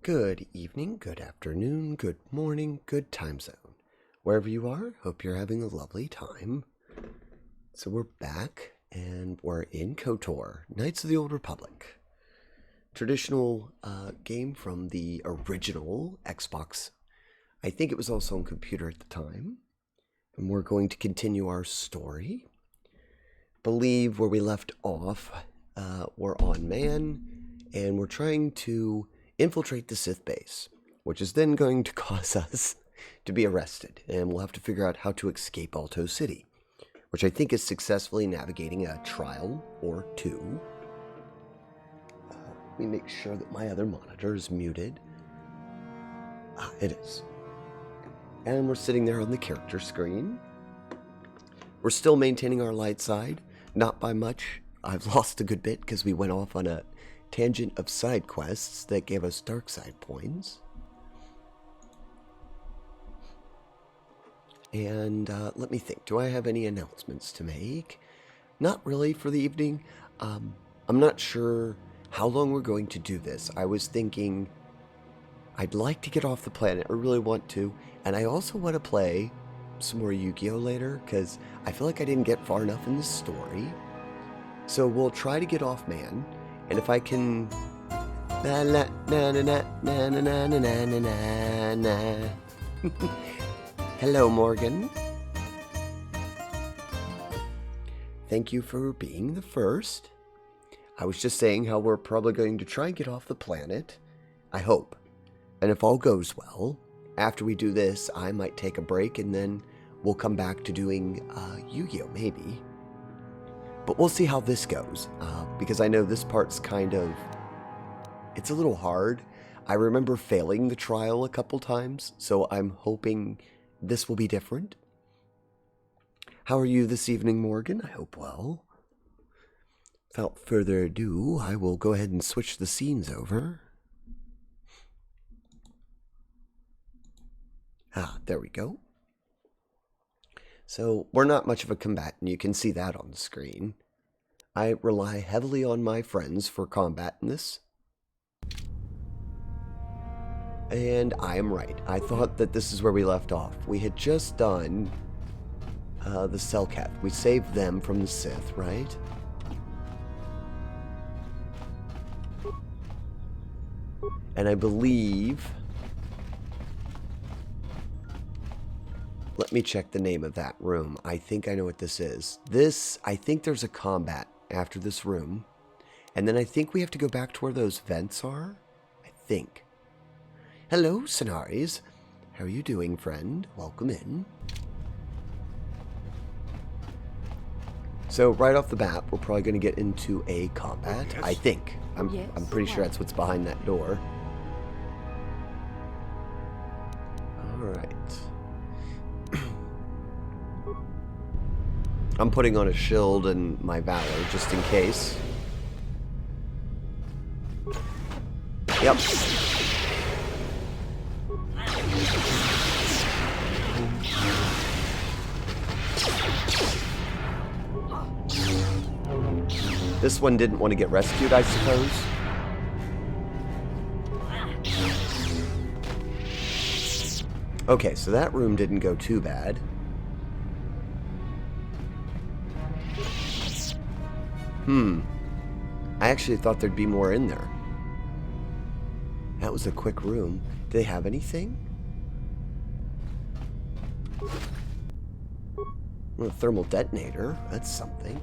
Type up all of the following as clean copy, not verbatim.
Good evening, good afternoon, good morning, good time zone. Wherever you are, hope you're having a lovely time. So we're back, and we're in KOTOR, Knights of the Old Republic. Traditional game from the original Xbox. I think it was also on computer at the time. And we're going to continue our story. Believe where we left off, we're on Man, and we're trying to infiltrate the Sith base, which is then going to cause us to be arrested, and we'll have to figure out how to escape Ahto City, which I think is successfully navigating a trial or two. Let me make sure that my other monitor is muted. It is. And we're sitting there on the character screen. We're still maintaining our light side, not by much. I've lost a good bit because we went off on a tangent of side quests that gave us dark side points. And let me think, do I have any announcements to make? Not really for the evening. I'm not sure how long we're going to do this. I was thinking I'd like to get off the planet. I really want to. And I also want to play some more Yu-Gi-Oh later, because I feel like I didn't get far enough in this story. So we'll try to get off Man. And if I can... Hello, Morgan. Thank you for being the first. I was just saying how we're probably going to try and get off the planet. I hope. And if all goes well, after we do this, I might take a break and then we'll come back to doing Yu-Gi-Oh! Maybe. But we'll see how this goes, because I know this part's kind of... It's a little hard. I remember failing the trial a couple times, so I'm hoping this will be different. How are you this evening, Morgan? I hope well. Without further ado, I will go ahead and switch the scenes over. There we go. So, we're not much of a combatant, you can see that on the screen. I rely heavily on my friends for combat in this. And I am right. I thought that this is where we left off. We had just done the Selkath. We saved them from the Sith, right? And I believe... Let me check the name of that room. I think I know what this is. I think there's a combat after this room. And then I think we have to go back to where those vents are. I think. Hello, Sonaris. How are you doing, friend? Welcome in. So, right off the bat, we're probably going to get into a combat. Yes. I think. I'm pretty sure that's what's behind that door. Alright. I'm putting on a shield and my valor just in case. Yep. This one didn't want to get rescued, I suppose. Okay, so that room didn't go too bad. I actually thought there'd be more in there. That was a quick room. Do they have anything? Well, a thermal detonator. That's something.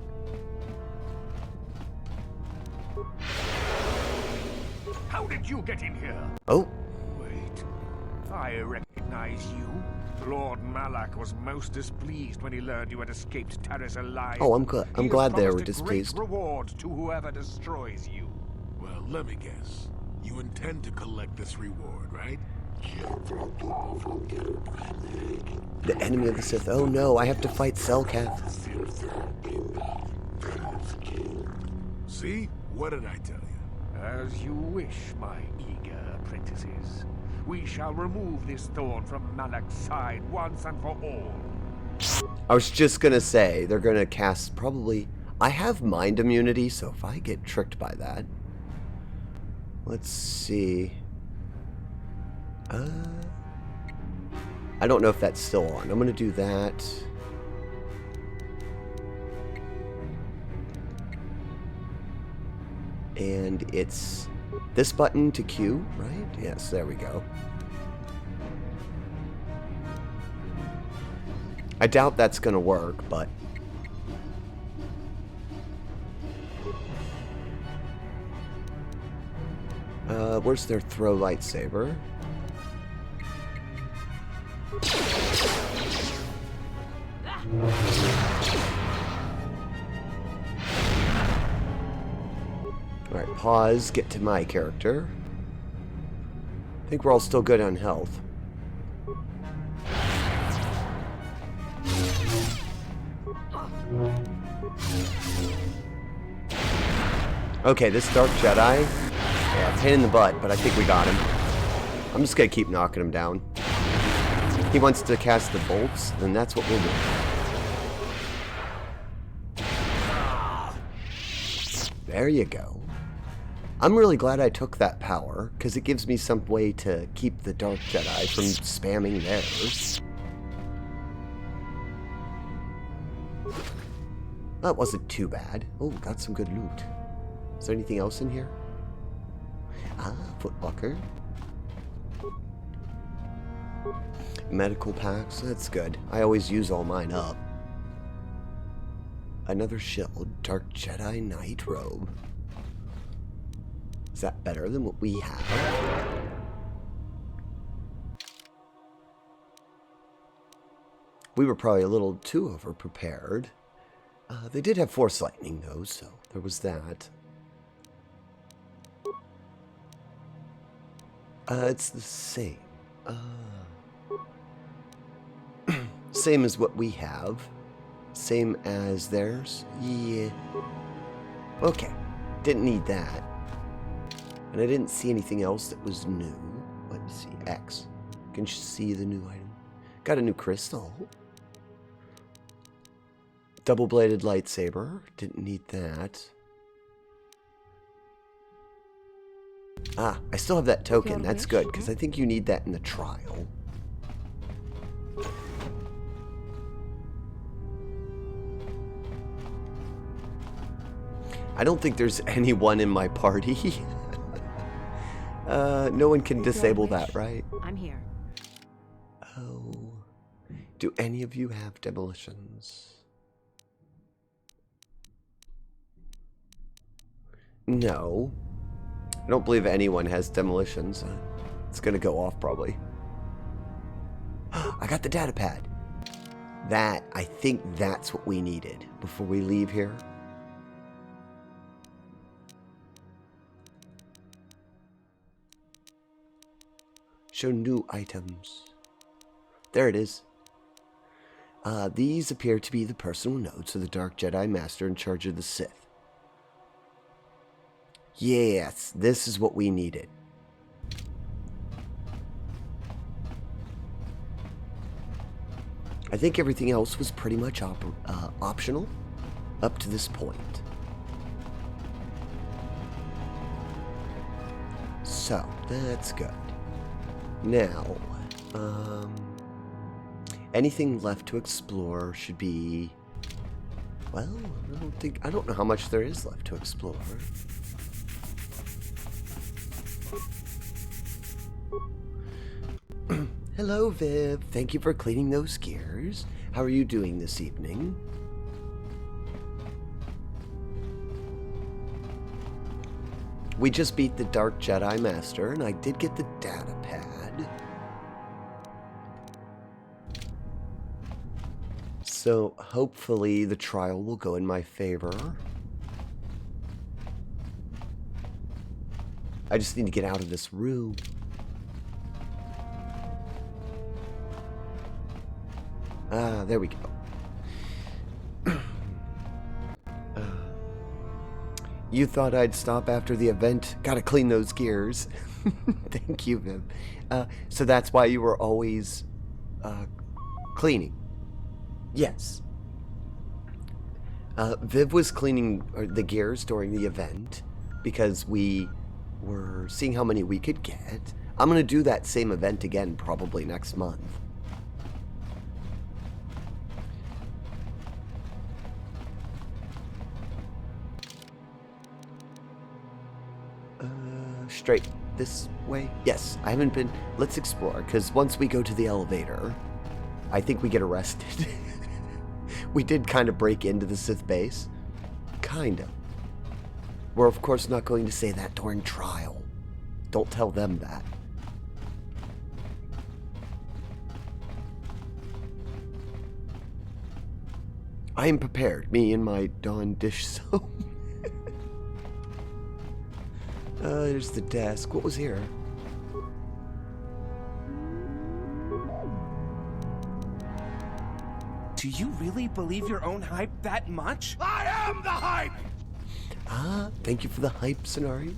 How did you get in here? Oh. Wait. I recognize you. Lord Malak was most displeased when he learned you had escaped Taris alive. Oh, I'm glad they were displeased. Great reward to whoever destroys you. Well, let me guess. You intend to collect this reward, right? The enemy of the Sith. Oh no, I have to fight Selkath. See? What did I tell you? As you wish, my eager apprentices. We shall remove this thorn from Malak's side once and for all. I was just gonna say, they're gonna cast probably... I have mind immunity, so if I get tricked by that... Let's see... I don't know if that's still on. I'm going to do that. And it's this button to Q, right? Yes, there we go. I doubt that's going to work, but... where's their throw lightsaber? Alright, pause, get to my character. I think we're all still good on health. Okay, this Dark Jedi, yeah, pain in the butt, but I think we got him. I'm just gonna keep knocking him down. He wants to cast the bolts, then that's what we'll do. There you go. I'm really glad I took that power, because it gives me some way to keep the Dark Jedi from spamming theirs. That wasn't too bad. Oh, got some good loot. Is there anything else in here? Ah, footlocker. Medical packs, that's good. I always use all mine up. Another shield, Dark Jedi Knight robe. Is that better than what we have? We were probably a little too over-prepared. They did have Force Lightning, though, so there was that. It's the same. Same as what we have. Same as theirs. Yeah. Okay. Didn't need that. And I didn't see anything else that was new. Let's see. X. Can you see the new item? Got a new crystal. Double-bladed lightsaber. Didn't need that. Ah, I still have that token. That's good, because I think you need that in the trial. I don't think there's anyone in my party. No one can disable that, right? I'm here. Oh. Do any of you have demolitions? No. I don't believe anyone has demolitions. It's gonna go off probably. I got the data pad. That, I think that's what we needed before we leave here. Show new items. There it is. These appear to be the personal notes of the Dark Jedi Master in charge of the Sith. Yes, this is what we needed. I think everything else was pretty much optional up to this point. So, that's good. Now, anything left to explore should be... Well, I don't know how much there is left to explore. Hello, Viv. Thank you for cleaning those gears. How are you doing this evening? We just beat the Dark Jedi Master, and I did get the data pad. So, hopefully, the trial will go in my favor. I just need to get out of this room. Ah, there we go. You thought I'd stop after the event? Gotta clean those gears. Thank you, Viv. So that's why you were always cleaning? Yes. Viv was cleaning the gears during the event because we were seeing how many we could get. I'm going to do that same event again probably next month. Straight this way? Yes, I haven't been... Let's explore, because once we go to the elevator, I think we get arrested. We did kind of break into the Sith base. Kind of. We're of course not going to say that during trial. Don't tell them that. I am prepared, me and my Dawn dish soap. There's the desk. What was here? Do you really believe your own hype that much? I am the hype! Ah, thank you for the hype scenarios.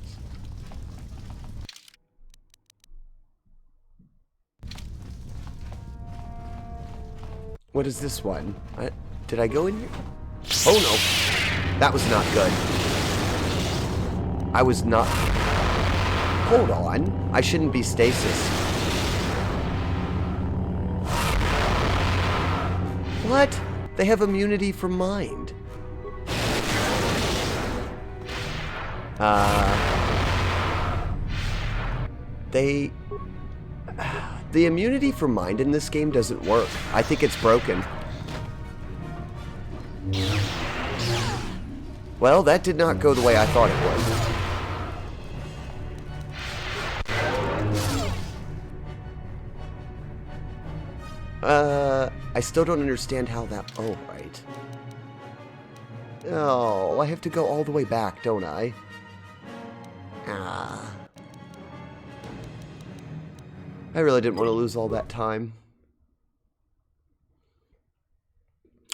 What is this one? Did I go in here? Oh no! That was not good. I was not... Hold on. I shouldn't be stasis. What? They have immunity from mind. The immunity from mind in this game doesn't work. I think it's broken. Well, that did not go the way I thought it would. I still don't understand how that... Oh, right. Oh, I have to go all the way back, don't I? Ah. I really didn't want to lose all that time.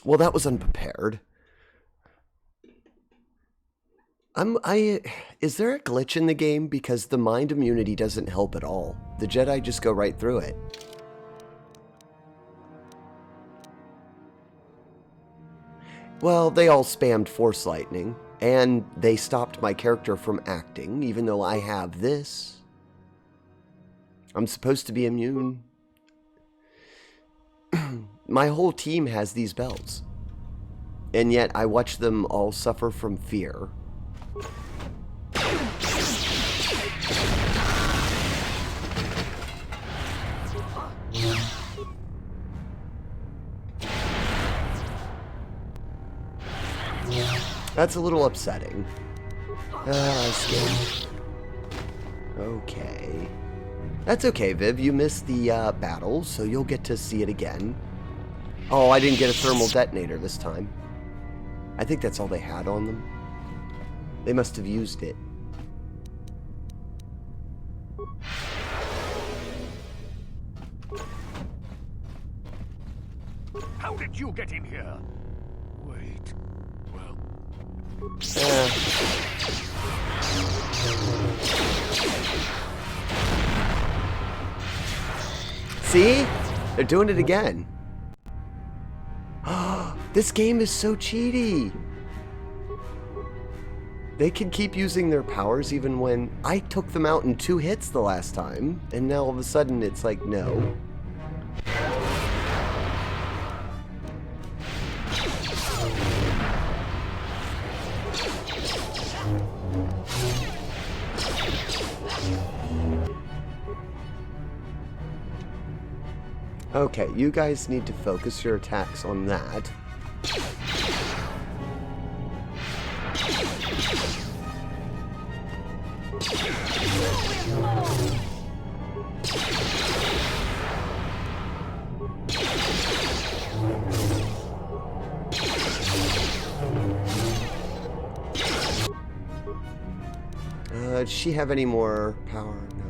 Well, that was unprepared. Is there a glitch in the game? Because the mind immunity doesn't help at all. The Jedi just go right through it. Well, they all spammed Force Lightning, and they stopped my character from acting, even though I have this. I'm supposed to be immune. My whole team has these bells. And yet I watch them all suffer from fear. That's a little upsetting. Okay. That's okay, Viv. You missed the battle, so you'll get to see it again. Oh, I didn't get a thermal detonator this time. I think that's all they had on them. They must have used it. How did you get in here? Wait. Well, See? They're doing it again. This game is so cheaty. They can keep using their powers even when I took them out in 2 hits the last time, and now all of a sudden it's like, no. Okay, you guys need to focus your attacks on that. Does she have any more power? No.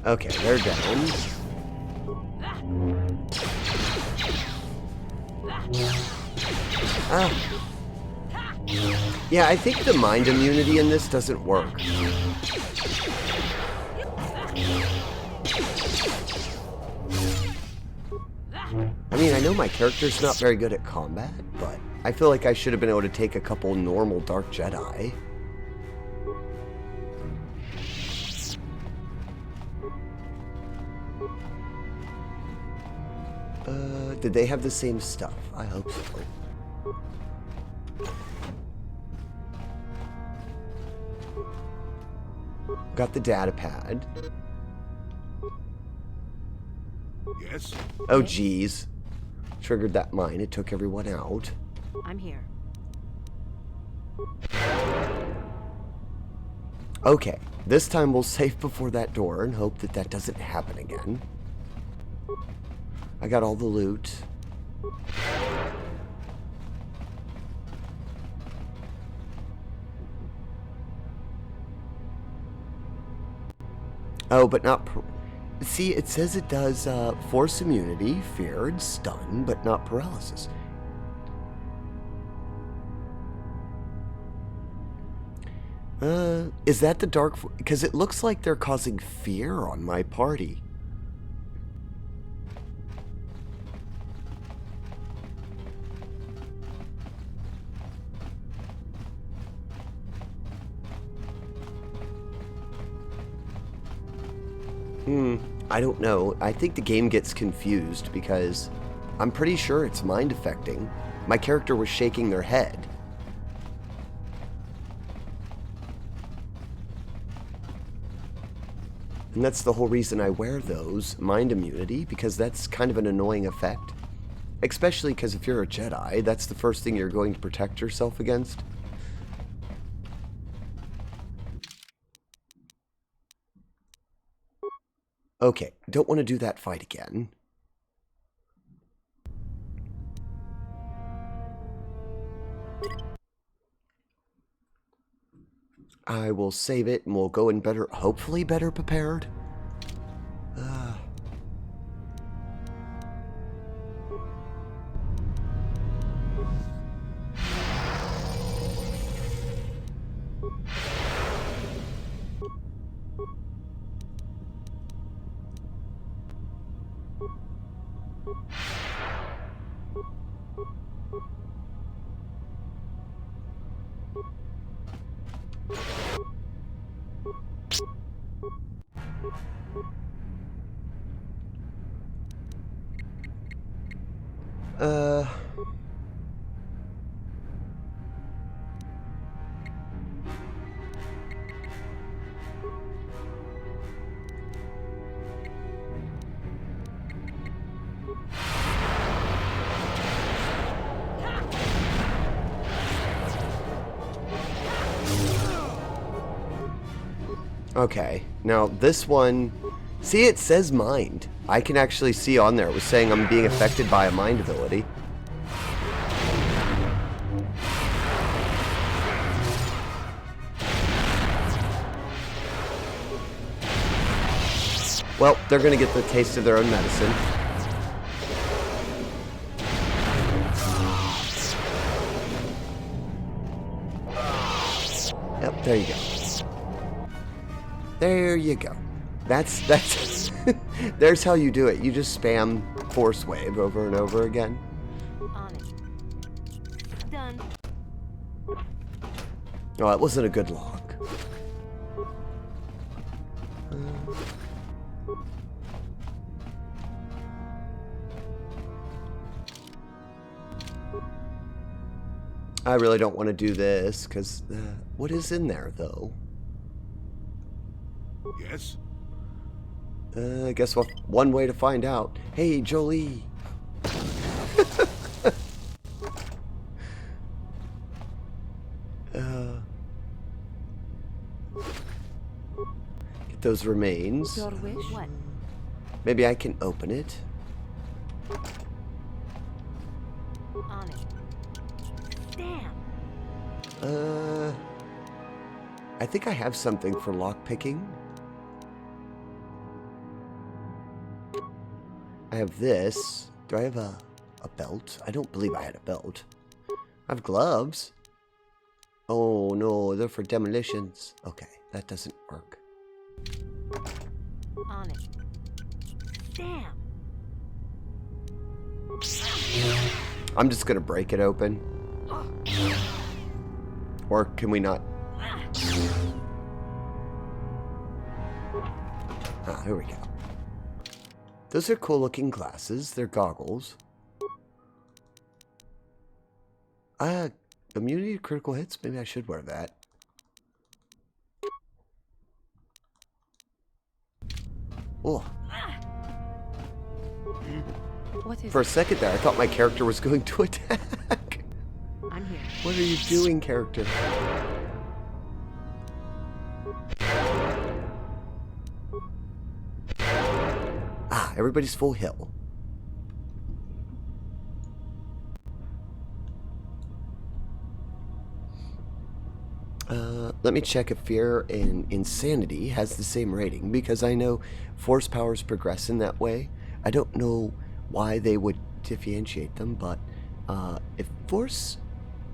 Okay, they're down. Ah. Yeah, I think the mind immunity in this doesn't work. I mean, I know my character's not very good at combat, but I feel like I should have been able to take a couple normal Dark Jedi. Did they have the same stuff? I hope so. Got the data pad. Yes? Oh, geez. Triggered that mine. It took everyone out. I'm here. Okay. This time we'll save before that door and hope that that doesn't happen again. I got all the loot. Oh, but not... See, it says it does force immunity, fear, and stun, but not paralysis. Is that the dark... Because it looks like they're causing fear on my party. I don't know. I think the game gets confused because I'm pretty sure it's mind affecting. My character was shaking their head. And that's the whole reason I wear those, mind immunity, because that's kind of an annoying effect. Especially because if you're a Jedi, that's the first thing you're going to protect yourself against. Okay, don't want to do that fight again. I will save it and we'll go in better, hopefully better prepared. Okay, now this one, see, it says mind. I can actually see on there, it was saying I'm being affected by a mind ability. Well, they're gonna get the taste of their own medicine. Yep, there you go. There you go. That's there's how you do it. You just spam force wave over and over again. On it. Done. Oh, it wasn't a good log. I really don't want to do this because what is in there though? Yes? I guess one way to find out. Hey, Jolie. Get those remains. Your wish? What? Maybe I can open it. On it. Damn. I think I have something for lockpicking. I have this. Do I have a belt? I don't believe I had a belt. I have gloves. Oh no, they're for demolitions. Okay, that doesn't work. On it. Damn. I'm just gonna break it open. Or can we not? Ah, here we go. Those are cool looking glasses. They're goggles. Immunity to critical hits? Maybe I should wear that. Oh. What is For a it? second there, I thought my character was going to attack. I'm here. What are you doing, character? Ah, everybody's full heal. Let me check if Fear and Insanity has the same rating, because I know Force powers progress in that way. I don't know why they would differentiate them, but if Force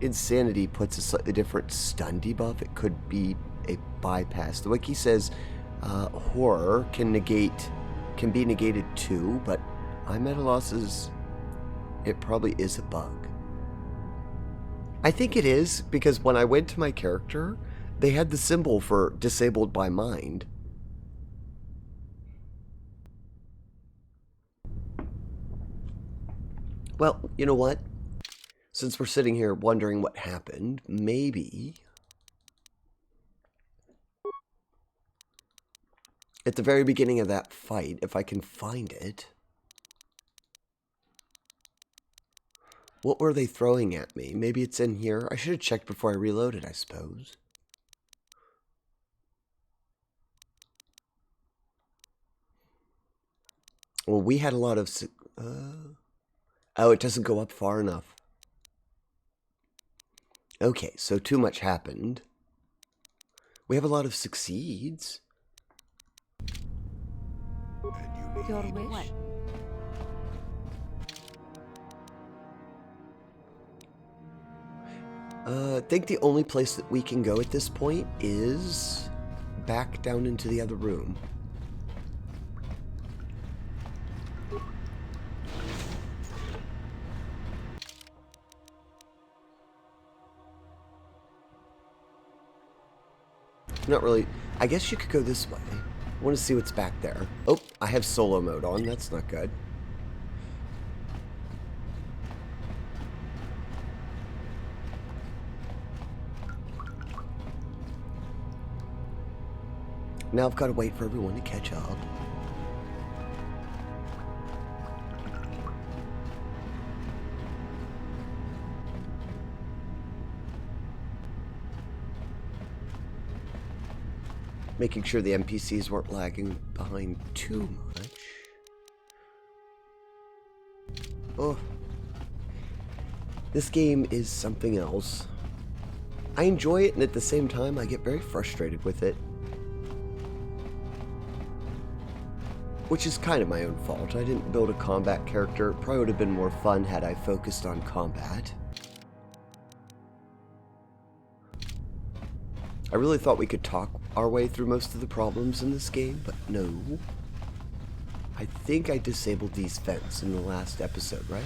Insanity puts a slightly different stun debuff, it could be a bypass. The wiki says Horror can be negated too, but I'm at a loss as it probably is a bug. I think it is, because when I went to my character, they had the symbol for disabled by mind. Well, you know what? Since we're sitting here wondering what happened, maybe at the very beginning of that fight, if I can find it, what were they throwing at me? Maybe it's in here. I should have checked before I reloaded, I suppose. Well, we had a lot of... oh, it doesn't go up far enough. Okay, so too much happened. We have a lot of succeeds. Your wish? I think the only place that we can go at this point is back down into the other room. Not really. I guess you could go this way. I want to see what's back there. Oh, I have solo mode on. That's not good. Now I've got to wait for everyone to catch up. Making sure the NPCs weren't lagging behind too much. Oh. This game is something else. I enjoy it, and at the same time, I get very frustrated with it. Which is kind of my own fault. I didn't build a combat character. It probably would have been more fun had I focused on combat. I really thought we could talk our way through most of the problems in this game, but no. I think I disabled these vents in the last episode, right?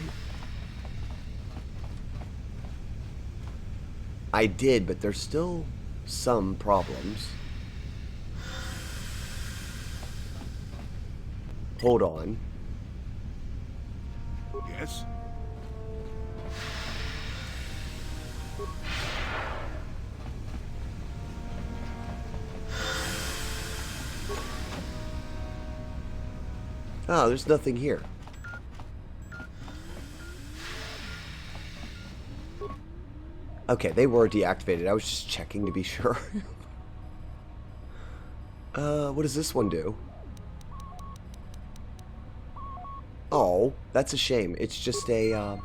I did, but there's still some problems. Hold on. Yes? Oh, there's nothing here. Okay, they were deactivated. I was just checking to be sure. What does this one do? Oh, that's a shame. It's just a,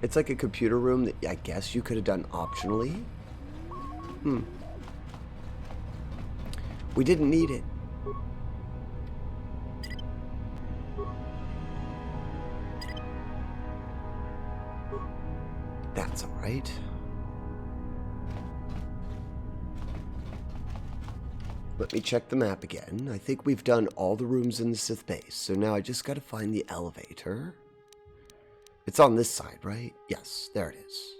it's like a computer room that I guess you could have done optionally. We didn't need it. That's alright. Let me check the map again. I think we've done all the rooms in the Sith base, so now I just gotta find the elevator. It's on this side, right? Yes, there it is.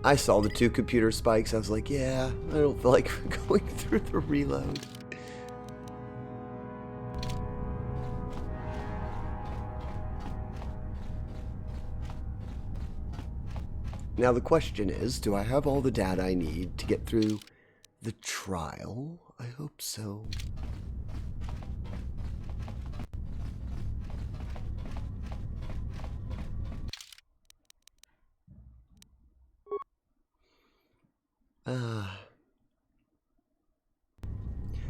I saw the 2 computer spikes. I was like, yeah, I don't feel like going through the reload. Now the question is, do I have all the data I need to get through the trial? I hope so.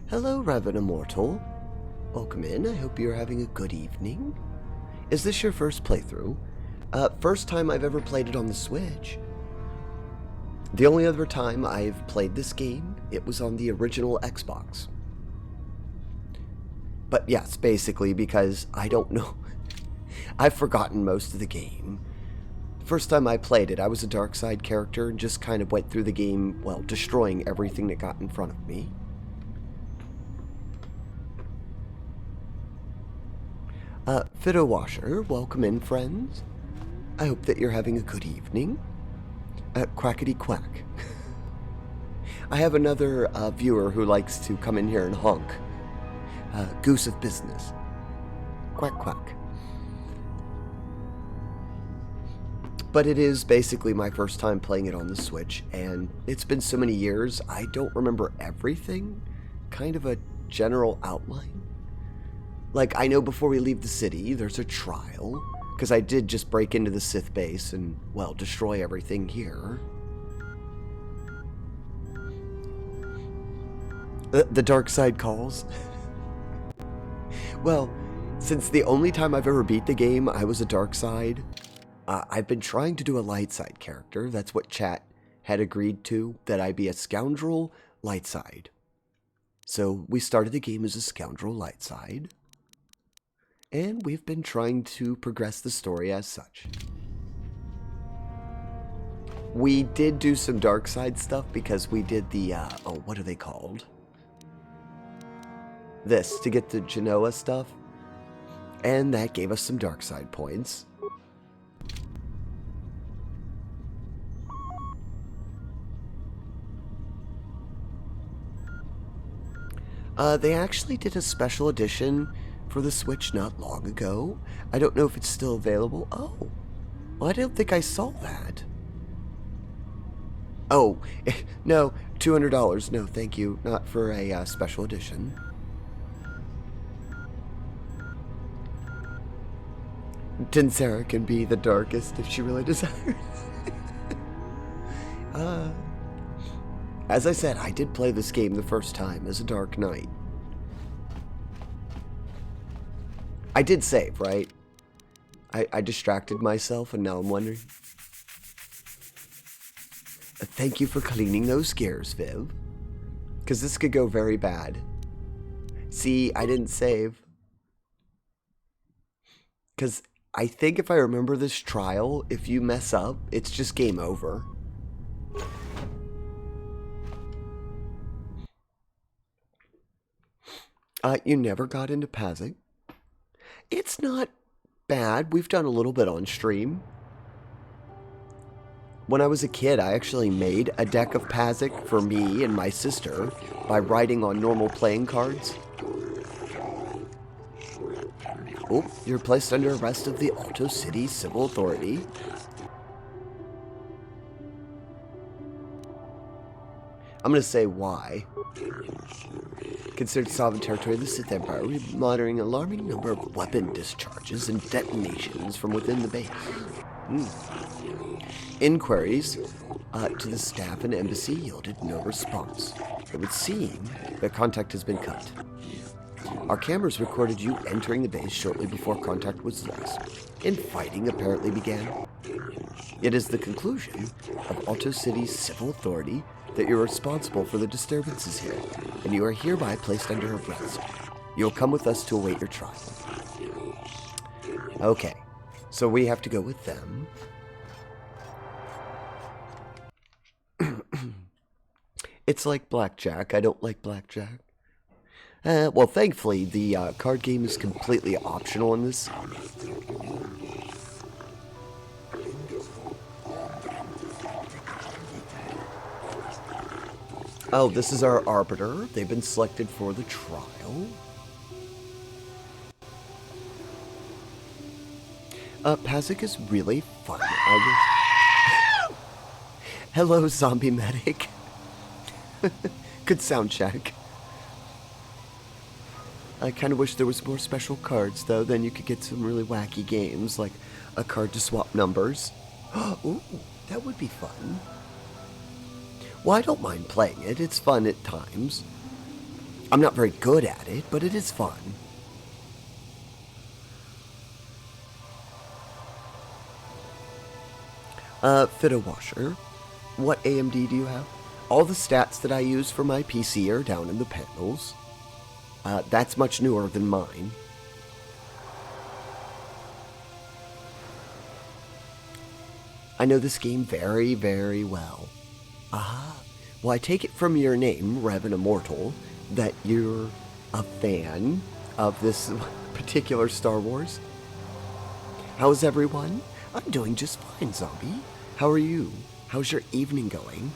Hello, Reverend Immortal. Welcome in. I hope you're having a good evening. Is this your first playthrough? First time I've ever played it on the Switch. The only other time I've played this game, it was on the original Xbox. But yes, basically because I don't know. I've forgotten most of the game. First time I played it, I was a dark side character and just kind of went through the game, well, destroying everything that got in front of me. Fido Washer, welcome in, friends. I hope that you're having a good evening. Quackity quack. I have another viewer who likes to come in here and honk. Goose of business. Quack quack. But it is basically my first time playing it on the Switch, and it's been so many years, I don't remember everything. Kind of a general outline. Like, I know before we leave the city, there's a trial, because I did just break into the Sith base and, well, destroy everything here. The dark side calls. Well, since the only time I've ever beat the game, I was a dark side, I've been trying to do a light side character. That's what chat had agreed to, that I be a scoundrel light side. So we started the game as a scoundrel light side. And we've been trying to progress the story as such. We did do some dark side stuff because we did the, oh, what are they called? This, to get the Genoa stuff. And that gave us some dark side points. They actually did a special edition for the Switch not long ago. I don't know if it's still available. Oh, well, I don't think I saw that. Oh, no, $200. No, thank you. Not for a special edition. Tinsera can be the darkest if she really desires. As I said, I did play this game the first time as a Dark Knight. I did save, right? I distracted myself and now I'm wondering. Thank you for cleaning those gears, Viv. Because this could go very bad. See, I didn't save. Because I think if I remember this trial, if you mess up, it's just game over. You never got into Pazik. It's not bad. We've done a little bit on stream. When I was a kid, I actually made a deck of Pazik for me and my sister by writing on normal playing cards. Oh, you're placed under arrest of the Ahto City Civil Authority. I'm going to say why. Considered sovereign territory of the Sith Empire, we're monitoring an alarming number of weapon discharges and detonations from within the base. Inquiries to the staff and embassy yielded no response. It would seem that contact has been cut. Our cameras recorded you entering the base shortly before contact was lost, and fighting apparently began. It is the conclusion of Ahto City's civil authority that you're responsible for the disturbances here, and you are hereby placed under arrest. You'll come with us to await your trial. Okay, so we have to go with them. It's like blackjack. I don't like blackjack. Well, thankfully, the card game is completely optional in this. Oh, this is our arbiter. They've been selected for the trial. Pazik is really fun. Hello, zombie medic. Good sound check. I kind of wish there was more special cards, though. Then you could get some really wacky games, like a card to swap numbers. Ooh, that would be fun. Well, I don't mind playing it. It's fun at times. I'm not very good at it, but it is fun. Fiddle washer. What AMD do you have? All the stats that I use for my PC are down in the panels. That's much newer than mine. I know this game very, very well. Ah, well, I take it from your name, Revan Immortal, that you're a fan of this particular Star Wars. How's everyone? I'm doing just fine, zombie. How are you? How's your evening going?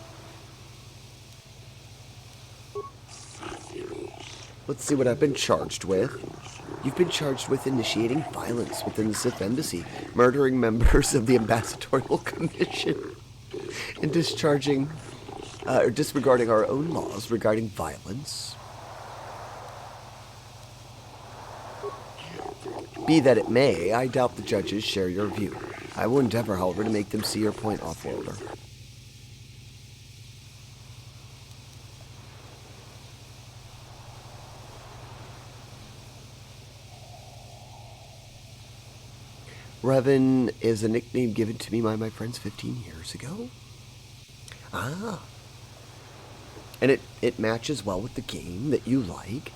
Let's see what I've been charged with. You've been charged with initiating violence within the Sith Embassy, murdering members of the Ambassadorial Commission, and disregarding our own laws regarding violence. Be that it may, I doubt the judges share your view. I will endeavor, however, to make them see your point, off-worlder. Revan is a nickname given to me by my friends 15 years ago. Ah. And it matches well with the game that you like.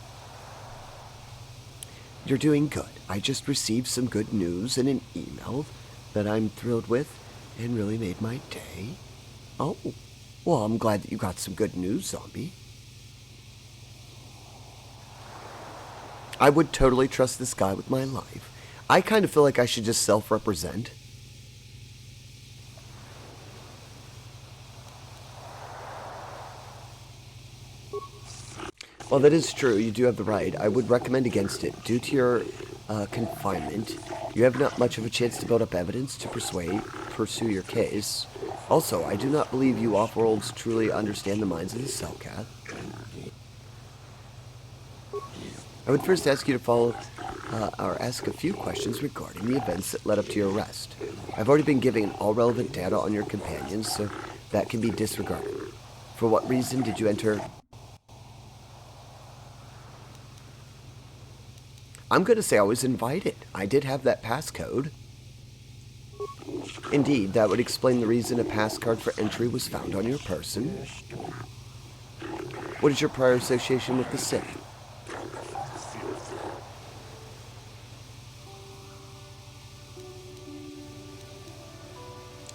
You're doing good. I just received some good news in an email that I'm thrilled with and really made my day. Oh, well, I'm glad that you got some good news, zombie. I would totally trust this guy with my life. I kind of feel like I should just self-represent. Well, that is true. You do have the right. I would recommend against it. Due to your confinement, you have not much of a chance to build up evidence to pursue your case. Also, I do not believe you off-worlds truly understand the minds of the Cellcath. I would first ask you to follow or ask a few questions regarding the events that led up to your arrest. I've already been giving all relevant data on your companions, so that can be disregarded. For what reason did you enter? I'm going to say I was invited. I did have that passcode. Indeed, that would explain the reason a passcard for entry was found on your person. What is your prior association with the Sith?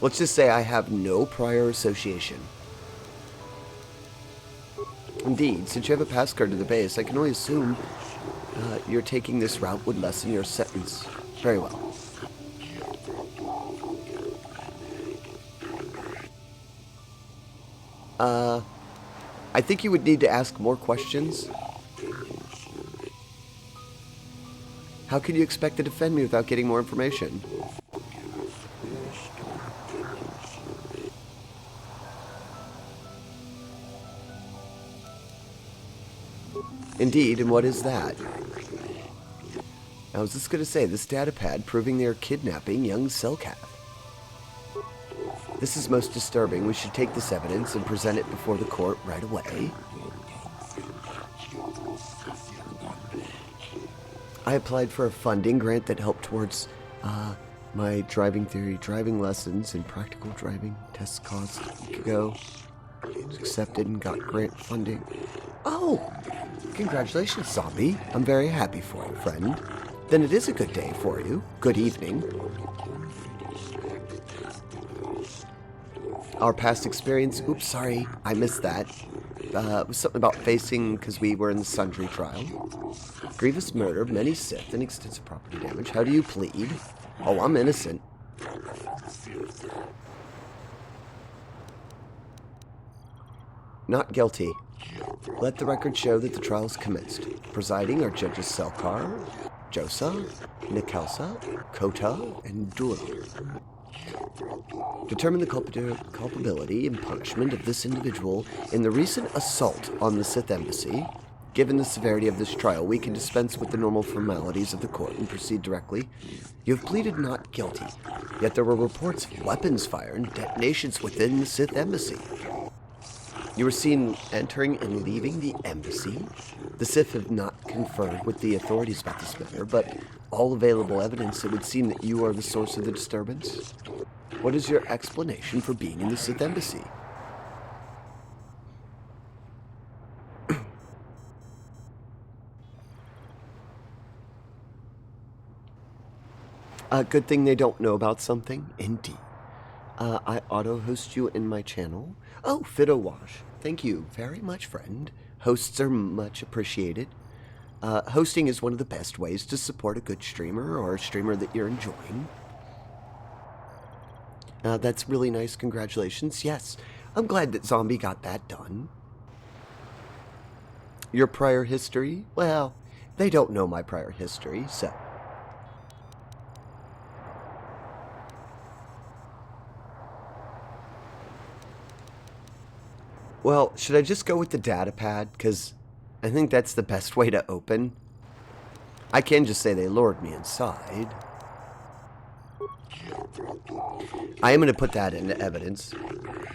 Let's just say I have no prior association. Indeed, since you have a passcard to the base, I can only assume you're taking this route would lessen your sentence. Very well. I think you would need to ask more questions. How can you expect to defend me without getting more information? Indeed, and what is that? I was just going to say, this datapad proving they are kidnapping young Cellcath. This is most disturbing. We should take this evidence and present it before the court right away. I applied for a funding grant that helped towards my driving theory, driving lessons, and practical driving test costs a week ago. It was accepted and got grant funding. Oh! Congratulations, zombie. I'm very happy for you, friend. Then it is a good day for you. Good evening. Our past experience... Oops, sorry. I missed that. It was something about facing, because we were in the Sundry trial. Grievous murder, many Sith, and extensive property damage. How do you plead? Oh, I'm innocent. Not guilty. Let the record show that the trial's commenced. Presiding are Judges Selkar, Josa, Nikelsa, Kota, and Dura. Determine the culpability and punishment of this individual in the recent assault on the Sith Embassy. Given the severity of this trial, we can dispense with the normal formalities of the court and proceed directly. You have pleaded not guilty, yet there were reports of weapons fire and detonations within the Sith Embassy. You were seen entering and leaving the embassy. The Sith have not conferred with the authorities about this matter, but all available evidence, it would seem that you are the source of the disturbance. What is your explanation for being in the Sith Embassy? Good thing they don't know about something. Indeed. I auto-host you in my channel. Oh, Fidowash. Thank you very much, friend. Hosts are much appreciated. Hosting is one of the best ways to support a good streamer or a streamer that you're enjoying. That's really nice. Congratulations. Yes, I'm glad that Zombie got that done. Your prior history? Well, they don't know my prior history, so... Well, should I just go with the data pad? Because I think that's the best way to open. I can just say they lured me inside. I am going to put that into evidence.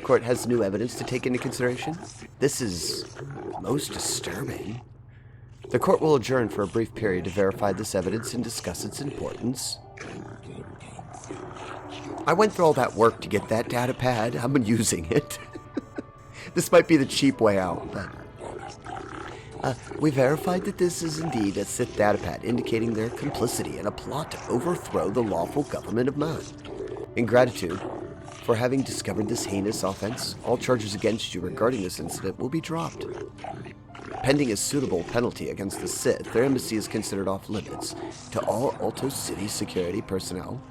Court has new evidence to take into consideration. This is most disturbing. The court will adjourn for a brief period to verify this evidence and discuss its importance. I went through all that work to get that data pad. I've been using it. This might be the cheap way out, but... we verified that this is indeed a Sith datapad, indicating their complicity in a plot to overthrow the lawful government of Man. In gratitude for having discovered this heinous offense, all charges against you regarding this incident will be dropped. Pending a suitable penalty against the Sith, their embassy is considered off limits to all Alto City security personnel.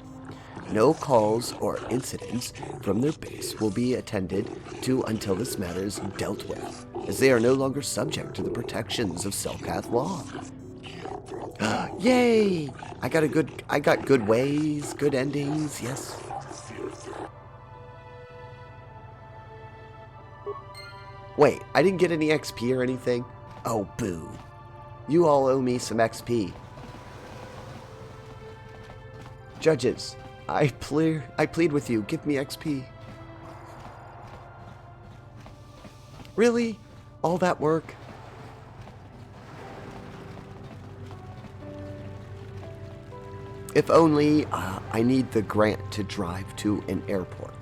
No calls or incidents from their base will be attended to until this matter is dealt with, as they are no longer subject to the protections of Selkath law. Yay! I got good ways, good endings, yes. Wait, I didn't get any XP or anything? Oh, boo. You all owe me some XP. Judges, I plead with you, give me XP. Really? All that work? If only I need the grant to drive to an airport.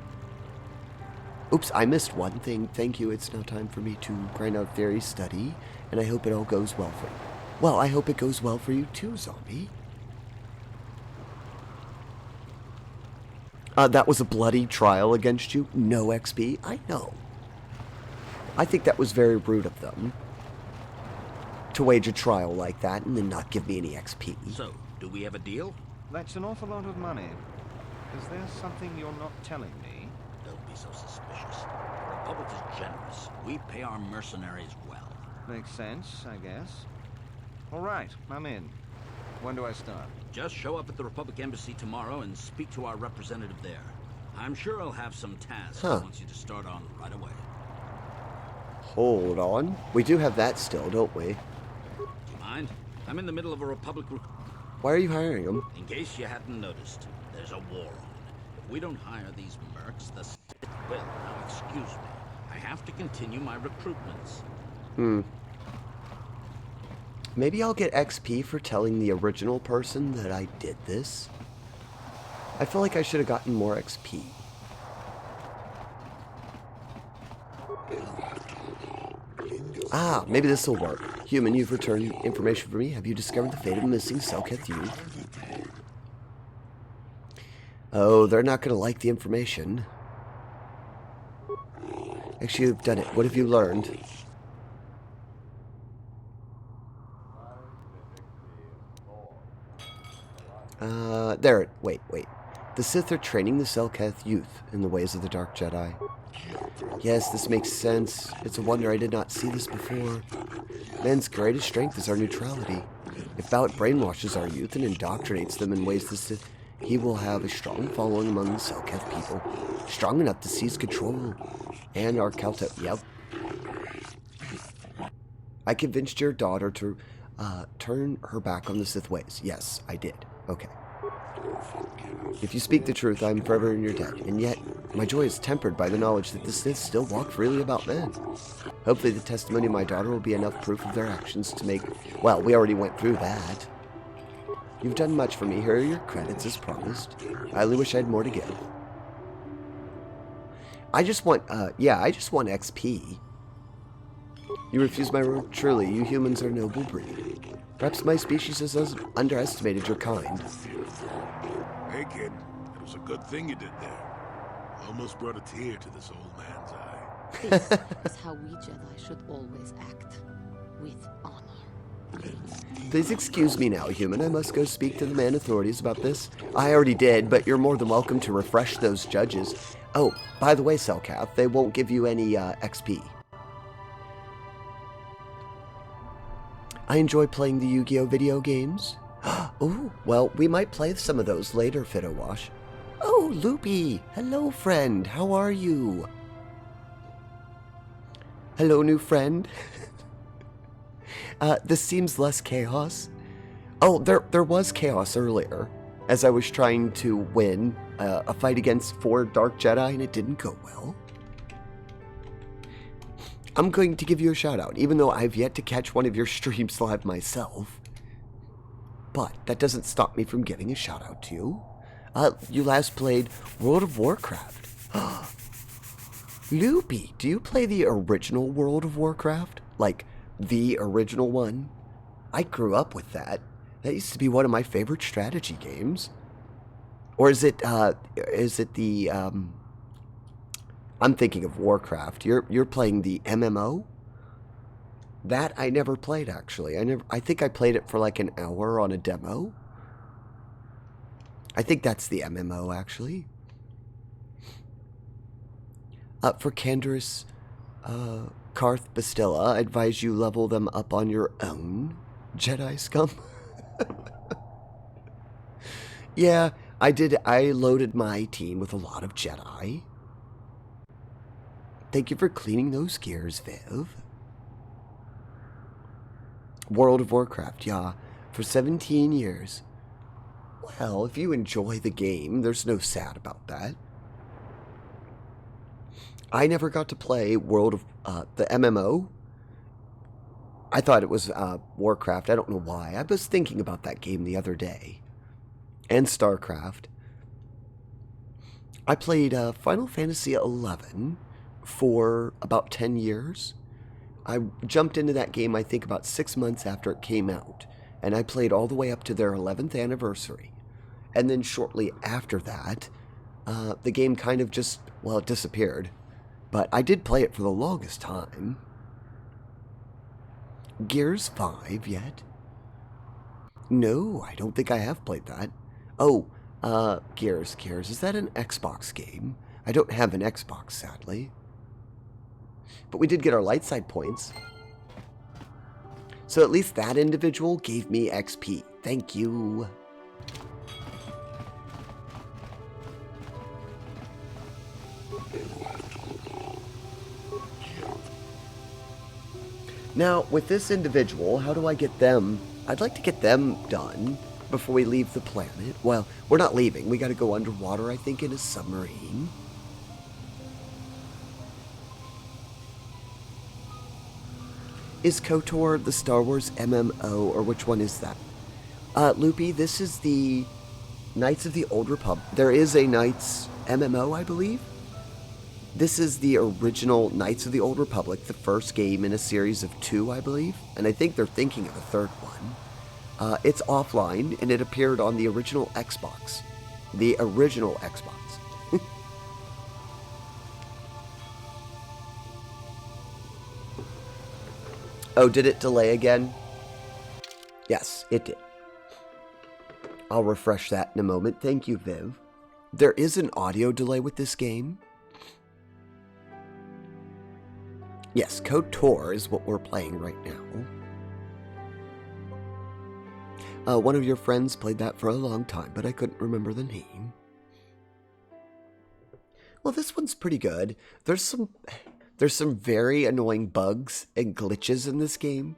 Oops, I missed one thing. Thank you. It's now time for me to grind out theory study, and I hope it all goes well for you. Well, I hope it goes well for you too, Zombie. That was a bloody trial against you. No XP. I know. I think that was very rude of them to wage a trial like that and then not give me any XP. So, do we have a deal? That's an awful lot of money. Is there something you're not telling me? Don't be so suspicious. The Republic is generous. We pay our mercenaries well. Makes sense, I guess. All right, I'm in. When do I start? Just show up at the Republic Embassy tomorrow and speak to our representative there. I'm sure I'll have some tasks I want you to start on right away. Hold on. We do have that still, don't we? Do you mind? I'm in the middle of a Republic... Why are you hiring them? In case you hadn't noticed, there's a war on. If we don't hire these mercs, the Sith will. Now, excuse me. I have to continue my recruitments. Maybe I'll get XP for telling the original person that I did this. I feel like I should have gotten more XP. Ah, maybe this will work. Human, you've returned information for me. Have you discovered the fate of missing Selkath youth? Oh, they're not going to like the information. Actually, you've done it. What have you learned? Wait. The Sith are training the Selkath youth in the ways of the Dark Jedi. Yes, this makes sense. It's a wonder I did not see this before. Man's greatest strength is our neutrality. If Bowett brainwashes our youth and indoctrinates them in ways the Sith, he will have a strong following among the Selkath people, strong enough to seize control. And our Calto... Yep. I convinced your daughter to turn her back on the Sith ways. Yes, I did. Okay. If you speak the truth, I am forever in your debt, and yet my joy is tempered by the knowledge that the Sith still walk freely about men. Hopefully the testimony of my daughter will be enough proof of their actions to make... Well, we already went through that. You've done much for me. Here are your credits as promised. I only wish I had more to give. I just want, I just want XP. You refuse my reward? Truly, you humans are noble breed. Perhaps my species has underestimated your kind. Hey, kid. It was a good thing you did there. Almost brought a tear to this old man's eye. This is how we Jedi should always act. With honor. Please excuse me now, human. I must go speak to the man authorities about this. I already did, but you're more than welcome to refresh those judges. Oh, by the way, Selkath, they won't give you any XP. I enjoy playing the Yu-Gi-Oh! Video games. Oh, well, we might play some of those later, Fidowash. Oh, Loopy! Hello, friend. How are you? Hello, new friend. This seems less chaos. Oh, there was chaos earlier, as I was trying to win a fight against 4 Dark Jedi, and it didn't go well. I'm going to give you a shout out, even though I've yet to catch one of your streams live myself. But that doesn't stop me from giving a shout out to you. You last played World of Warcraft. Loopy, do you play the original World of Warcraft? Like, the original one? I grew up with that. That used to be one of my favorite strategy games. Or is it the, I'm thinking of Warcraft. You're playing the MMO? That I never played, actually. I think I played it for like an hour on a demo. I think that's the MMO, actually. For Canderous, Karth Bastilla, I advise you level them up on your own, Jedi scum. Yeah, I did. I loaded my team with a lot of Jedi. Thank you for cleaning those gears, Viv. World of Warcraft, yeah, for 17 years. Well, if you enjoy the game, there's no sad about that. I never got to play World of, the MMO. I thought it was, Warcraft. I don't know why. I was thinking about that game the other day. And StarCraft. I played, Final Fantasy XI for about 10 years. I jumped into that game, I think, about 6 months after it came out. And I played all the way up to their 11th anniversary. And then shortly after that, the game kind of just, well, it disappeared. But I did play it for the longest time. Gears 5 yet? No, I don't think I have played that. Oh, Gears. Is that an Xbox game? I don't have an Xbox, sadly. But we did get our light side points. So at least that individual gave me XP. Thank you. Now, with this individual, how do I get them? I'd like to get them done before we leave the planet. Well, we're not leaving. We got to go underwater, I think, in a submarine. Is KOTOR the Star Wars MMO, or which one is that? Loopy, this is the Knights of the Old Republic. There is a Knights MMO, I believe. This is the original Knights of the Old Republic, the first game in a series of 2, I believe. And I think they're thinking of a third one. It's offline, and it appeared on the original Xbox. The original Xbox. Oh, did it delay again? Yes, it did. I'll refresh that in a moment. Thank you, Viv. there is an audio delay with this game. Yes, KOTOR is what we're playing right now. One of your friends played that for a long time, but I couldn't remember the name. Well, this one's pretty good. There's some very annoying bugs and glitches in this game,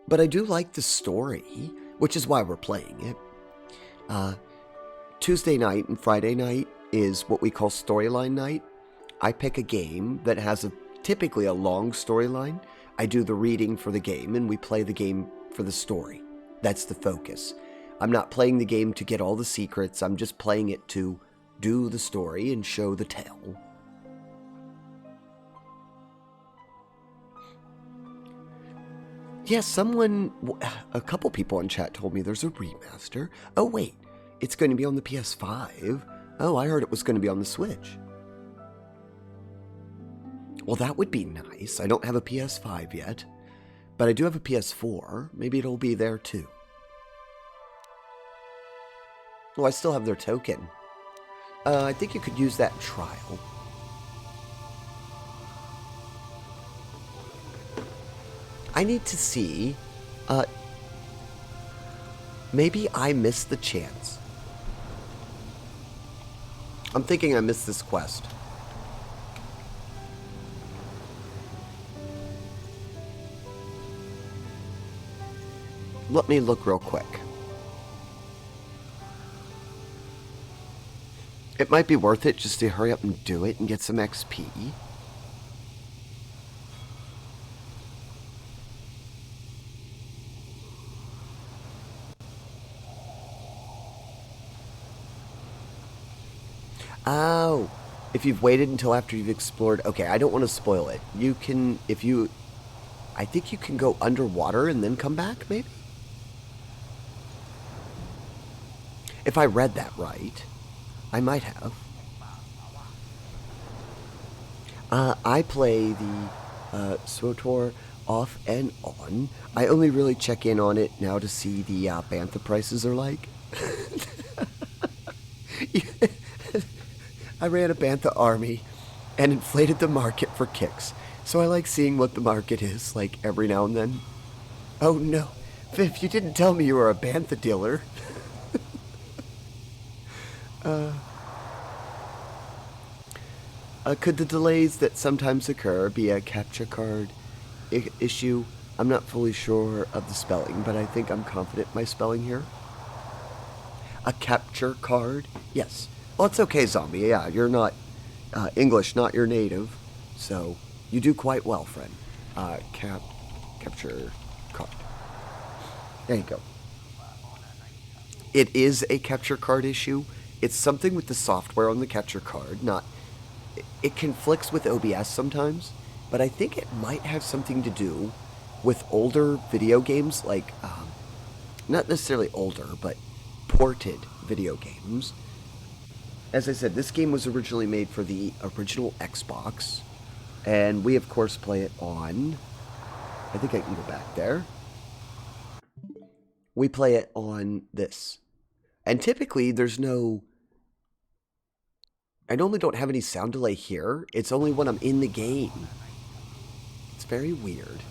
but I do like the story, which is why we're playing it. Tuesday night and Friday night is what we call storyline night. I pick a game that has typically a long storyline. I do the reading for the game, and we play the game for the story. That's the focus. I'm not playing the game to get all the secrets. I'm just playing it to do the story and show the tale. Yeah, a couple people in chat told me there's a remaster. Oh wait, it's going to be on the PS5. Oh, I heard it was going to be on the Switch. Well, that would be nice. I don't have a PS5 yet, but I do have a PS4. Maybe it'll be there too. Oh, I still have their token. I think you could use that trial. I need to see. Maybe I missed the chance. I'm thinking I missed this quest. Let me look real quick. It might be worth it just to hurry up and do it and get some XP. Oh, if you've waited until after you've explored. Okay, I don't want to spoil it. You can, I think you can go underwater and then come back, maybe? If I read that right. I might have. I play the SWTOR off and on. I only really check in on it now to see the bantha prices are like. I ran a bantha army and inflated the market for kicks. So I like seeing what the market is like every now and then. Oh no, Viv, you didn't tell me you were a bantha dealer. Could the delays that sometimes occur be a capture card issue? I'm not fully sure of the spelling, but I think I'm confident in my spelling here. A capture card? Yes. Well, it's okay, Zombie. Yeah, you're not English, not your native, so you do quite well, friend. Capture card. There you go. It is a capture card issue. It's something with the software on the capture card, not... It conflicts with OBS sometimes, but I think it might have something to do with older video games, like, not necessarily older, but ported video games. As I said, this game was originally made for the original Xbox, and we, of course, play it on... I think I can go back there. We play it on this. And typically, there's no... I normally don't have any sound delay here. It's only when I'm in the game. It's very weird.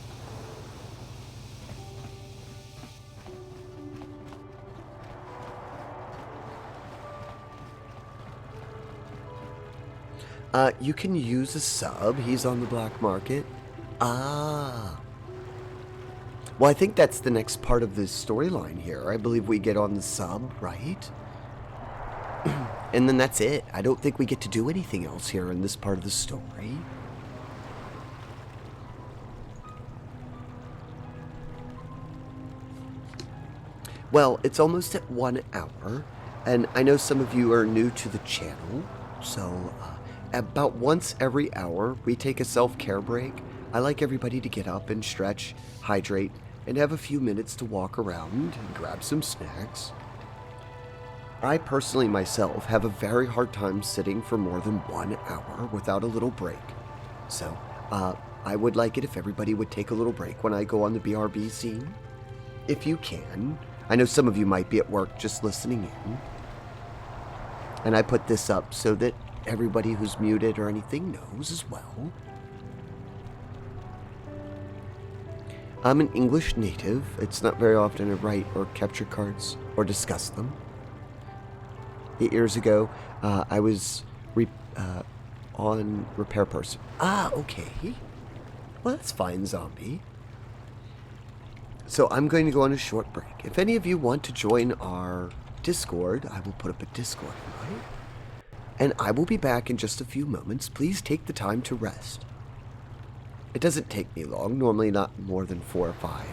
You can use a sub. He's on the black market. Ah. Well, I think that's the next part of the storyline here. I believe we get on the sub, right? And then that's it. I don't think we get to do anything else here in this part of the story. Well, it's almost at 1 hour, and I know some of you are new to the channel, so about once every hour, we take a self-care break. I like everybody to get up and stretch, hydrate, and have a few minutes to walk around and grab some snacks. I personally myself have a very hard time sitting for more than 1 hour without a little break. So, I would like it if everybody would take a little break when I go on the BRB scene. If you can. I know some of you might be at work just listening in. And I put this up so that everybody who's muted or anything knows as well. I'm an English native. It's not very often I write or capture cards or discuss them. 8 years ago, I was on repair person. Ah, okay. Well, that's fine, zombie. So I'm going to go on a short break. If any of you want to join our Discord, I will put up a Discord invite. And I will be back in just a few moments. Please take the time to rest. It doesn't take me long, normally not more than 4 or 5.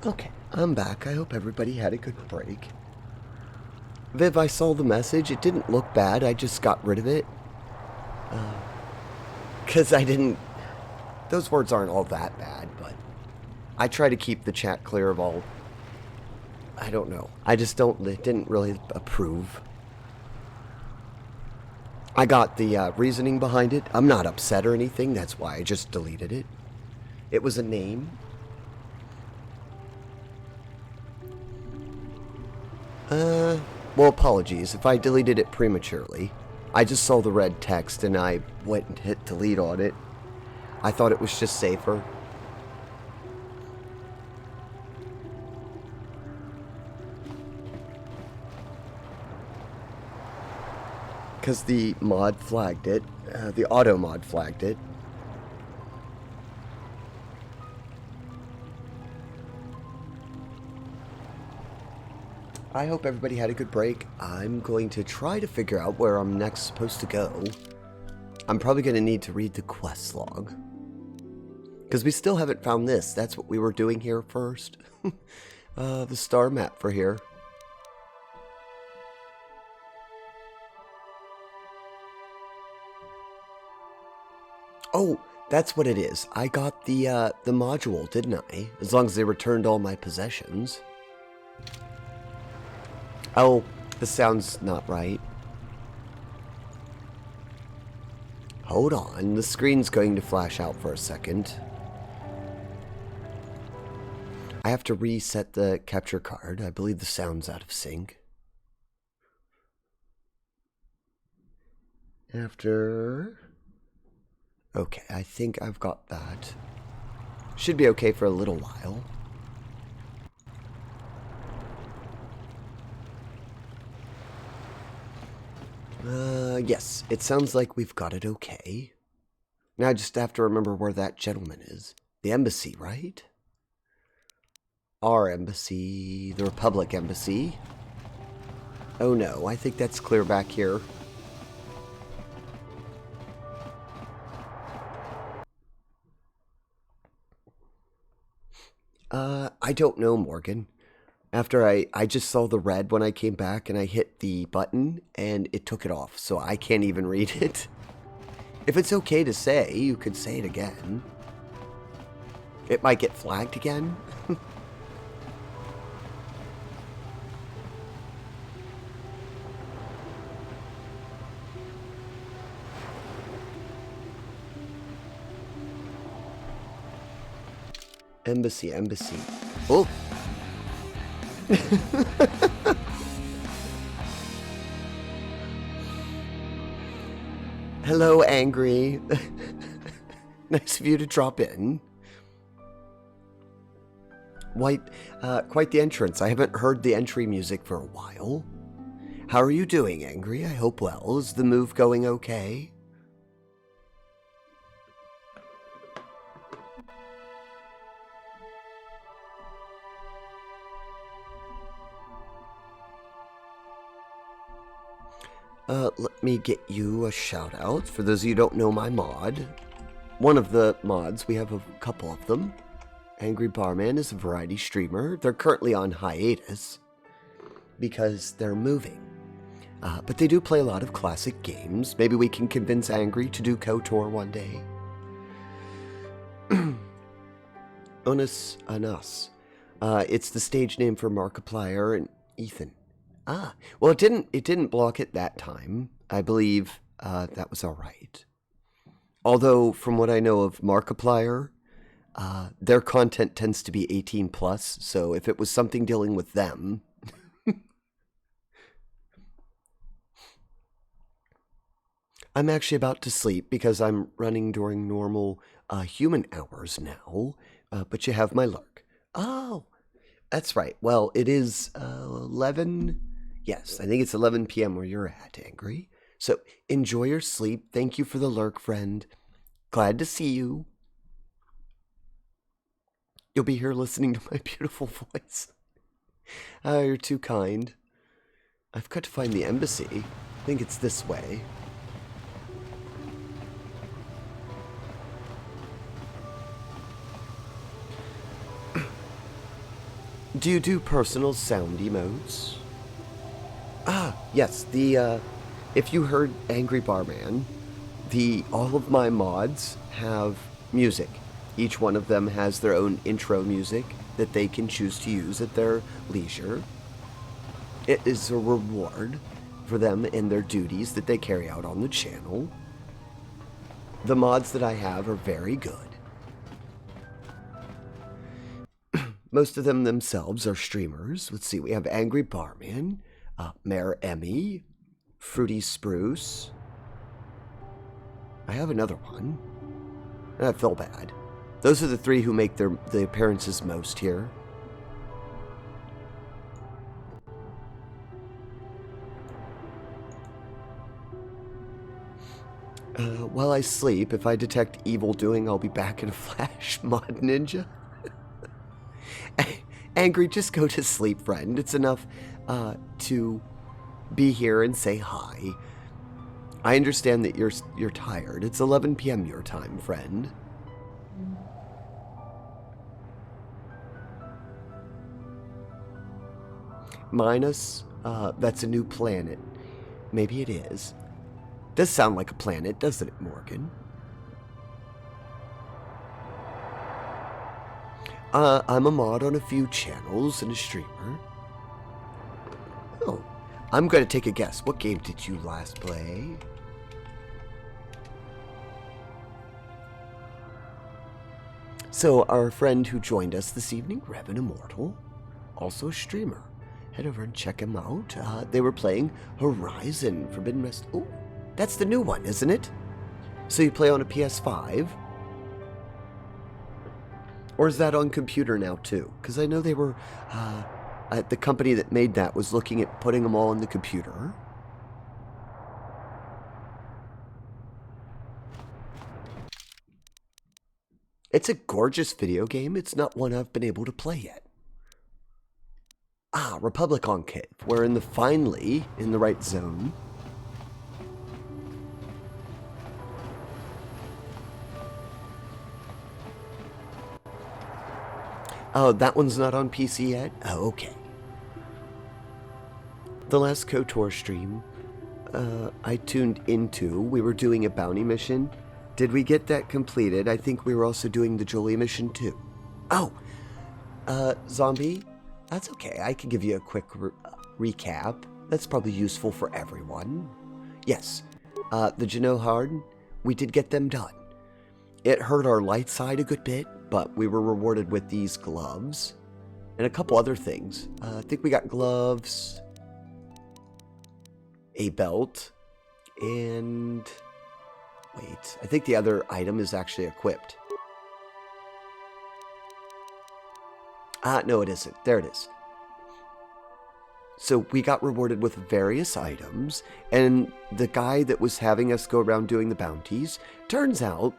Okay, I'm back. I hope everybody had a good break. Viv, I saw the message. It didn't look bad. I just got rid of it. Because I didn't... Those words aren't all that bad, but... I try to keep the chat clear of all... I don't know. I just didn't really approve. I got the reasoning behind it. I'm not upset or anything. That's why I just deleted it. It was a name. Well, apologies if I deleted it prematurely. I just saw the red text and I went and hit delete on it. I thought it was just safer. Because the mod flagged it. The auto mod flagged it. I hope everybody had a good break. I'm going to try to figure out where I'm next supposed to go. I'm probably going to need to read the quest log. Because we still haven't found this. That's what we were doing here first. The star map for here. Oh, that's what it is. I got the module, didn't I? As long as they returned all my possessions. Oh, the sound's not right. Hold on, the screen's going to flash out for a second. I have to reset the capture card. I believe the sound's out of sync. After... Okay, I think I've got that. Should be okay for a little while. Yes, it sounds like we've got it okay. Now I just have to remember where that gentleman is. The embassy, right? Our embassy, the Republic embassy. Oh no, I think that's clear back here. I don't know, Morgan. After I just saw the red when I came back and I hit the button and it took it off, so I can't even read it. If it's okay to say, you could say it again. It might get flagged again. Embassy, embassy. Oh! Hello, Angry. Nice of you to drop in. Quite the entrance. I haven't heard the entry music for a while. How are you doing, Angry? I hope well. Is the move going okay? Let me get you a shout out. For those of you who don't know my mod, one of the mods, we have a couple of them. Angry Barman is a variety streamer. They're currently on hiatus because they're moving. But they do play a lot of classic games. Maybe we can convince Angry to do KOTOR one day. Onus Anas. It's the stage name for Markiplier and Ethan. Ah, well, it didn't block it that time. I believe that was all right. Although, from what I know of Markiplier, their content tends to be 18 plus. So if it was something dealing with them, I'm actually about to sleep because I'm running during normal human hours now. But you have my lurk. Oh, that's right. Well, it is 11. Yes, I think it's 11 p.m. where you're at, Angry. So enjoy your sleep. Thank you for the lurk, friend. Glad to see you. You'll be here listening to my beautiful voice. Oh, you're too kind. I've got to find the embassy. I think it's this way. Do you do personal sound emotes? Ah, yes, if you heard Angry Barman, all of my mods have music. Each one of them has their own intro music that they can choose to use at their leisure. It is a reward for them and their duties that they carry out on the channel. The mods that I have are very good. Most of them themselves are streamers. Let's see, we have Angry Barman, Mayor Emmy, Fruity Spruce. I have another one. I feel bad. Those are the three who make the appearances most here. While I sleep, if I detect evil doing, I'll be back in a flash, Mod Ninja. Angry, just go to sleep, friend. It's enough to be here and say hi. I understand that you're tired. It's 11 p.m. your time, friend. Minus, that's a new planet. Maybe it is. Does sound like a planet, doesn't it, Morgan? I'm a mod on a few channels and a streamer. Oh, I'm going to take a guess. What game did you last play? So, our friend who joined us this evening, Revan Immortal, also a streamer. Head over and check him out. They were playing Horizon Forbidden West. Oh, that's the new one, isn't it? So you play on a PS5? Or is that on computer now, too? Because I know they were... the company that made that was looking at putting them all on the computer. It's a gorgeous video game. It's not one I've been able to play yet. Republic Enclave. We're finally in the right zone. Oh, that one's not on PC yet? Oh, okay. The last KOTOR stream I tuned into, we were doing a bounty mission. Did we get that completed? I think we were also doing the Jolie mission too. Oh, Zombie, that's okay. I can give you a quick recap. That's probably useful for everyone. Yes, the Genohard, we did get them done. It hurt our light side a good bit, but we were rewarded with these gloves and a couple other things. I think we got gloves, a belt, and wait, I think the other item is actually equipped. No, it isn't. There it is. So we got rewarded with various items, and the guy that was having us go around doing the bounties, turns out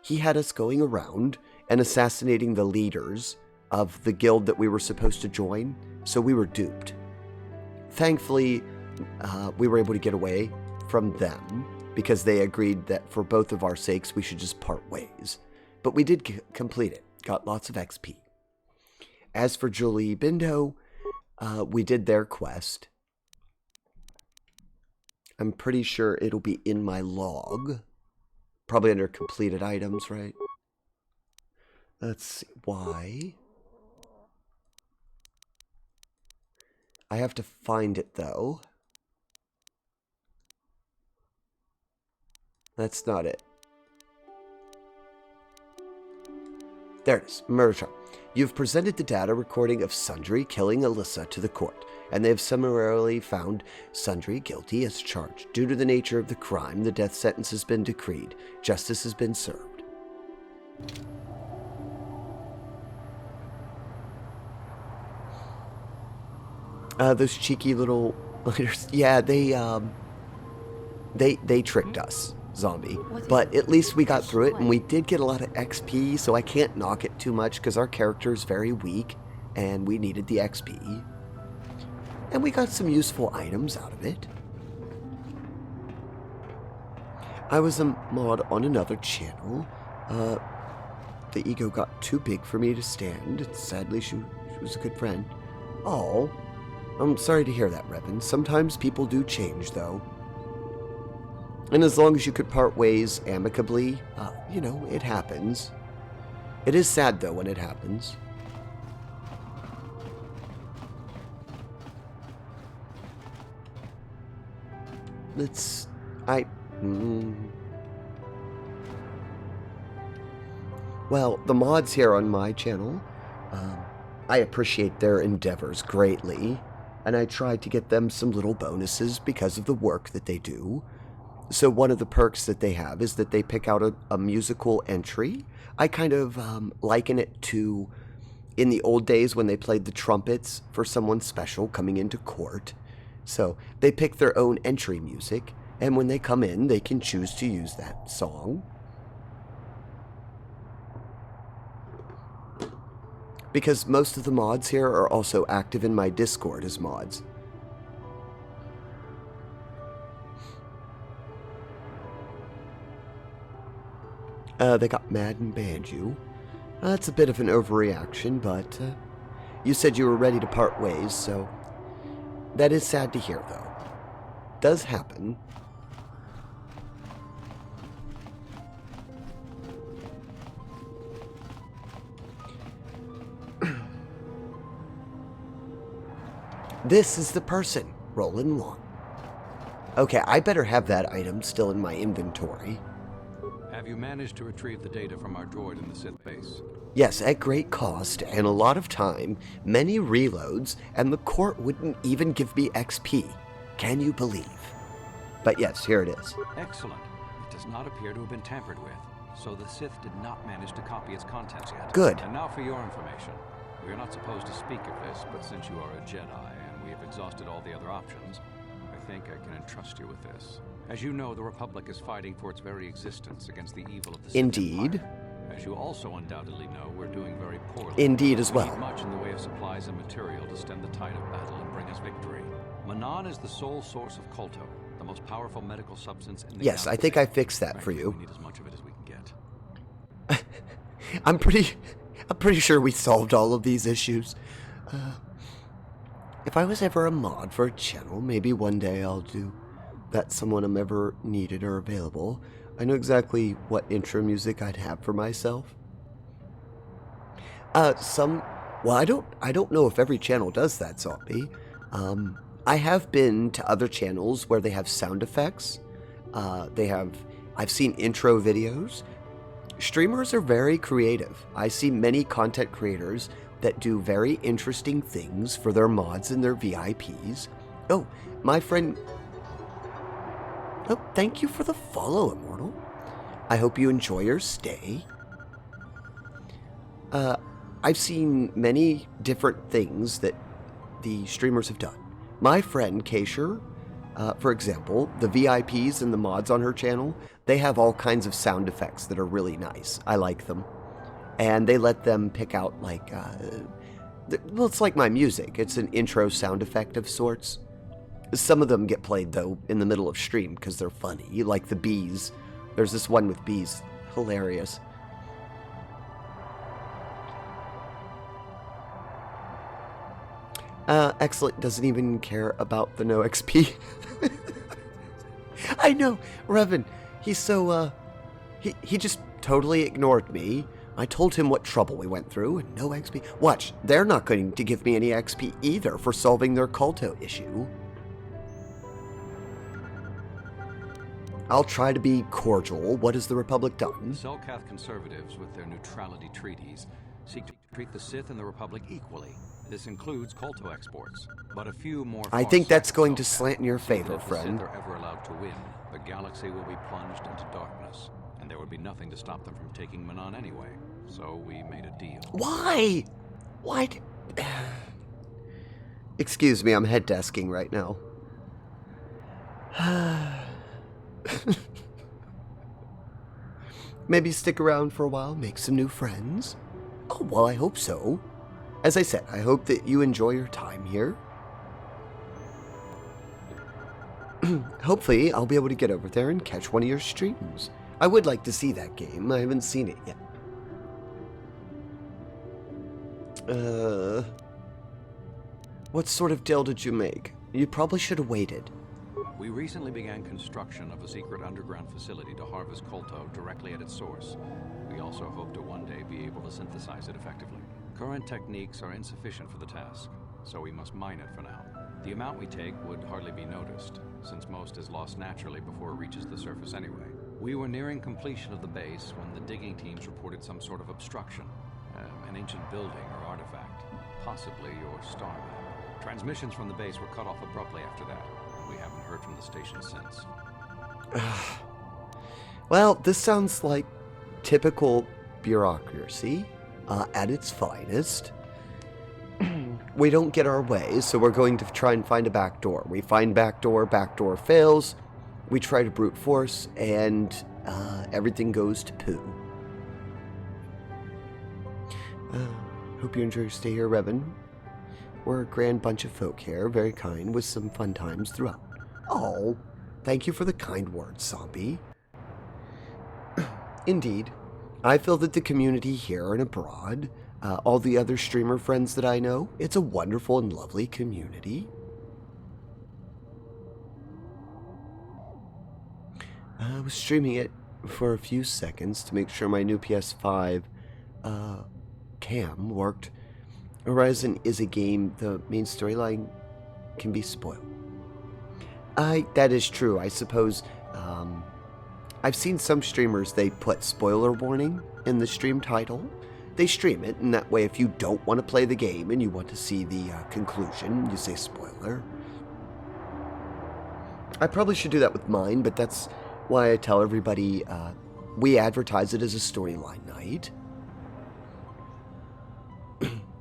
he had us going around and assassinating the leaders of the guild that we were supposed to join, so we were duped. Thankfully, we were able to get away from them because they agreed that for both of our sakes we should just part ways. But we did complete it, got lots of XP. As for Julie Bindo, we did their quest. I'm pretty sure it'll be in my log. Probably under completed items, right? Let's see. Why? I have to find it, though. That's not it. There it is. Murder trial. You've presented the data recording of Sundry killing Alyssa to the court, and they have summarily found Sundry guilty as charged. Due to the nature of the crime, the death sentence has been decreed. Justice has been served. Those cheeky little... yeah, they tricked us, Zombie. But at least we got through it, and we did get a lot of XP, so I can't knock it too much, because our character is very weak, and we needed the XP. And we got some useful items out of it. I was a mod on another channel. The ego got too big for me to stand. Sadly, she was a good friend. Oh, I'm sorry to hear that, Revan. Sometimes people do change, though. And as long as you could part ways amicably, you know, it happens. It is sad, though, when it happens. it's... Well, the mods here on my channel, I appreciate their endeavors greatly, and I try to get them some little bonuses because of the work that they do. So one of the perks that they have is that they pick out a musical entry. I kind of liken it to in the old days when they played the trumpets for someone special coming into court. So they pick their own entry music, and when they come in, they can choose to use that song. Because most of the mods here are also active in my Discord as mods. They got mad and banned you. That's a bit of an overreaction, but you said you were ready to part ways, so that is sad to hear, though. Does happen. This is the person, Roland 1. Okay, I better have that item still in my inventory. Have you managed to retrieve the data from our droid in the Sith base? Yes, at great cost and a lot of time, many reloads, and the court wouldn't even give me XP. Can you believe? But yes, here it is. Excellent. It does not appear to have been tampered with, so the Sith did not manage to copy its contents yet. Good. And now for your information. We are not supposed to speak of this, but since you are a Jedi and we have exhausted all the other options, I think I can entrust you with this. As you know, the Republic is fighting for its very existence against the evil of the Sith Indeed. Empire. As you also undoubtedly know, we're doing very poorly. Indeed as well. We need much in the way of supplies and material to stem the tide of battle and bring us victory. Manon is the sole source of Kolto, the most powerful medical substance in the Yes, galaxy. I think I fixed that for Frankly, you. We need as much of it as we can get. I'm pretty sure we solved all of these issues. If I was ever a mod for a channel, maybe one day I'll do that someone I'm ever needed or available. I know exactly what intro music I'd have for myself. Well, I don't know if every channel does that, Zombie. I have been to other channels where they have sound effects. I've seen intro videos. Streamers are very creative. I see many content creators that do very interesting things for their mods and their VIPs. Oh, my friend... Oh, thank you for the follow, Immortal. I hope you enjoy your stay. I've seen many different things that the streamers have done. My friend, Kaysher, for example, the VIPs and the mods on her channel, they have all kinds of sound effects that are really nice. I like them. And they let them pick out, like, well, it's like my music. It's an intro sound effect of sorts. Some of them get played, though, in the middle of stream because they're funny, like the bees. There's this one with bees. Hilarious. Excellent doesn't even care about the no XP. I know, Revan, he's so, he just totally ignored me. I told him what trouble we went through, and no XP. Watch, they're not going to give me any XP either for solving their Kolto issue. I'll try to be cordial. What has the Republic done? The Selkath conservatives, with their neutrality treaties, seek to treat the Sith and the Republic equally. This includes Kolto exports, but a few more... I think that's going to Selkath slant in your favor, if friend. the Sith are ever allowed to win, the galaxy will be plunged into darkness, and there would be nothing to stop them from taking Manon anyway. So we made a deal. Why? Why? Excuse me, I'm head desking right now. Maybe stick around for a while, make some new friends. Oh, well, I hope so. As I said, I hope that you enjoy your time here. Hopefully, I'll be able to get over there and catch one of your streams. I would like to see that game. I haven't seen it yet. What sort of deal did you make? You probably should have waited. We recently began construction of a secret underground facility to harvest Kolto directly at its source. We also hope to one day be able to synthesize it effectively. Current techniques are insufficient for the task, so we must mine it for now. The amount we take would hardly be noticed, since most is lost naturally before it reaches the surface anyway. We were nearing completion of the base when the digging teams reported some sort of obstruction. An ancient building or artifact, possibly your star map. Transmissions from the base were cut off abruptly after that. We haven't heard from the station since. Well, this sounds like typical bureaucracy at its finest. We don't get our way, so we're going to try and find a back door. We find back door fails. We try to brute force, and everything goes to poo. Hope you enjoy your stay here, Revan. We're a grand bunch of folk here, very kind, with some fun times throughout. Oh, thank you for the kind words, Zombie. Indeed, I feel that the community here and abroad, all the other streamer friends that I know, it's a wonderful and lovely community. I was streaming it for a few seconds to make sure my new PS5 cam worked. Horizon is a game the main storyline can be spoiled. That is true, I suppose. I've seen some streamers, they put spoiler warning in the stream title. They stream it, and that way if you don't want to play the game and you want to see the conclusion, you say spoiler. I probably should do that with mine, but that's why I tell everybody we advertise it as a storyline night.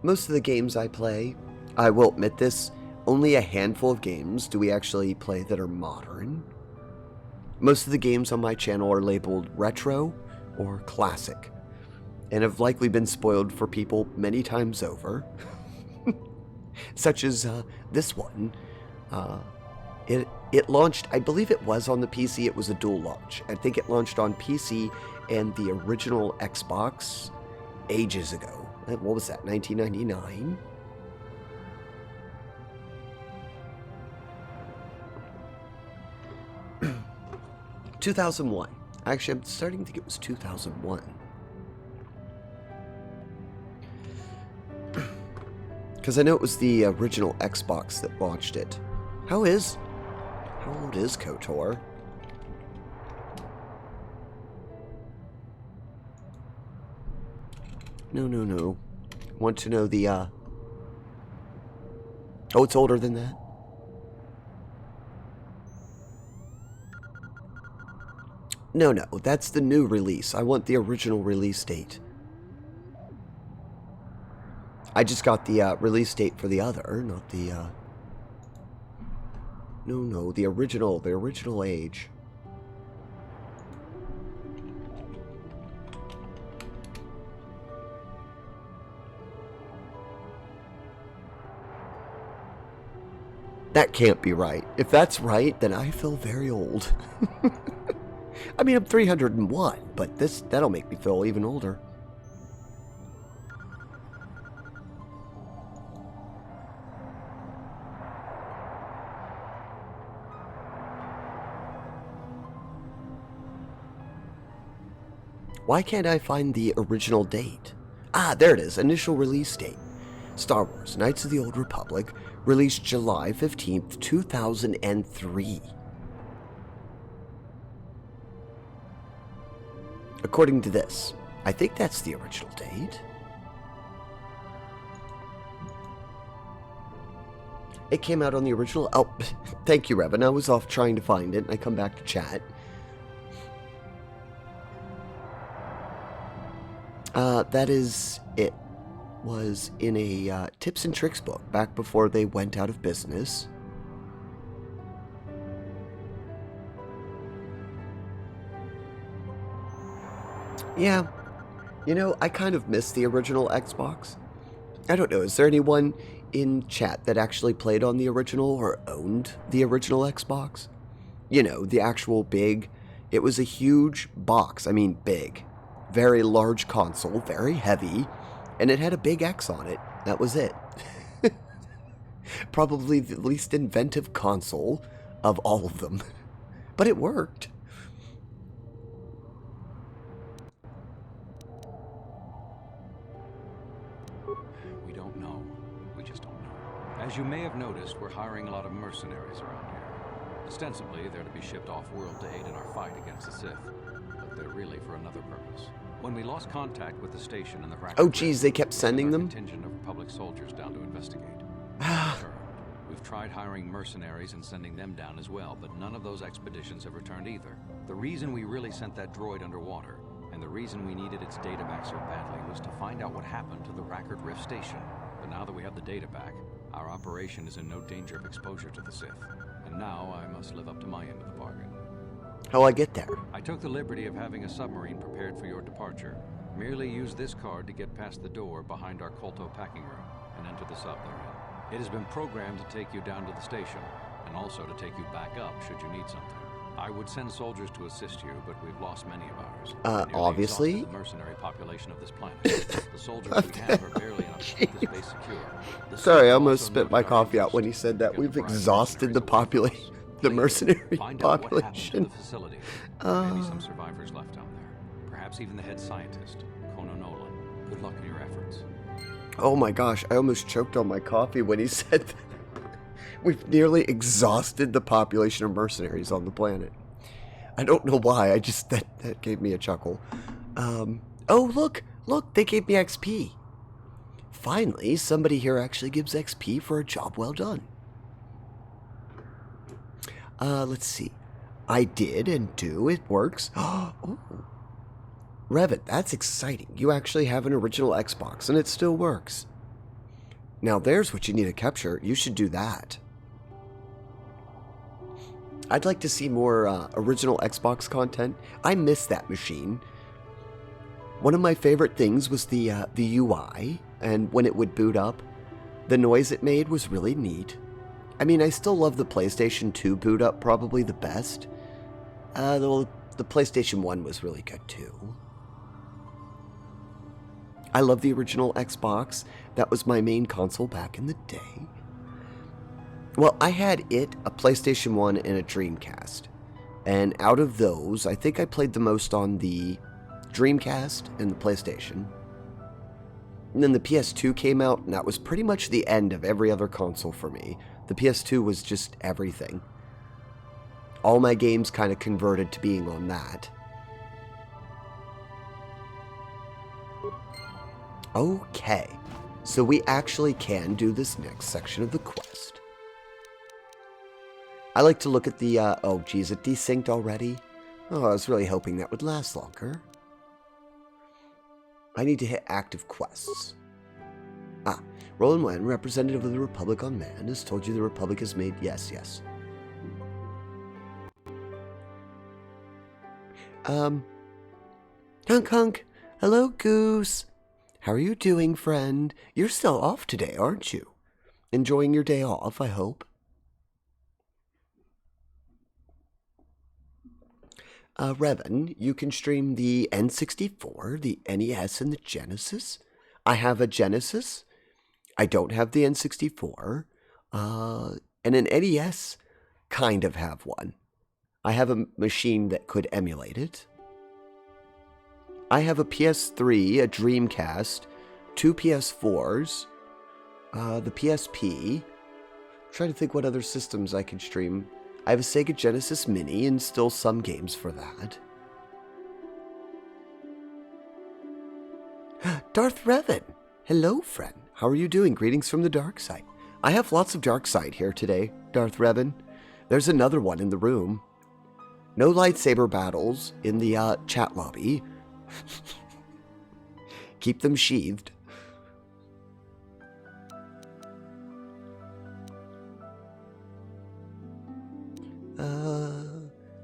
Most of the games I play, I will admit this, only a handful of games do we actually play that are modern. Most of the games on my channel are labeled retro or classic, and have likely been spoiled for people many times over. Such as this one. It launched, I believe it was on the PC, it was a dual launch. I think it launched on PC and the original Xbox ages ago. What was that, 1999? ...2001. Actually, I'm starting to think it was 2001. Because I know it was the original Xbox that launched it. How old is KOTOR? No. Want to know the, Oh, it's older than that? No, that's the new release. I want the original release date. I just got the release date for the other, not the, No, the original age. That can't be right. If that's right, then I feel very old. I mean, I'm 301, but that'll make me feel even older. Why can't I find the original date? Ah, there it is. Initial release date. Star Wars: Knights of the Old Republic, released July 15th, 2003. According to this, I think that's the original date. It came out on the original... Oh, thank you, Revan. I was off trying to find it, and I come back to chat. That is... It was in a tips and tricks book back before they went out of business. Yeah, you know, I kind of miss the original Xbox. I don't know, is there anyone in chat that actually played on the original or owned the original Xbox? You know, the actual big, it was a huge box, I mean big. Very large console, very heavy, and it had a big X on it. That was it. Probably the least inventive console of all of them. But it worked. We don't know. We just don't know. As As you may have noticed, we're hiring a lot of mercenaries around here. Ostensibly, they're to be shipped off-world to aid in our fight against the Sith, but they're really for another purpose. When we lost contact with the station and the Racket Oh, geez, they kept sending them? A contingent of Republic soldiers down to investigate. We've tried hiring mercenaries and sending them down as well, but none of those expeditions have returned either. The reason we really sent that droid underwater, and the reason we needed its data back so badly, was to find out what happened to the Racket Rift station. But now that we have the data back, our operation is in no danger of exposure to the Sith. And now I must live up to my end of the bargain. How'll I get there? I took the liberty of having a submarine prepared for your departure. Merely use this card to get past the door behind our KOTOR packing room and enter the sub therein. It has been programmed to take you down to the station, and also to take you back up should you need something. I would send soldiers to assist you, but we've lost many of ours. Obviously. The mercenary population of this planet. The soldiers we have are barely enough to keep this base secure. Sorry, I almost spit my coffee out when he said that. We've exhausted the population. The mercenary population. Maybe some survivors left down there. Perhaps even the head scientist, Kono Nolan. Good luck in your efforts. Oh my gosh, I almost choked on my coffee when he said that. We've nearly exhausted the population of mercenaries on the planet. I don't know why, I just, that gave me a chuckle. Oh look, they gave me XP. Finally, somebody here actually gives XP for a job well done. Let's see. I did and do, it works. Oh, Revit, that's exciting. You actually have an original Xbox and it still works. Now there's what you need to capture. You should do that. I'd like to see more original Xbox content. I miss that machine. One of my favorite things was the UI, and when it would boot up, the noise it made was really neat. I mean, I still love the PlayStation 2 boot up probably the best. The PlayStation 1 was really good too. I love the original Xbox. That was my main console back in the day. Well, I had a PlayStation 1, and a Dreamcast. And out of those, I think I played the most on the Dreamcast and the PlayStation. And then the PS2 came out, and that was pretty much the end of every other console for me. The PS2 was just everything. All my games kind of converted to being on that. Okay, so we actually can do this next section of the quest. I like to look at the, oh geez, it desynced already? Oh, I was really hoping that would last longer. I need to hit active quests. Roland Wen, representative of the Republic on Man, has told you the Republic has made... Yes. Hunk. Hello, Goose. How are you doing, friend? You're still off today, aren't you? Enjoying your day off, I hope. Revan, you can stream the N64, the NES, and the Genesis. I have a Genesis. I don't have the N64. And an NES, kind of have one. I have a machine that could emulate it. I have a PS3, a Dreamcast, 2 PS4s, the PSP. I'm trying to think what other systems I can stream. I have a Sega Genesis Mini and still some games for that. Darth Revan! Hello, friend. How are you doing? Greetings from the dark side. I have lots of dark side here today, Darth Revan. There's another one in the room. No lightsaber battles in the chat lobby. Keep them sheathed.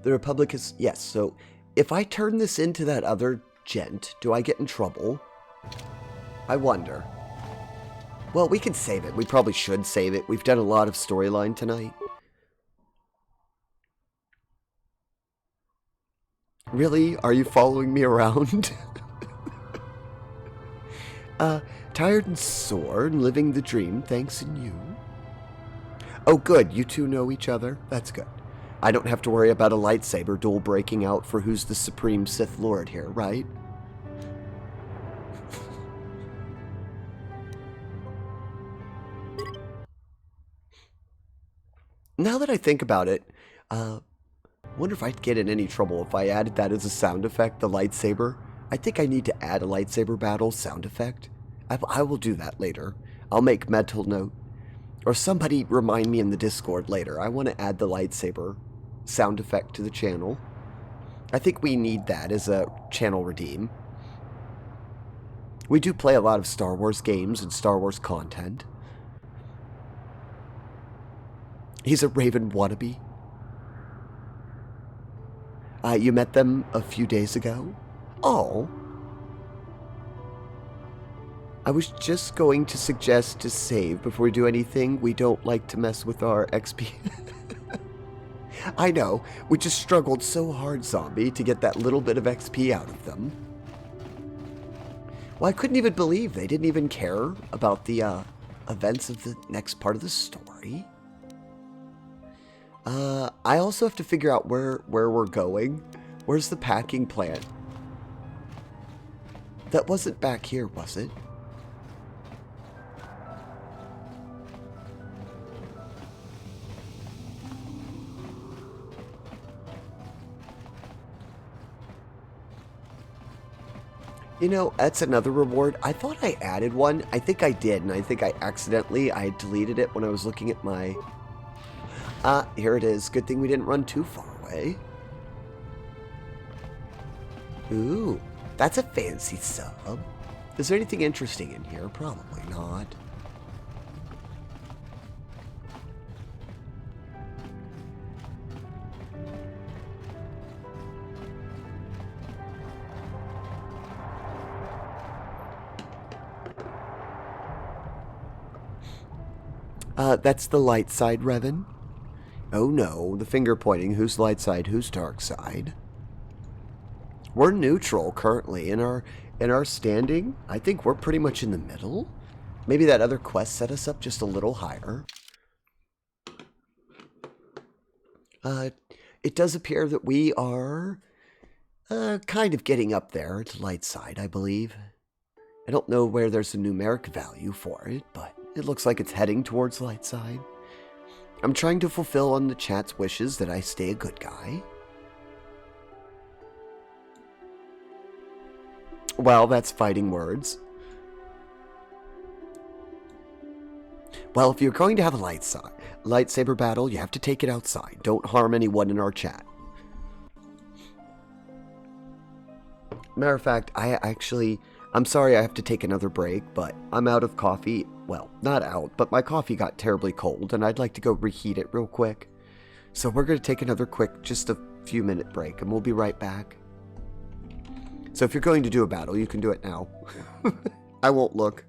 The Republic is... Yes, so if I turn this into that other gent, do I get in trouble? I wonder. Well, we can save it. We probably should save it. We've done a lot of storyline tonight. Really? Are you following me around? Tired and sore and living the dream, thanks in you. Oh, good. You two know each other? That's good. I don't have to worry about a lightsaber duel breaking out for who's the supreme Sith Lord here, right? Now that I think about it, wonder if I'd get in any trouble if I added that as a sound effect, the lightsaber. I think I need to add a lightsaber battle sound effect. I will do that later. I'll make mental note. Or somebody remind me in the Discord later. I want to add the lightsaber sound effect to the channel. I think we need that as a channel redeem. We do play a lot of Star Wars games and Star Wars content. He's a Raven wannabe. You met them a few days ago? Oh. I was just going to suggest to save before we do anything. We don't like to mess with our XP. I know. We just struggled so hard, Zombie, to get that little bit of XP out of them. Well, I couldn't even believe they didn't even care about the events of the next part of the story. I also have to figure out where we're going. Where's the packing plant? That wasn't back here, was it? You know, that's another reward. I thought I added one. I think I did, and I think I deleted it when I was looking at my... here it is. Good thing we didn't run too far away. Ooh, that's a fancy sub. Is there anything interesting in here? Probably not. That's the light side, Revan. Oh no, the finger pointing. Who's light side, who's dark side? We're neutral currently in our standing. I think we're pretty much in the middle. Maybe that other quest set us up just a little higher. It does appear that we are kind of getting up there to light side, I believe. I don't know where there's a numeric value for it, but it looks like it's heading towards light side. I'm trying to fulfill on the chat's wishes that I stay a good guy. Well, that's fighting words. Well, if you're going to have a lightsaber battle, you have to take it outside. Don't harm anyone in our chat. Matter of fact, I'm sorry I have to take another break, but I'm out of coffee. Well, not out, but my coffee got terribly cold, and I'd like to go reheat it real quick. So we're going to take another quick, just a few minute break, and we'll be right back. So if you're going to do a battle, you can do it now. I won't look.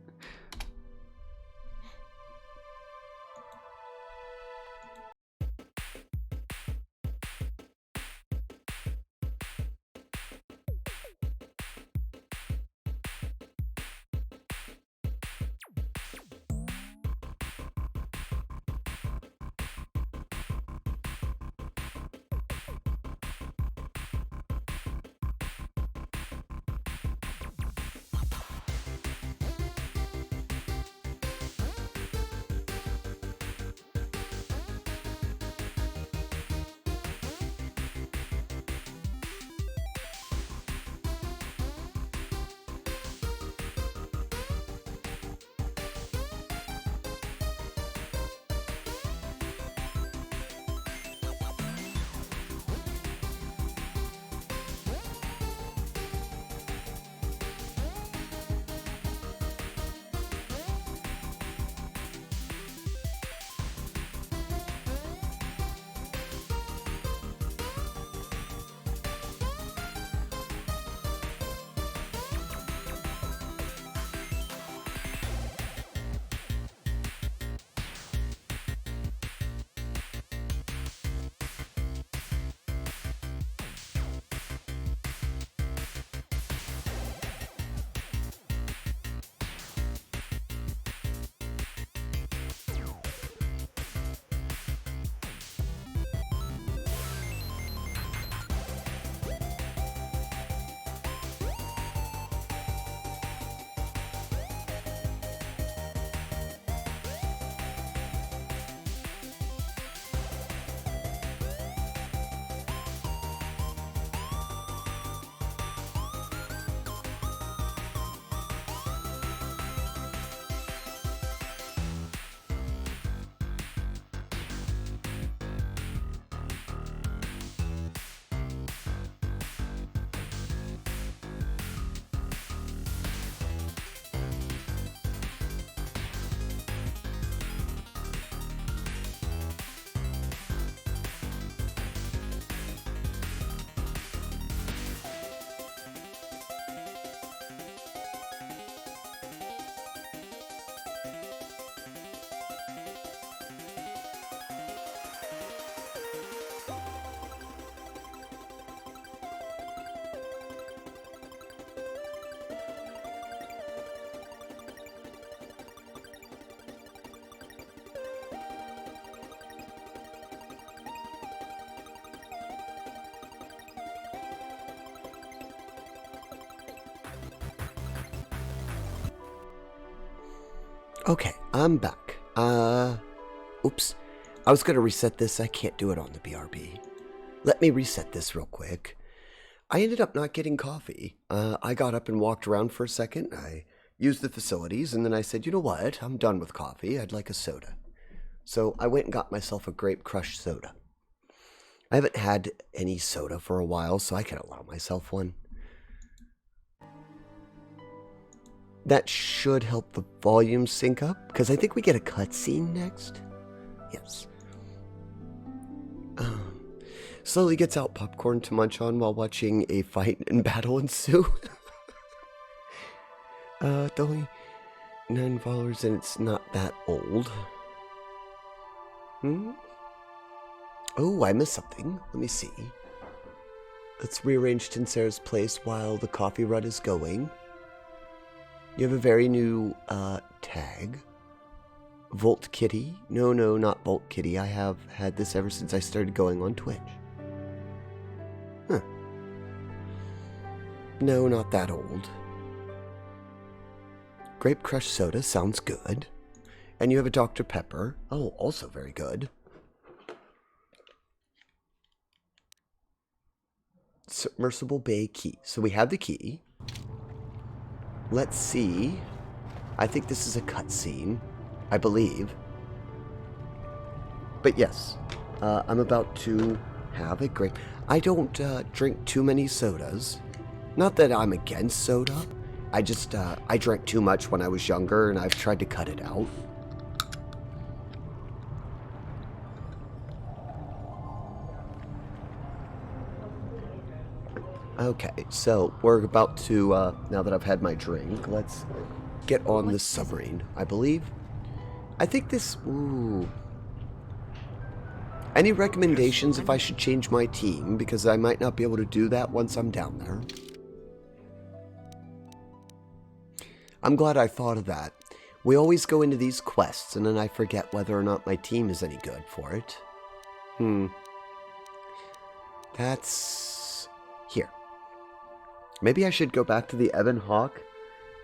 Okay, I'm back. Oops. I was going to reset this. I can't do it on the BRB. Let me reset this real quick. I ended up not getting coffee. I got up and walked around for a second. I used the facilities, and then I said, you know what? I'm done with coffee. I'd like a soda. So I went and got myself a grape crush soda. I haven't had any soda for a while, so I can allow myself one. That should help the volume sync up, because I think we get a cutscene next. Yes. Slowly gets out popcorn to munch on while watching a fight and battle ensue. It's only 9 followers and it's not that old. Oh, I missed something. Let me see. Let's rearrange Tinsera's place while the coffee run is going. You have a very new tag. Volt Kitty. No, not Volt Kitty. I have had this ever since I started going on Twitch. Huh. No, not that old. Grape Crush Soda sounds good. And you have a Dr. Pepper. Oh, also very good. Submersible Bay Key. So we have the key. Let's see. I think this is a cutscene. I believe. But yes, I'm about to have a grape. I don't drink too many sodas. Not that I'm against soda. I just, I drank too much when I was younger, and I've tried to cut it out. Okay, so we're about to, now that I've had my drink, let's get on this submarine, I believe. I think this, ooh. Any recommendations if I should change my team? Because I might not be able to do that once I'm down there. I'm glad I thought of that. We always go into these quests and then I forget whether or not my team is any good for it. That's... here. Maybe I should go back to the Ebon Hawk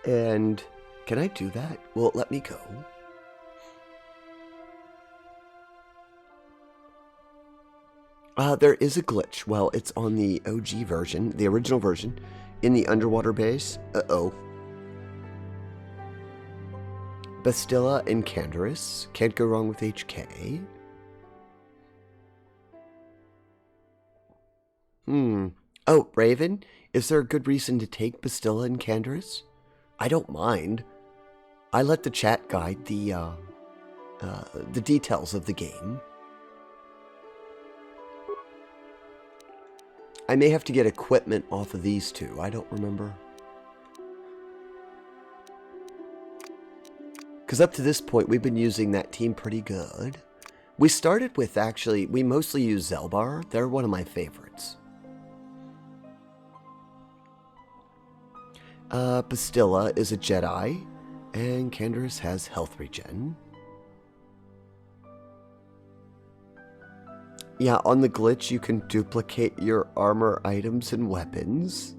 and... Can I do that? Will it let me go? There is a glitch. Well, it's on the OG version, the original version, in the underwater base. Uh-oh. Bastilla and Canderous. Can't go wrong with HK. Oh, Raven? Is there a good reason to take Bastilla and Canderous? I don't mind. I let the chat guide the details of the game. I may have to get equipment off of these two. I don't remember. Because up to this point, we've been using that team pretty good. We started with, actually, we mostly use Zelbar. They're one of my favorites. Bastilla is a Jedi, and Canderous has health regen. Yeah, on the glitch, you can duplicate your armor items and weapons.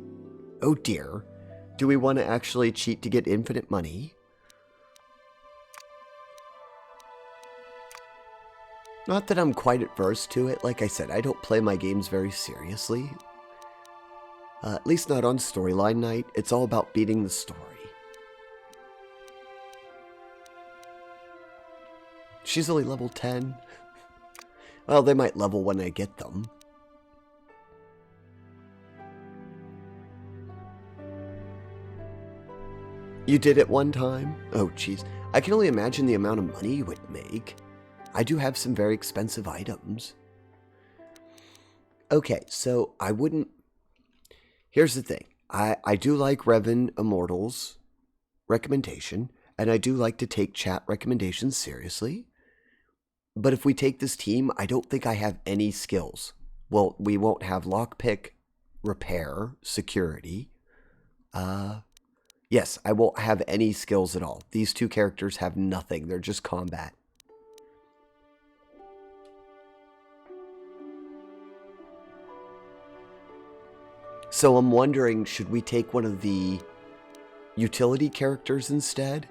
Oh dear. Do we want to actually cheat to get infinite money? Not that I'm quite adverse to it. Like I said, I don't play my games very seriously. At least not on storyline night. It's all about beating the story. She's only level 10. Well, they might level when I get them. You did it one time? Oh, jeez. I can only imagine the amount of money you would make. I do have some very expensive items. Okay, so I wouldn't... Here's the thing. I do like Revan Immortals recommendation, and I do like to take chat recommendations seriously. But if we take this team, I don't think I have any skills. Well, we won't have lockpick, repair, security. Yes, I won't have any skills at all. These two characters have nothing. They're just combat. So I'm wondering, should we take one of the utility characters instead?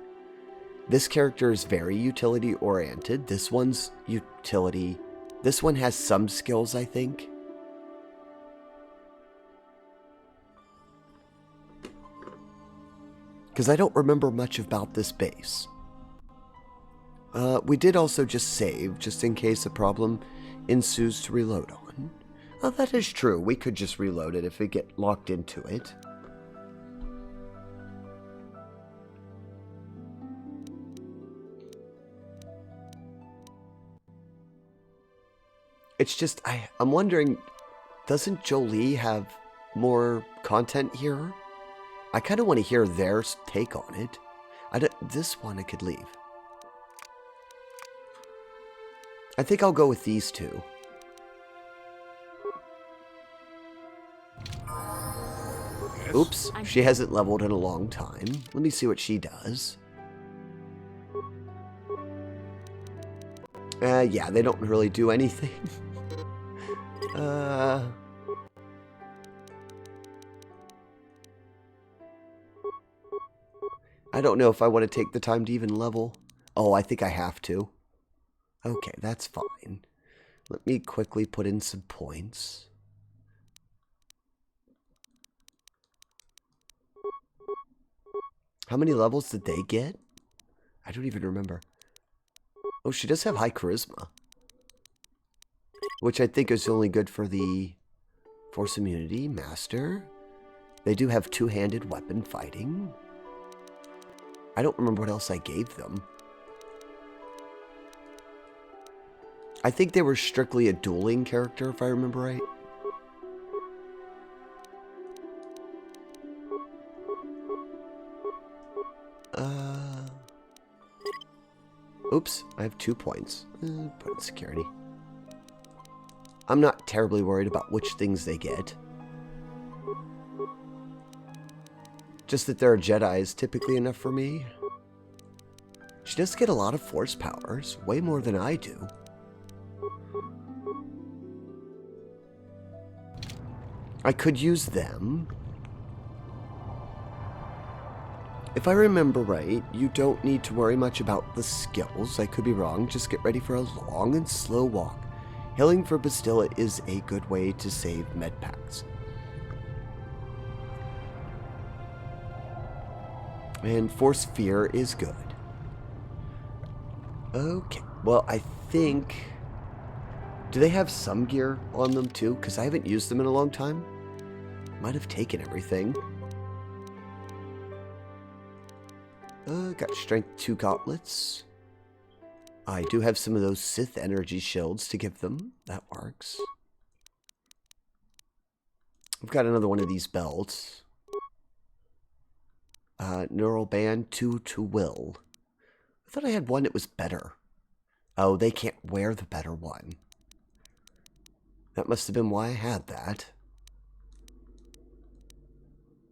This character is very utility oriented. This one's utility. This one has some skills, I think. Because I don't remember much about this base. We did also just save, just in case a problem ensues to reload on. Oh, that is true. We could just reload it if we get locked into it. It's just, I'm wondering, doesn't Jolie have more content here? I kind of want to hear their take on it. This one I could leave. I think I'll go with these two. Oops, she hasn't leveled in a long time. Let me see what she does. Yeah, they don't really do anything. I don't know if I want to take the time to even level. Oh, I think I have to. Okay, that's fine. Let me quickly put in some points. How many levels did they get? I don't even remember. Oh, she does have high charisma. Which I think is only good for the Force Immunity Master. They do have two-handed weapon fighting. I don't remember what else I gave them. I think they were strictly a dueling character, if I remember right. Oops, I have 2 points. Put in security. I'm not terribly worried about which things they get. Just that they're a Jedi is typically enough for me. She does get a lot of force powers, way more than I do. I could use them. If I remember right, you don't need to worry much about the skills. I could be wrong. Just get ready for a long and slow walk. Healing for Bastilla is a good way to save med packs. And Force Fear is good. Okay, well, I think... Do they have some gear on them too? Because I haven't used them in a long time. Might have taken everything. Got Strength 2 gauntlets. I do have some of those Sith energy shields to give them. That works. I've got another one of these belts. Neural Band 2 to Will. I thought I had one that was better. Oh, they can't wear the better one. That must have been why I had that.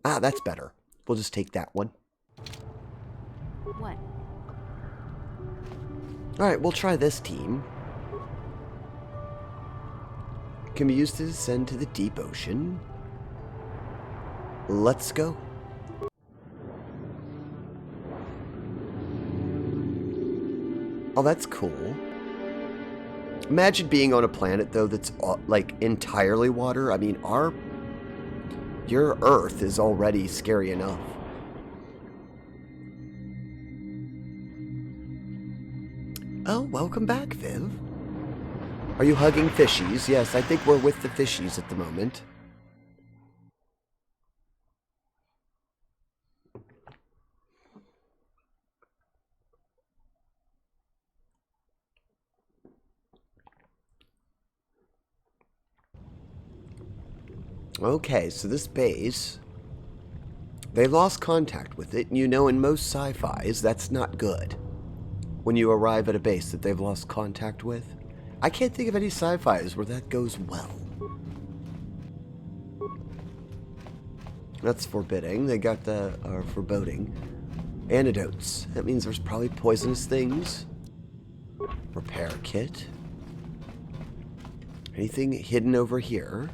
Ah, that's better. We'll just take that one. What? Alright, we'll try this team. Can be used to descend to the deep ocean. Let's go. Oh, that's cool. Imagine being on a planet, though, that's, like, entirely water. I mean, your Earth is already scary enough. Oh, welcome back, Viv. Are you hugging fishies? Yes, I think we're with the fishies at the moment. Okay, so this base, they lost contact with it, and you know in most sci-fis that's not good. When you arrive at a base that they've lost contact with. I can't think of any sci-fis where that goes well. That's forbidding. They got the, foreboding. Antidotes. That means there's probably poisonous things. Repair kit. Anything hidden over here?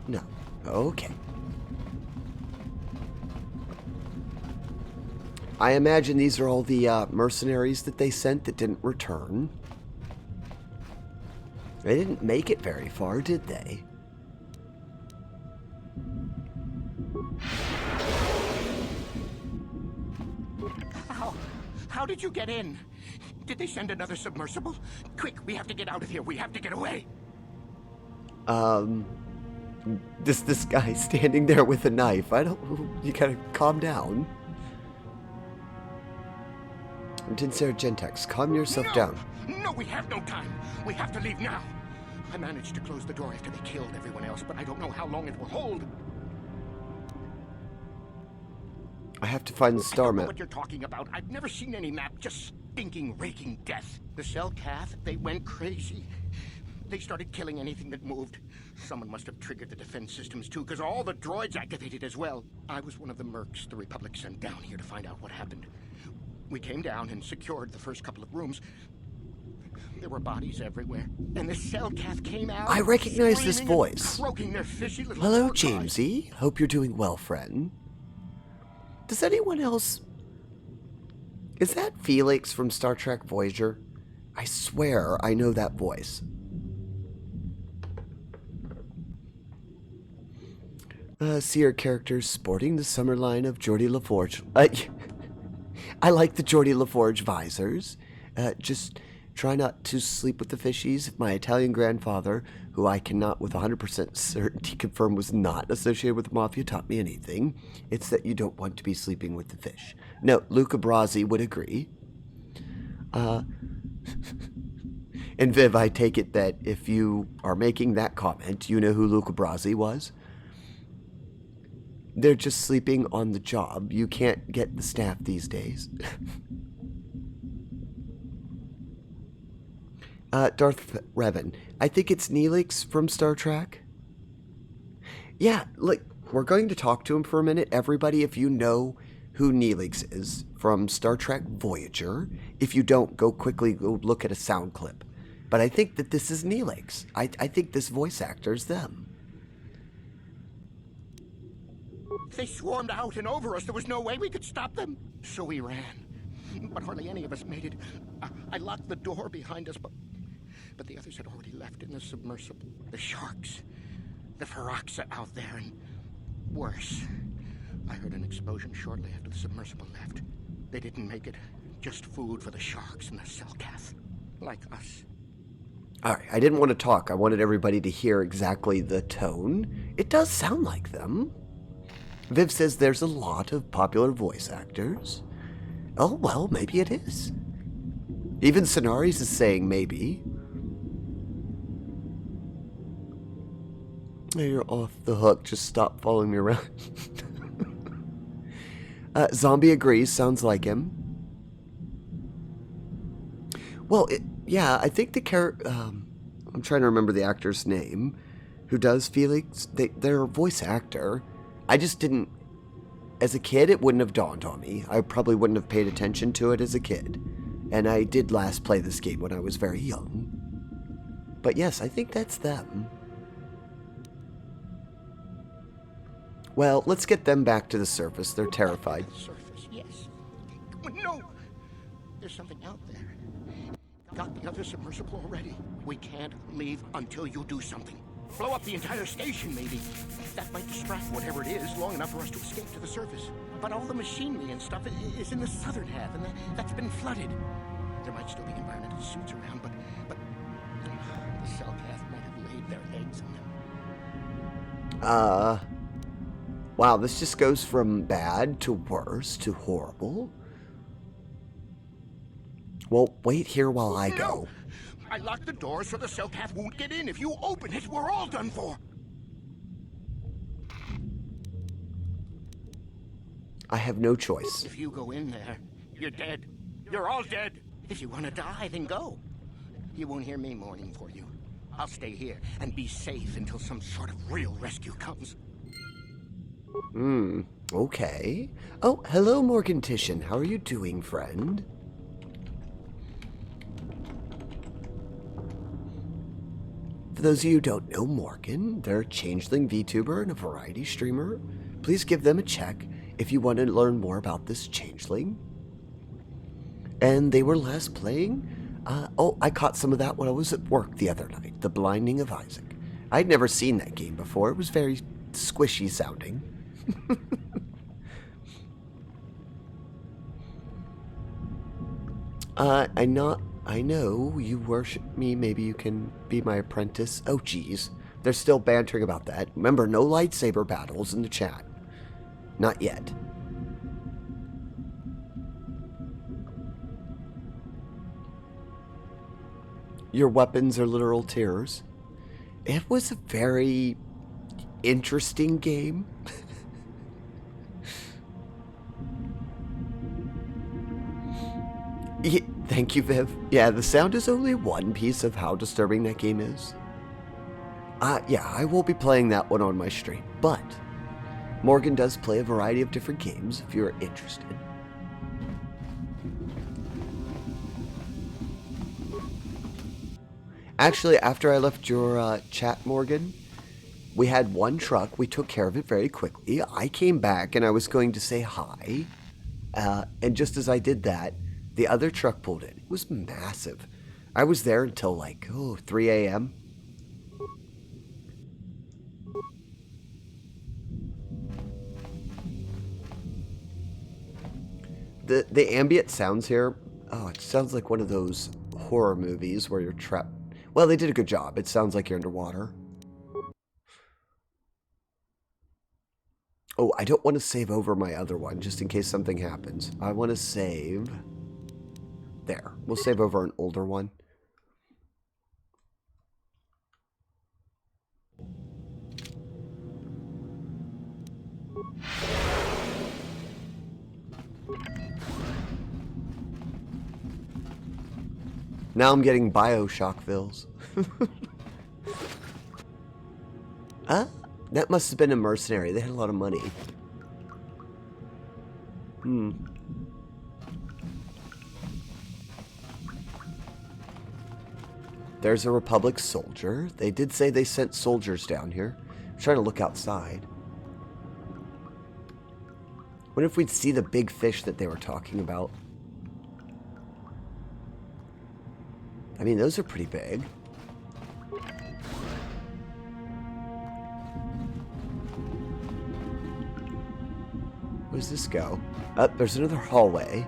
No. Okay. I imagine these are all the mercenaries that they sent that didn't return. They didn't make it very far, did they? How did you get in? Did they send another submersible? Quick, we have to get out of here. We have to get away. This guy standing there with a knife. You gotta calm down. Tinsera Gentex, calm yourself down. No, we have no time. We have to leave now. I managed to close the door after they killed everyone else, but I don't know how long it will hold. I have to find the star I don't know map. what you're talking about. I've never seen any map. Just stinking, raking death. The cell cath, they went crazy. They started killing anything that moved. Someone must have triggered the defense systems too, because all the droids activated as well. I was one of the mercs the Republic sent down here to find out what happened. We came down and secured the first couple of rooms. There were bodies everywhere, and the cell cath came out. I recognize this voice. Croaking their fishy little Hello, war cries. Jamesy. Hope you're doing well, friend. Does anyone else... Is that Felix from Star Trek Voyager? I swear I know that voice. See your characters sporting the summer line of Geordie LaForge. I like the Geordie LaForge visors. Just try not to sleep with the fishies. My Italian grandfather, who I cannot with 100% certainty confirm was not associated with the Mafia, taught me anything. It's that you don't want to be sleeping with the fish. No, Luca Brasi would agree. And Viv, I take it that if you are making that comment, you know who Luca Brasi was? They're just sleeping on the job. You can't get the staff these days. Darth Revan. I think it's Neelix from Star Trek. Yeah, like, we're going to talk to him for a minute. Everybody, if you know who Neelix is from Star Trek Voyager, if you don't, go quickly go look at a sound clip. But I think that this is Neelix. I think this voice actor's them. They swarmed out and over us. There was no way we could stop them. So we ran. But hardly any of us made it. I locked the door behind us, but the others had already left in the submersible. The sharks. The Ferox are out there, and worse. I heard an explosion shortly after the submersible left. They didn't make it. Just food for the sharks and the Selkath. Like us. Alright, I didn't want to talk. I wanted everybody to hear exactly the tone. It does sound like them. Viv says there's a lot of popular voice actors. Oh, well, maybe it is. Even Sonaris is saying maybe. You're off the hook. Just stop following me around. Zombie agrees. Sounds like him. Well, yeah, I think the character... I'm trying to remember the actor's name. Who does Felix? They're a voice actor. I just didn't... As a kid, it wouldn't have dawned on me. I probably wouldn't have paid attention to it as a kid. And I did last play this game when I was very young. But yes, I think that's them. Well, let's get them back to the surface. They're terrified. The surface, yes. No! There's something out there. Got the other submersible already. We can't leave until you do something. Blow up the entire station, maybe. That might distract whatever it is long enough for us to escape to the surface. But all the machinery and stuff is in the southern half, and that's been flooded. There might still be environmental suits around, but the Selkath might have laid their eggs in them. Wow, this just goes from bad to worse to horrible. Well, wait here while I go. I locked the door so the Selkath won't get in. If you open it, we're all done for. I have no choice. If you go in there, you're dead. You're all dead. If you want to die, then go. You won't hear me mourning for you. I'll stay here and be safe until some sort of real rescue comes. Okay. Oh, hello, Morgantician. How are you doing, friend? For those of you who don't know Morgan, they're a changeling VTuber and a variety streamer. Please give them a check if you want to learn more about this changeling. And they were last playing? Oh, I caught some of that when I was at work the other night. The Blinding of Isaac. I'd never seen that game before. It was very squishy sounding. I know you worship me. Maybe you can be my apprentice. Oh, geez. They're still bantering about that. Remember, no lightsaber battles in the chat. Not yet. Your weapons are literal terrors. It was a very interesting game. Yeah, thank you, Viv. Yeah, the sound is only one piece of how disturbing that game is. Yeah, I will be playing that one on my stream, but Morgan does play a variety of different games if you're interested. Actually, after I left your chat, Morgan, we had one truck. We took care of it very quickly. I came back and I was going to say hi. And just as I did that, the other truck pulled in. It was massive. I was there until like, 3 a.m. The ambient sounds here, it sounds like one of those horror movies where you're trapped. Well, they did a good job. It sounds like you're underwater. Oh, I don't want to save over my other one just in case something happens. I want to save... There. We'll save over an older one. Now I'm getting Bioshock feels. That must have been a mercenary. They had a lot of money. There's a Republic soldier. They did say they sent soldiers down here. I'm trying to look outside. What if we'd see the big fish that they were talking about? I mean, those are pretty big. Where does this go? Oh, there's another hallway.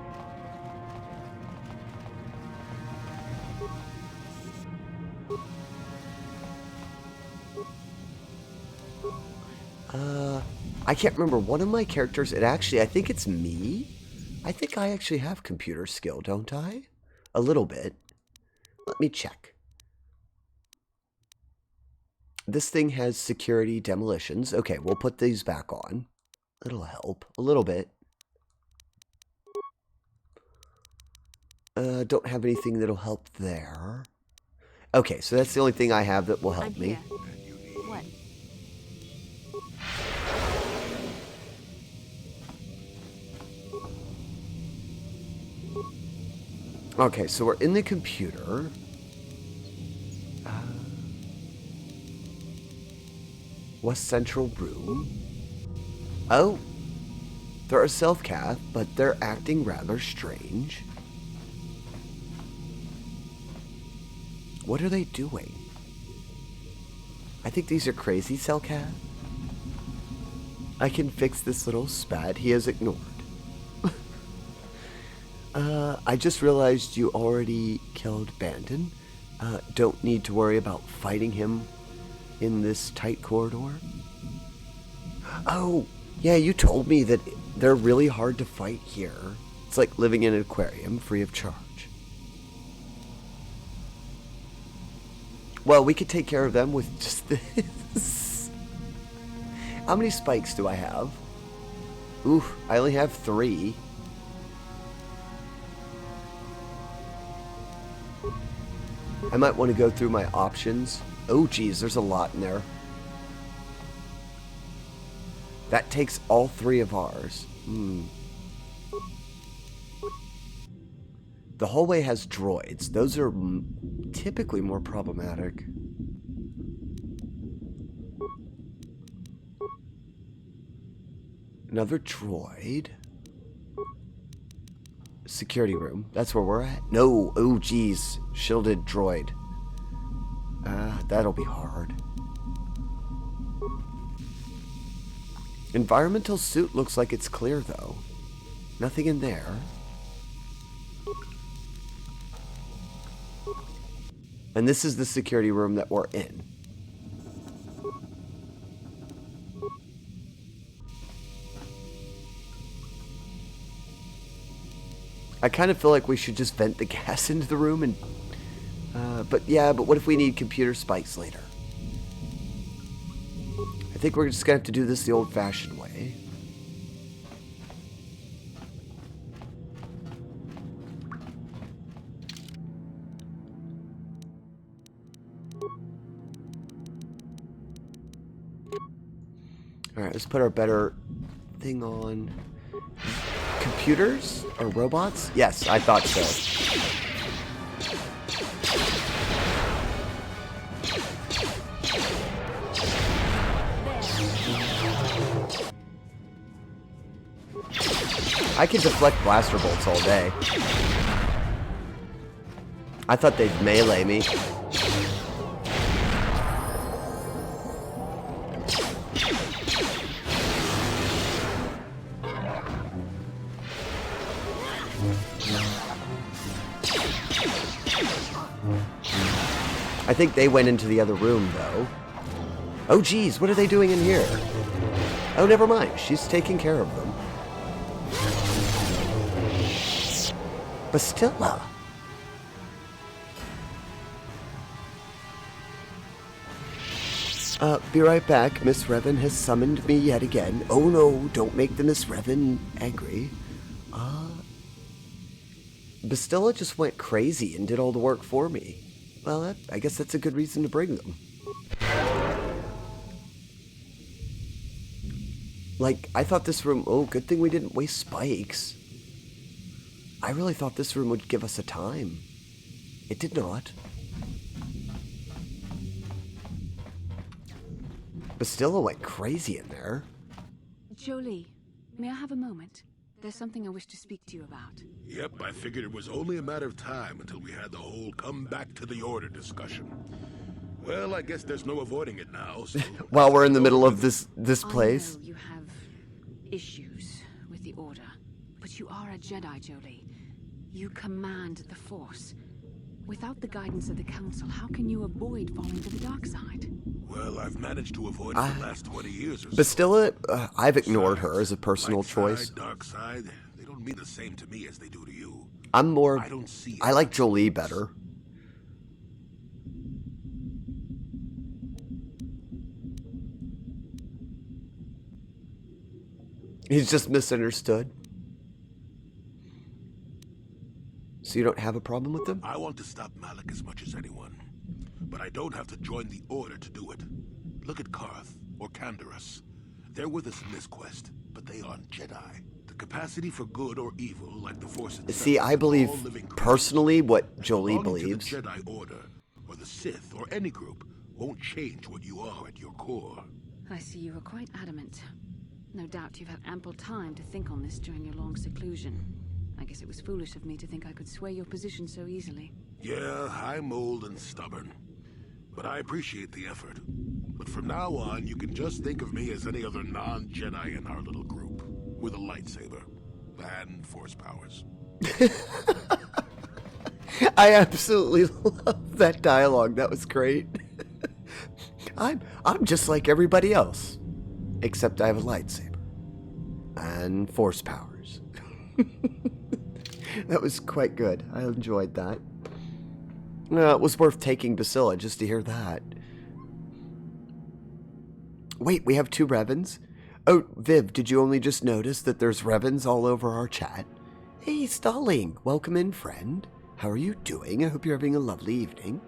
I can't remember. One of my characters, I think it's me. I think I actually have computer skill, don't I? A little bit. Let me check. This thing has security demolitions. Okay, we'll put these back on. It'll help a little bit. Don't have anything that'll help there. Okay, so that's the only thing I have that will help me. What? Okay, so we're in the computer. West Central Room. Oh, they're a self-cath, but they're acting rather strange. What are they doing? I think these are crazy self-cath. I can fix this little spat he has ignored. I just realized you already killed Bandon. Don't need to worry about fighting him in this tight corridor. Oh, yeah, you told me that they're really hard to fight here. It's like living in an aquarium free of charge. Well, we could take care of them with just this. How many spikes do I have? Ooh, I only have 3. I might want to go through my options. Oh, geez, there's a lot in there. That takes all 3 of ours. The hallway has droids. Those are typically more problematic. Another droid. security room. That's where we're at. No. Oh, geez. Shielded droid. That'll be hard. Environmental suit looks like it's clear, though. Nothing in there. And this is the security room that we're in. I kind of feel like we should just vent the gas into the room and... but what if we need computer spikes later? I think we're just going to have to do this the old-fashioned way. Alright, let's put our better thing on. Computers? Or robots? Yes, I thought so. I can deflect blaster bolts all day. I thought they'd melee me. I think they went into the other room, though. Oh, geez, what are they doing in here? Oh, never mind. She's taking care of them. Bastilla. Be right back. Miss Revan has summoned me yet again. Oh, no, don't make the Miss Revan angry. Bastilla just went crazy and did all the work for me. Well, I guess that's a good reason to bring them. Like, I thought this room... Oh, good thing we didn't waste spikes. I really thought this room would give us a time. It did not. Bastilla went crazy in there. Jolie, may I have a moment? There's something I wish to speak to you about. Yep, I figured it was only a matter of time until we had the whole come back to the order discussion. Well, I guess there's no avoiding it now, so... While we're in the middle of this place. I know you have issues with the order, but you are a Jedi, Jolie. You command the Force. Without the guidance of the Council, how can you avoid falling to the dark side? Well, I've managed to avoid it for the last 20 years or so. Bastilla, I've ignored her as a personal Light choice. Side, dark side, they don't mean the same to me as they do to you. I'm more... I don't see I like Jolie better. He's just misunderstood. So you don't have a problem with them? I want to stop Malik as much as anyone. But I don't have to join the Order to do it. Look at Karth or Canderous. They're with us in this quest, but they aren't Jedi. The capacity for good or evil, like the Force itself... See, I believe personally what Jolie believes. The Jedi Order, or the Sith, or any group, won't change what you are at your core. I see you are quite adamant. No doubt you've had ample time to think on this during your long seclusion. I guess it was foolish of me to think I could sway your position so easily. Yeah, I'm old and stubborn. But I appreciate the effort. But from now on, you can just think of me as any other non-Jedi in our little group. With a lightsaber. And Force powers. I absolutely love that dialogue. That was great. I'm just like everybody else. Except I have a lightsaber. And Force powers. That was quite good. I enjoyed that. It was worth taking Bastilla just to hear that. Wait, we have 2 Revans? Oh, Viv, did you only just notice that there's Revans all over our chat? Hey, Stalling, welcome in, friend. How are you doing? I hope you're having a lovely evening.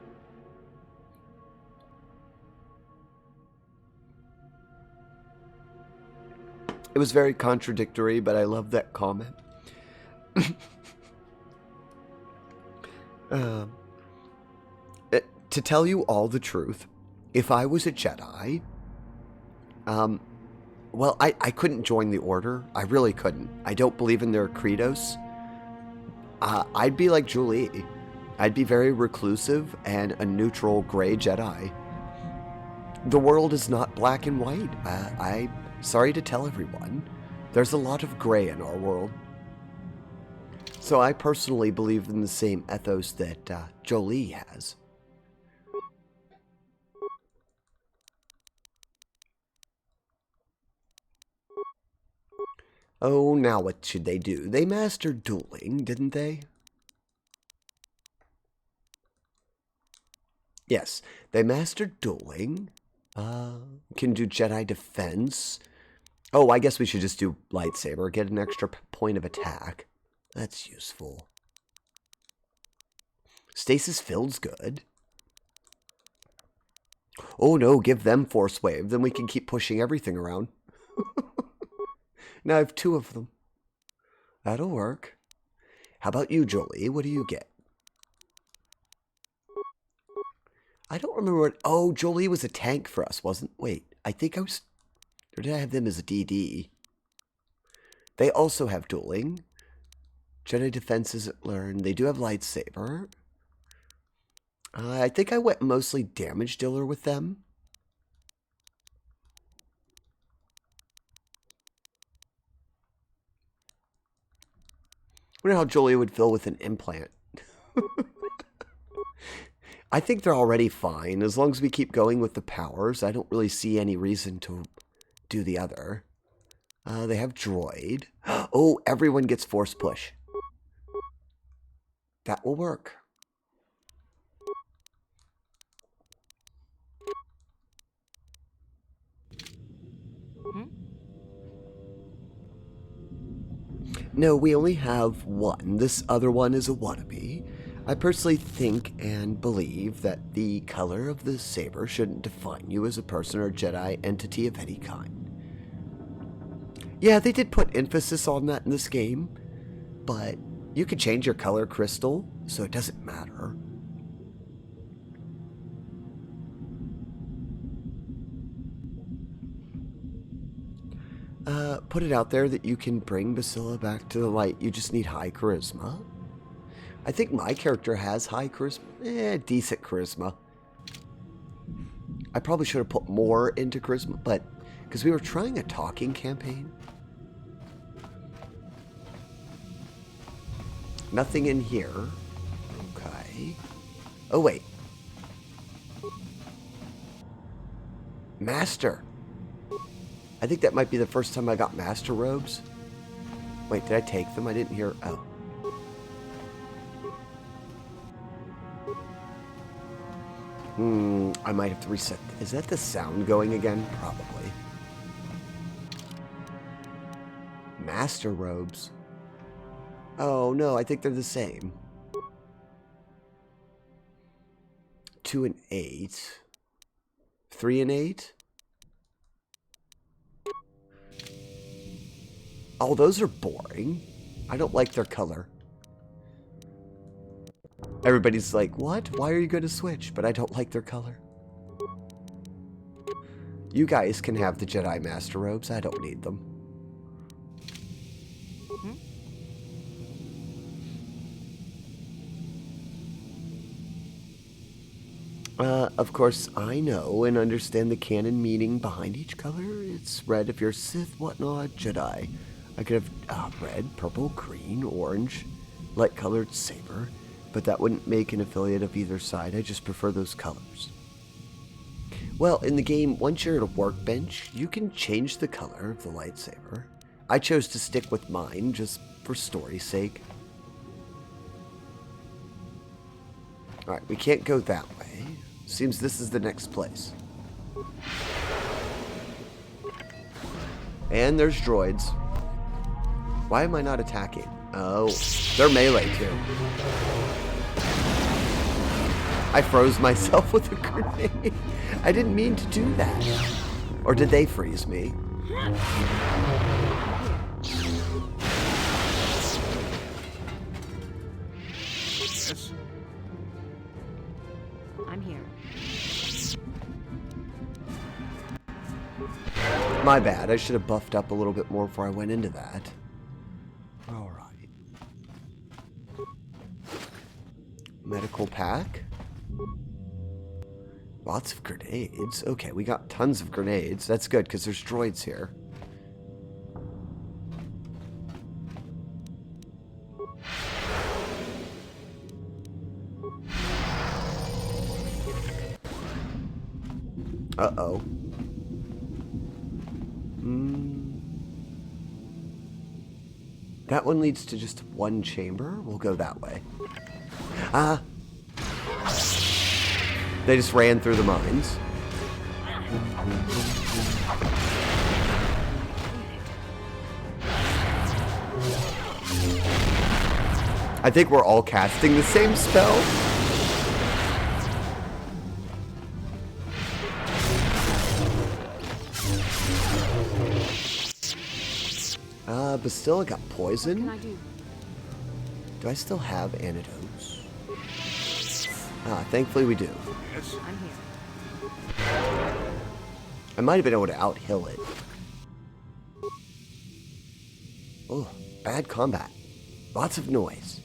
It was very contradictory, but I love that comment. To tell you all the truth, if I was a Jedi, well, I couldn't join the Order. I really couldn't. I don't believe in their credos. I'd be like Julie. I'd be very reclusive and a neutral gray Jedi. The world is not black and white. I'm sorry to tell everyone. There's a lot of gray in our world. So I personally believe in the same ethos that Jolie has. Oh, now what should they do? They mastered dueling, didn't they? Yes, they mastered dueling. Can do Jedi defense. Oh, I guess we should just do lightsaber. Get an extra point of attack. That's useful. Stasis field's good. Oh no, give them force wave. Then we can keep pushing everything around. Now I have 2 of them. That'll work. How about you, Jolie? What do you get? I don't remember what... Oh, Jolie was a tank for us, wasn't... Wait, I think I was... Or did I have them as a DD? They also have dueling. Jedi defense isn't learned. They do have lightsaber. I think I went mostly damage dealer with them. I wonder how Jolie would feel with an implant. I think they're already fine. As long as we keep going with the powers, I don't really see any reason to do the other. They have droid. Oh, everyone gets force push. That will work. No, we only have one. This other one is a wannabe. I personally think and believe that the color of the saber shouldn't define you as a person or Jedi entity of any kind. Yeah, they did put emphasis on that in this game, but you could change your color crystal, so it doesn't matter. Put it out there that you can bring Basila back to the light. You just need high charisma. I think my character has high charisma. Decent charisma. I probably should have put more into charisma, but because we were trying a talking campaign. Nothing in here. Okay. Oh, wait. Master. I think that might be the first time I got master robes. Wait, did I take them? I didn't hear. Oh. I might have to reset. Is that the sound going again? Probably. Master robes. Oh, no, I think they're the same. 2 and 8. 3 and 8? Oh, those are boring. I don't like their color. Everybody's like, what? Why are you going to switch? But I don't like their color. You guys can have the Jedi Master Robes. I don't need them. Of course, I know and understand the canon meaning behind each color. It's red if you're Sith, whatnot, Jedi. I could have red, purple, green, orange, light-colored saber, but that wouldn't make an affiliate of either side. I just prefer those colors. Well, in the game, once you're at a workbench, you can change the color of the lightsaber. I chose to stick with mine just for story's sake. Alright, we can't go that way. Seems this is the next place. And there's droids. Why am I not attacking? Oh, they're melee too. I froze myself with a grenade. I didn't mean to do that. Or did they freeze me? Yes? I'm here. My bad. I should have buffed up a little bit more before I went into that. All right. medical pack. Lots of grenades. Okay, we got tons of grenades. That's good, because there's droids here. Uh-oh. That one leads to just one chamber. We'll go that way. Ah! They just ran through the mines. I think we're all casting the same spell. Bastilla got poison. What can I do? Do I still have antidotes? Ah, thankfully we do. Yes? I'm here. I might have been able to out-heal it. Oh, bad combat. Lots of noise.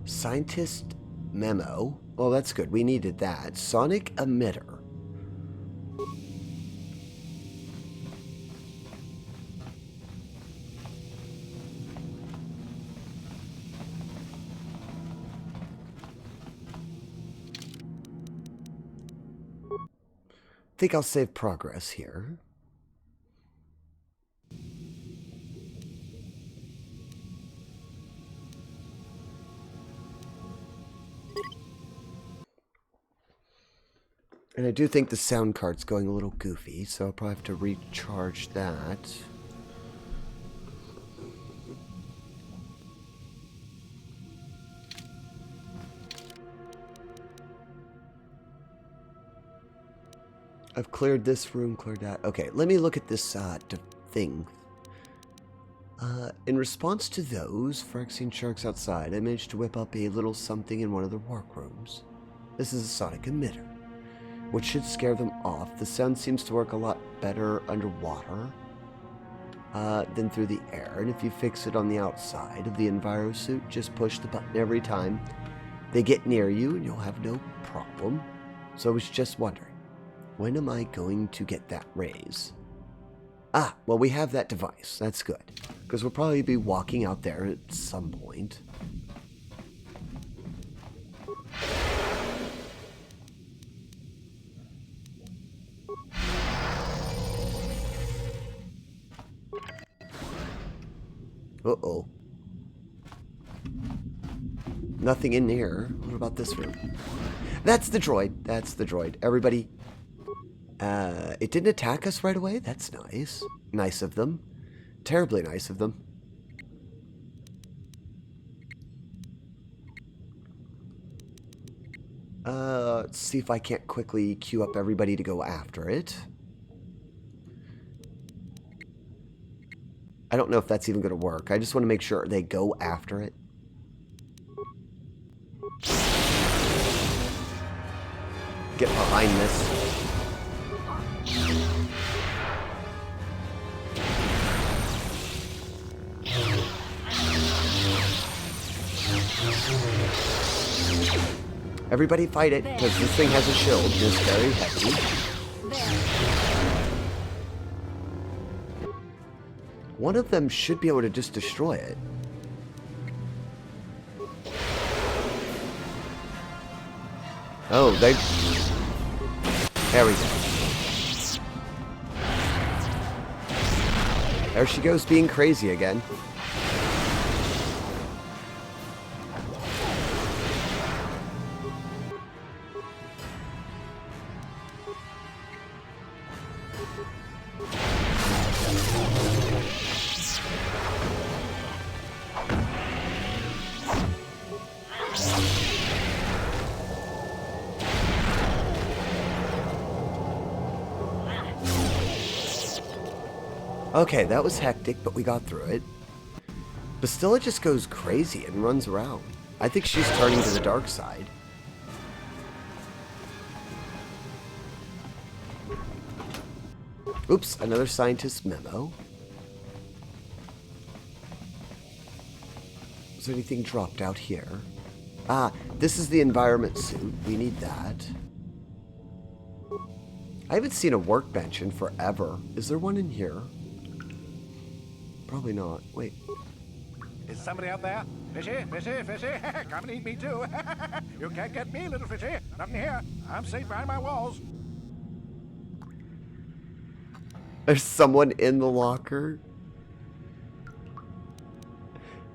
Scientist memo. Oh, that's good. We needed that. Sonic emitter. I think I'll save progress here. And I do think the sound card's going a little goofy, so I'll probably have to recharge that. I've cleared this room, cleared that. Okay, let me look at this thing. In response to those Phyrexian sharks outside, I managed to whip up a little something in one of the workrooms. This is a sonic emitter, which should scare them off. The sound seems to work a lot better underwater than through the air, and if you fix it on the outside of the enviro suit, just push the button every time they get near you, and you'll have no problem. So I was just wondering, when am I going to get that raise? Ah, well, we have that device. That's good. Because we'll probably be walking out there at some point. Uh-oh. Nothing in here. What about this room? That's the droid. That's the droid. Everybody... it didn't attack us right away? That's nice. Nice of them. Terribly nice of them. Let's see if I can't quickly queue up everybody to go after it. I don't know if that's even going to work. I just want to make sure they go after it. Get behind this. Everybody fight it, because this thing has a shield. It's very heavy. One of them should be able to just destroy it. Oh, they... There we go. There she goes being crazy again. Okay, that was hectic, but we got through it. Bastilla just goes crazy and runs around. I think she's turning to the dark side. Oops, another scientist memo. Is there anything dropped out here? Ah, this is the environment suit. We need that. I haven't seen a workbench in forever. Is there one in here? Probably not. Wait. Is somebody out there? Fishy, fishy, fishy. Come and eat me too. You can't get me, little fishy. Nothing here. I'm safe behind my walls. There's someone in the locker.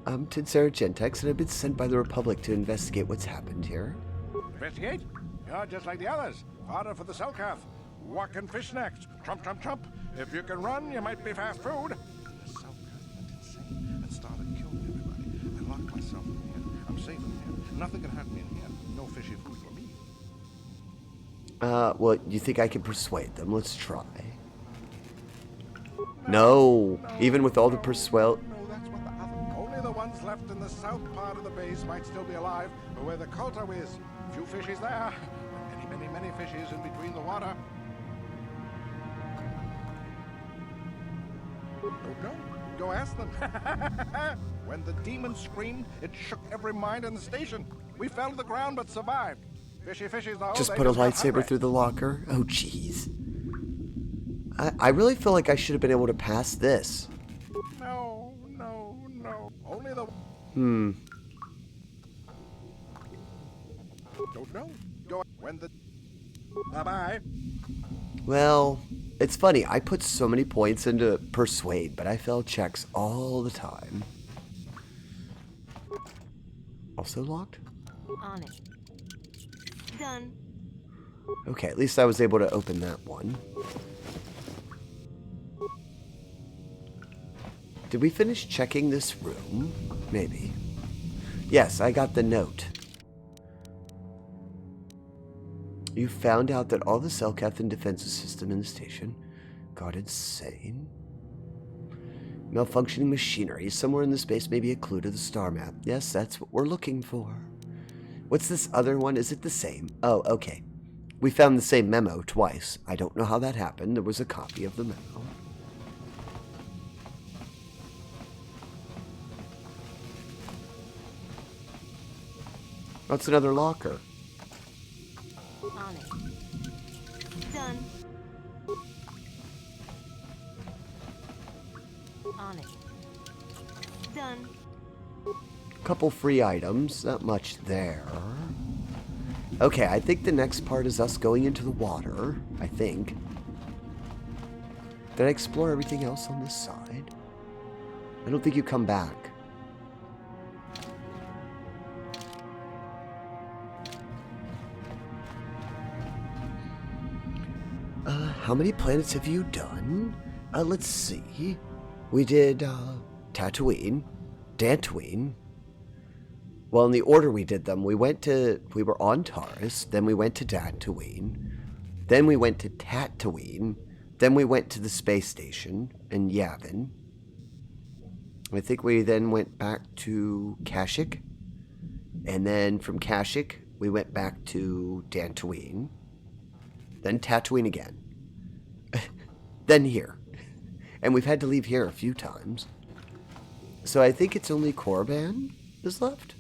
I'm Tinsera Gentex, and I've been sent by the Republic to investigate what's happened here. Investigate? You're just like the others. Fodder for the cell calf. Walk and fish next. Trump, trump, trump. If you can run, you might be fast food. The cell calf went insane and started killing everybody. I locked myself in here. I'm safe in here. Nothing can hurt me in here. No fishy food for me. Well, you think I can persuade them? Let's try. No. Even with all the persuade... No, that's what the other... Only the ones left in the south part of the base might still be alive, but where the KOTOR is, few fishies there, and many, many, many fishies in between the water. Don't know. Go ask them. When the demon screamed, it shook every mind in the station. We fell to the ground but survived. Fishy fishies, though. Just put a lightsaber through the locker? Oh, jeez. I really feel like I should have been able to pass this. No, no, no. Only the... Don't know. Go when the... Bye-bye. Well, it's funny. I put so many points into persuade, but I fail checks all the time. Also locked? On it. Done. Okay, at least I was able to open that one. Did we finish checking this room? Maybe. Yes, I got the note. You found out that all the Cellcath and defensive system in the station got insane. Malfunctioning machinery. Somewhere in the space may be a clue to the star map. Yes, that's what we're looking for. What's this other one? Is it the same? Oh, okay. We found the same memo twice. I don't know how that happened. There was a copy of the memo. That's another locker. On it. Done. On it. Done. Couple free items. Not much there. Okay, I think the next part is us going into the water. I think. Did I explore everything else on this side? I don't think you come back. How many planets have you done? Let's see. We did, Tatooine, Dantooine. Well, in the order we did them, we were on Taurus, then we went to Dantooine, then we went to Tatooine, then we went to the space station in Yavin. I think we then went back to Kashyyyk, and then from Kashyyyk, we went back to Dantooine, then Tatooine again. Then here. And we've had to leave here a few times. So I think it's only Korriban is left.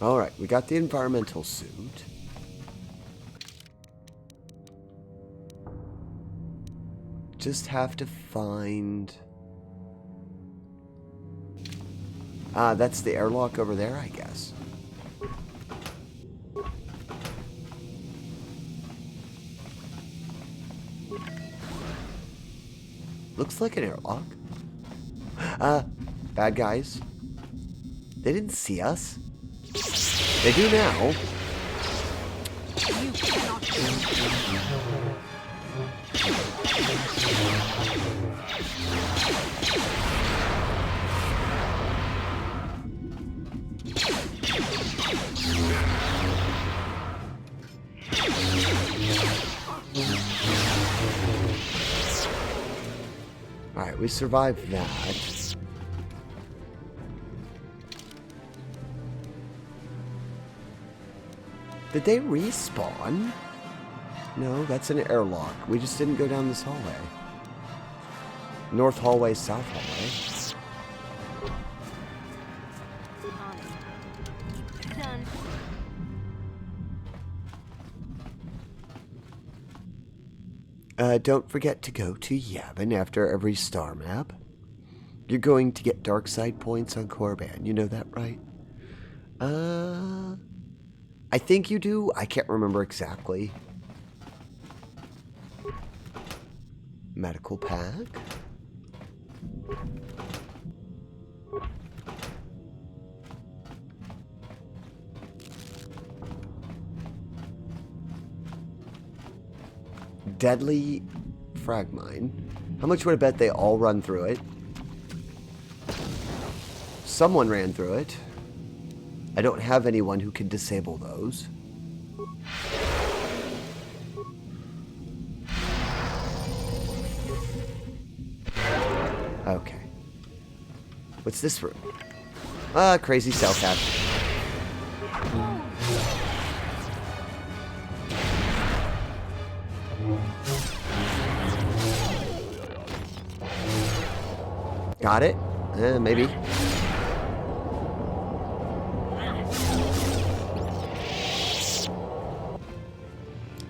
Alright, we got the environmental suit. Just have to find... Ah, that's the airlock over there, I guess. Looks like an airlock. Bad guys. They didn't see us. They do now. You cannot Alright, we survived that. Did they respawn? No, that's an airlock. We just didn't go down this hallway. North hallway, south hallway. On it. Done. Don't forget to go to Yavin after every star map. You're going to get dark side points on Korriban. You know that, right? I think you do. I can't remember exactly. Medical pack. Deadly frag mine. How much would I bet they all run through it? Someone ran through it. I don't have anyone who can disable those. Okay. What's this room? Ah, crazy cell cat. Got it? Maybe.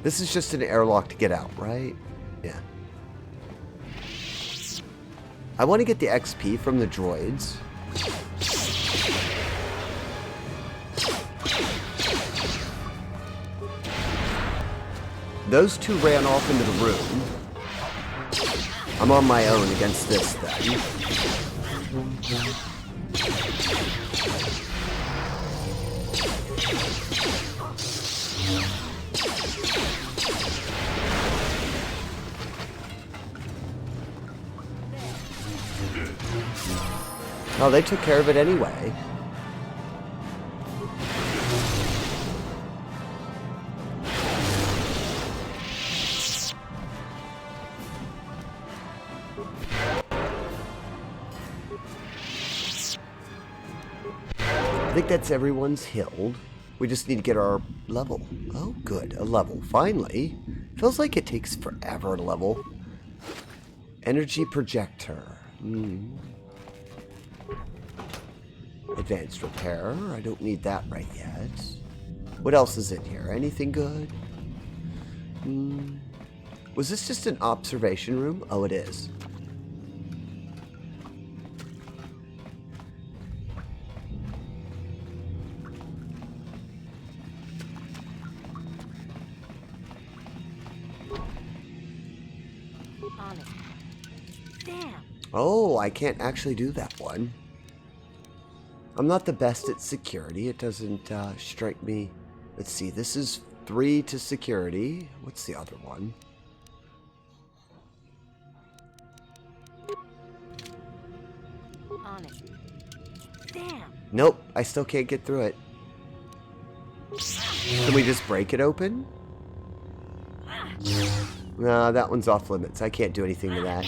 This is just an airlock to get out, right? Yeah. I want to get the XP from the droids. Those two ran off into the room. I'm on my own against this thing. Oh, they took care of it anyway. I think that's everyone's healed. We just need to get our level. Oh, good. A level. Finally. Feels like it takes forever to level. Energy projector. Advanced repair. I don't need that right yet. What else is in here? Anything good? Was this just an observation room? Oh, it is. On it. Damn. Oh, I can't actually do that one. I'm not the best at security. It doesn't strike me. Let's see. This is 3 to security. What's the other one? On it. Damn. Nope. I still can't get through it. Can we just break it open? No, that one's off limits. I can't do anything to that.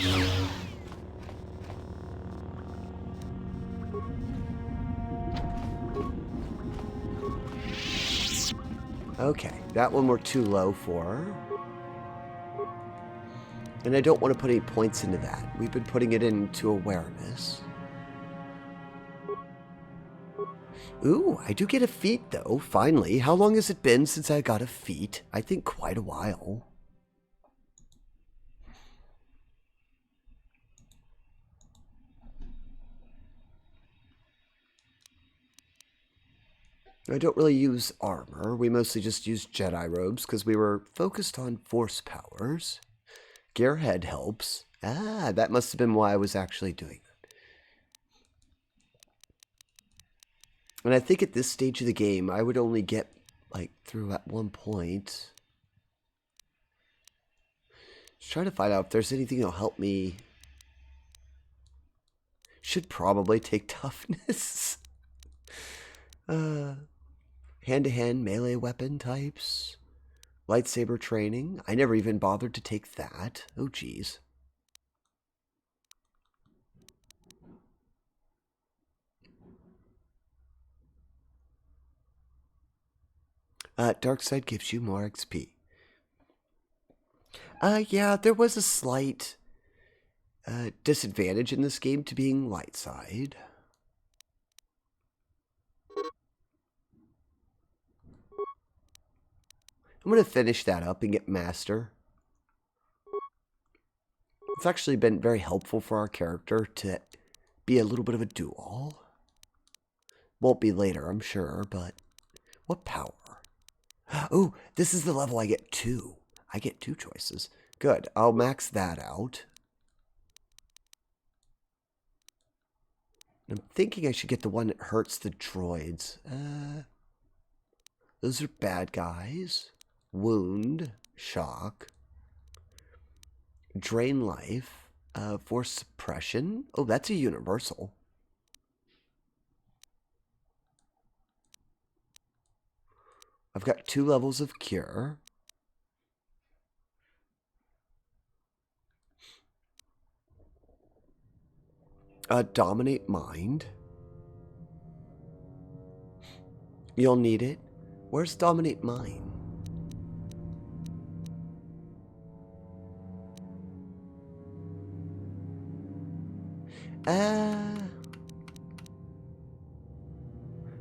Okay, that one we're too low for. And I don't want to put any points into that. We've been putting it into awareness. Ooh, I do get a feat though, finally. How long has it been since I got a feat? I think quite a while. I don't really use armor. We mostly just use Jedi robes because we were focused on force powers. Gearhead helps. Ah, that must have been why I was actually doing that. And I think at this stage of the game, I would only get, like, through at one point. Just trying to find out if there's anything that'll help me. Should probably take toughness. Hand-to-hand melee weapon types. Lightsaber training. I never even bothered to take that. Oh, geez. Dark side gives you more XP. Yeah, there was a slight disadvantage in this game to being light side. I'm going to finish that up and get master. It's actually been very helpful for our character to be a little bit of a duel. Won't be later, I'm sure, but what power? Oh, this is the level I get 2. I get 2 choices. Good, I'll max that out. I'm thinking I should get the one that hurts the droids. Those are bad guys. Wound, shock, drain life, force suppression. Oh, that's a universal. I've got 2 levels of cure. Dominate mind. You'll need it. Where's dominate mind?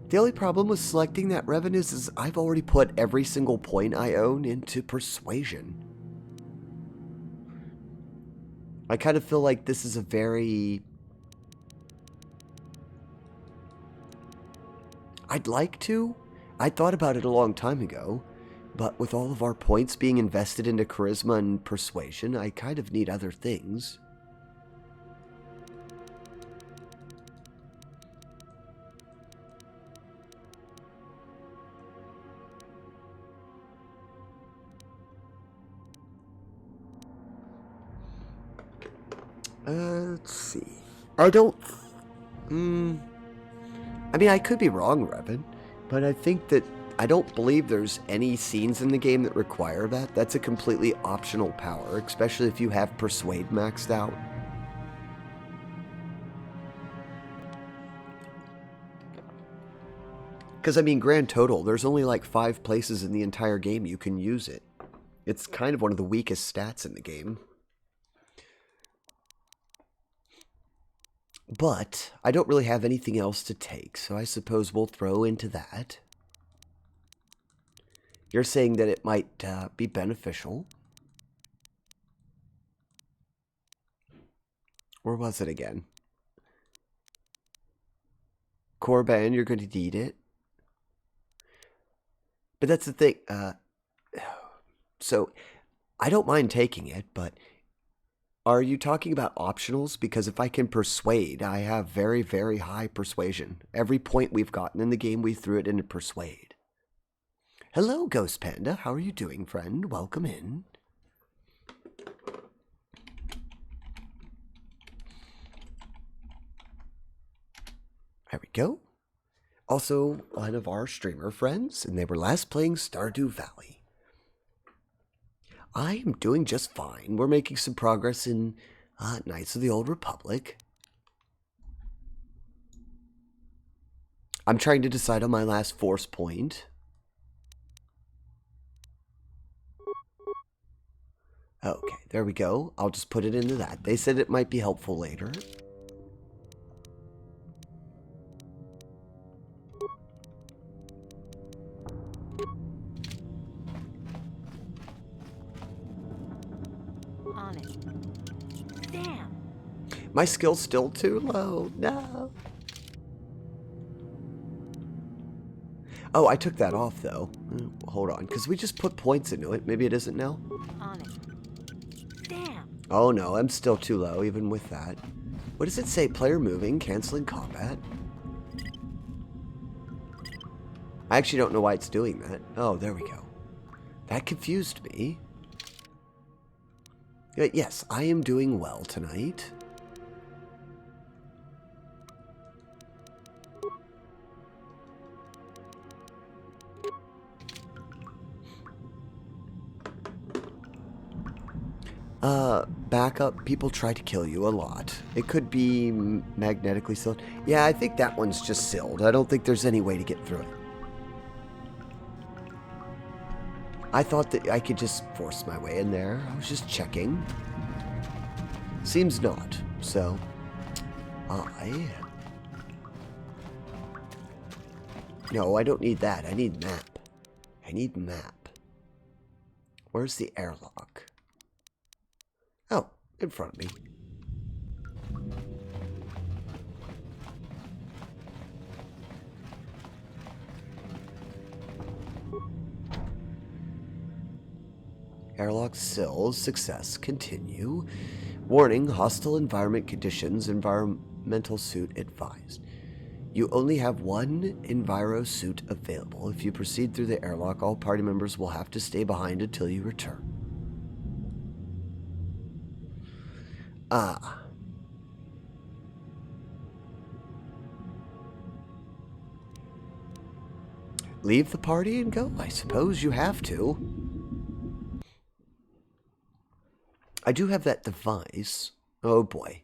The only problem with selecting that revenues is I've already put every single point I own into persuasion. I kind of feel like this is a very... I'd like to. I thought about it a long time ago, but with all of our points being invested into charisma and persuasion, I kind of need other things. Let's see. I don't... I mean, I could be wrong, Revan, but I think that I don't believe there's any scenes in the game that require that. That's a completely optional power, especially if you have Persuade maxed out. Because, I mean, grand total, there's only like 5 places in the entire game you can use it. It's kind of one of the weakest stats in the game. But I don't really have anything else to take, so I suppose we'll throw into that. You're saying that it might be beneficial. Where was it again? Korban, you're going to need it. But that's the thing. So, I don't mind taking it, but... Are you talking about optionals? Because if I can persuade, I have very, very high persuasion. Every point we've gotten in the game, we threw it into persuade. Hello, Ghost Panda. How are you doing, friend? Welcome in. There we go. Also, one of our streamer friends, and they were last playing Stardew Valley. I am doing just fine. We're making some progress in Knights of the Old Republic. I'm trying to decide on my last force point. Okay, there we go. I'll just put it into that. They said it might be helpful later. On it. Damn. My skill's still too low. No. Oh, I took that off, though. Hold on, because we just put points into it. Maybe it isn't now? On it. Damn. Oh, no, I'm still too low, even with that. What does it say? Player moving, canceling combat. I actually don't know why it's doing that. Oh, there we go. That confused me. Yes, I am doing well tonight. Backup, people try to kill you a lot. It could be magnetically sealed. Yeah, I think that one's just sealed. I don't think there's any way to get through it. I thought that I could just force my way in there. I was just checking. Seems not. So, No, I don't need that. I need map. I need map. Where's the airlock? Oh, in front of me. Airlock sills. Success. Continue. Warning, hostile environment conditions. Environmental suit advised. You only have one Enviro suit available. If you proceed through the airlock, all party members will have to stay behind until you return. Ah. Leave the party and go? I suppose you have to. I do have that device. Oh boy.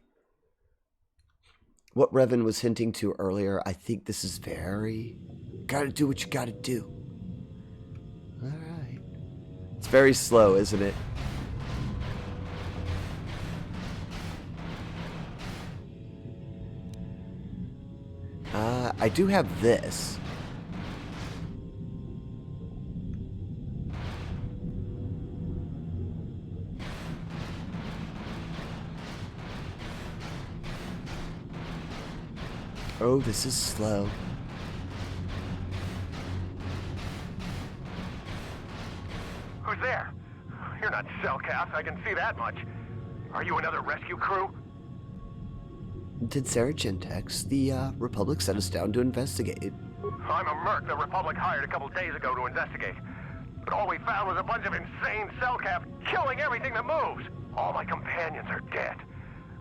What Revan was hinting to earlier, I think this is very... Gotta do what you gotta do. Alright. It's very slow, isn't it? I do have this. Oh, this is slow. Who's there? You're not Cellcast, I can see that much. Are you another rescue crew? Tinsera Gentex, the Republic sent us down to investigate. I'm a merc the Republic hired a couple days ago to investigate. But all we found was a bunch of insane Cellcast killing everything that moves. All my companions are dead.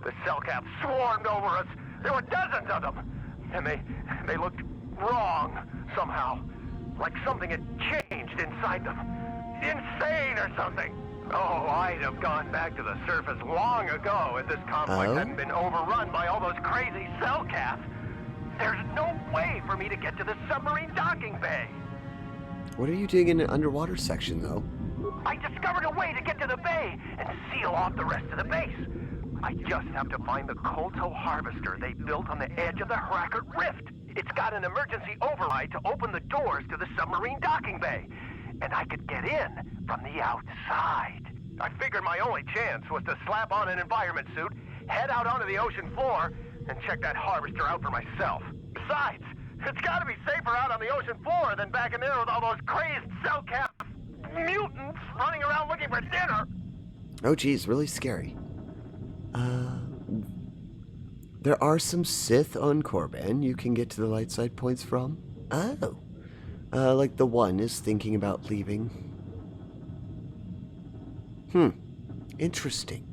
The Cellcast swarmed over us. There were dozens of them. And they looked wrong, somehow. Like something had changed inside them. Insane or something. Oh, I'd have gone back to the surface long ago if this complex hadn't been overrun by all those crazy Cellcasts. There's no way for me to get to the submarine docking bay. What are you doing in an underwater section, though? I discovered a way to get to the bay and seal off the rest of the base. I just have to find the KOTOR harvester they built on the edge of the Harakert Rift. It's got an emergency override to open the doors to the submarine docking bay. And I could get in from the outside. I figured my only chance was to slap on an environment suit, head out onto the ocean floor, and check that harvester out for myself. Besides, it's gotta be safer out on the ocean floor than back in there with all those crazed Cellcast mutants running around looking for dinner. Oh geez, really scary. There are some Sith on Korban you can get to the light side points from. Oh. Like the one is thinking about leaving. Interesting.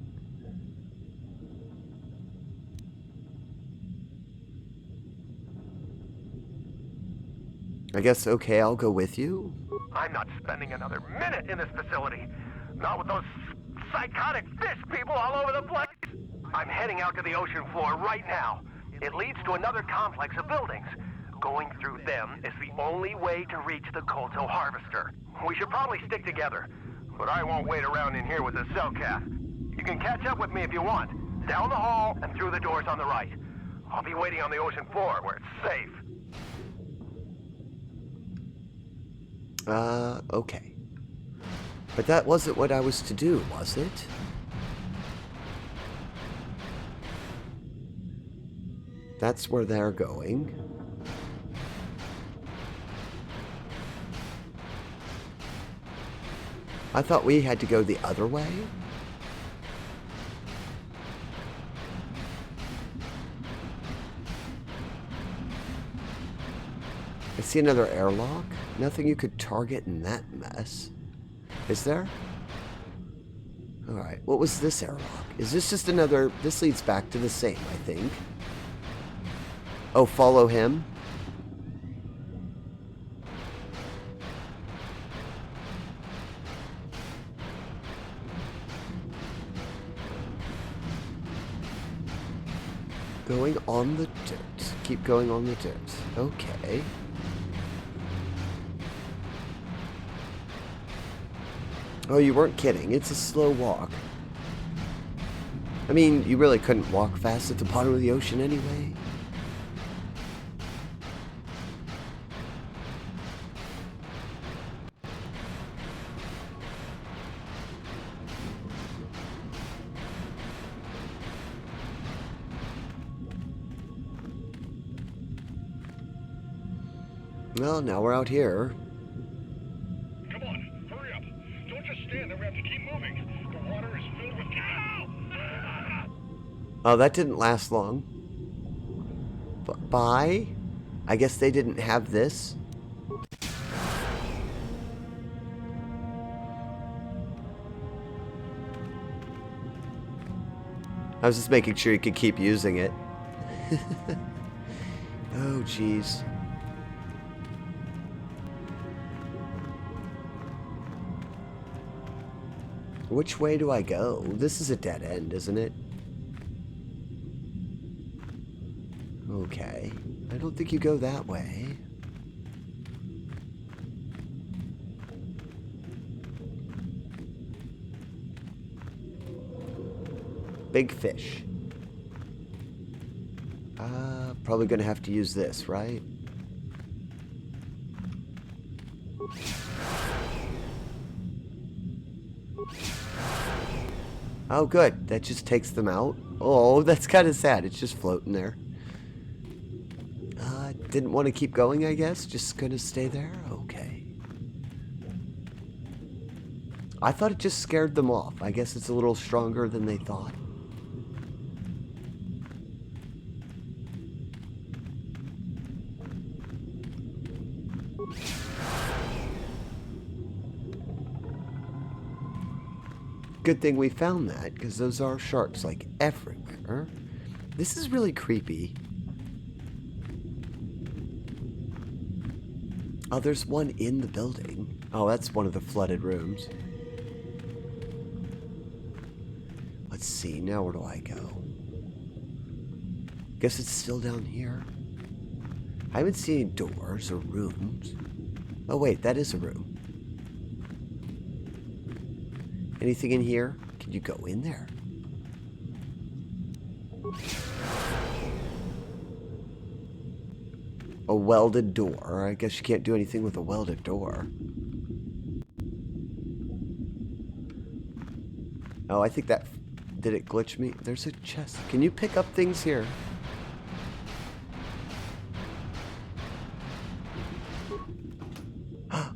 I guess, okay, I'll go with you. I'm not spending another minute in this facility. Not with those psychotic fish people all over the place. I'm heading out to the ocean floor right now. It leads to another complex of buildings. Going through them is the only way to reach the KOTOR harvester. We should probably stick together, but I won't wait around in here with the Cellcast. You can catch up with me if you want. Down the hall and through the doors on the right. I'll be waiting on the ocean floor where it's safe. Okay. But that wasn't what I was to do, was it? That's where they're going. I thought we had to go the other way. I see another airlock. Nothing you could target in that mess. Is there? Alright, what was this airlock? Is this just another... This leads back to the same, I think. Oh, follow him. Going on the dirt. Keep going on the dirt. Okay. Oh, you weren't kidding. It's a slow walk. I mean, you really couldn't walk fast at the bottom of the ocean anyway. Well, now we're out here. Come on, hurry up. Don't just stand there, we have to keep moving. The water is filled with cow. Oh, that didn't last long. Bye? I guess they didn't have this. I was just making sure you could keep using it. Oh, jeez. Which way do I go? This is a dead end, isn't it? Okay. I don't think you go that way. Big fish. Probably gonna have to use this, right? Oh, good. That just takes them out. Oh, that's kind of sad. It's just floating there. Didn't want to keep going, I guess. Just gonna stay there? Okay. I thought it just scared them off. I guess it's a little stronger than they thought. Good thing we found that, because those are sharks, like, everywhere. This is really creepy. Oh, there's one in the building. Oh, that's one of the flooded rooms. Let's see, now where do I go? Guess it's still down here. I haven't seen any doors or rooms. Oh, wait, that is a room. Anything in here? Can you go in there? A welded door. I guess you can't do anything with a welded door. Oh, I think that... Did it glitch me? There's a chest. Can you pick up things here?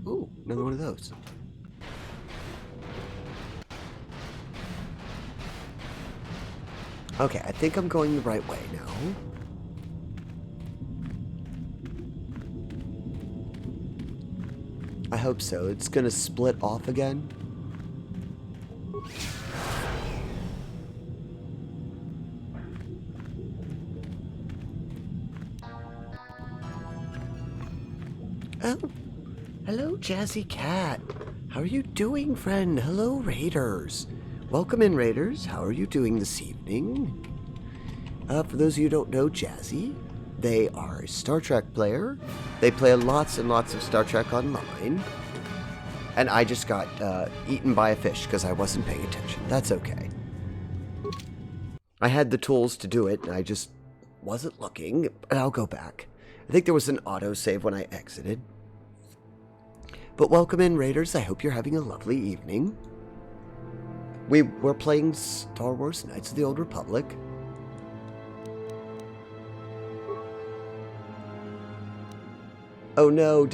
Ooh, another one of those. Okay, I think I'm going the right way now. I hope so. It's gonna split off again. Oh, hello, Jazzy Cat. How are you doing, friend? Hello, Raiders. Welcome in, Raiders. How are you doing this evening? For those of you who don't know Jazzy, they are a Star Trek player. They play lots and lots of Star Trek online. And I just got eaten by a fish because I wasn't paying attention. That's okay. I had the tools to do it, and I just wasn't looking. But I'll go back. I think there was an autosave when I exited. But welcome in, Raiders. I hope you're having a lovely evening. We're playing Star Wars Knights of the Old Republic. Oh no,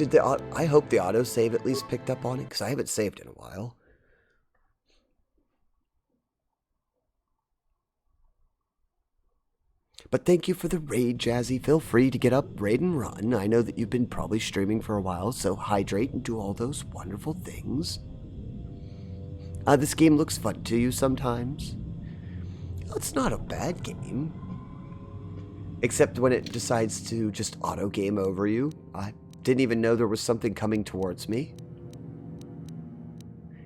I hope the autosave at least picked up on it, because I haven't saved in a while. But thank you for the raid, Jazzy. Feel free to get up, raid, and run. I know that you've been probably streaming for a while, so hydrate and do all those wonderful things. This game looks fun to you sometimes. It's not a bad game. Except when it decides to just auto-game over you. I didn't even know there was something coming towards me.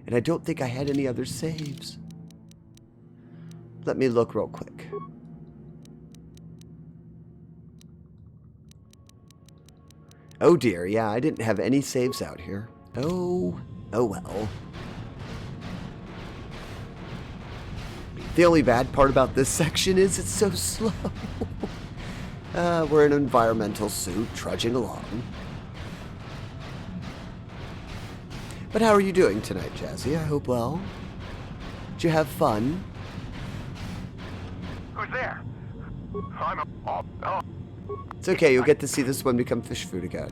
And I don't think I had any other saves. Let me look real quick. Oh dear, yeah, I didn't have any saves out here. Oh well. The only bad part about this section is it's so slow. We're in an environmental suit, trudging along. But how are you doing tonight, Jazzy? I hope well. Did you have fun? Who's there? Oh. It's okay, you'll get to see this one become fish food again.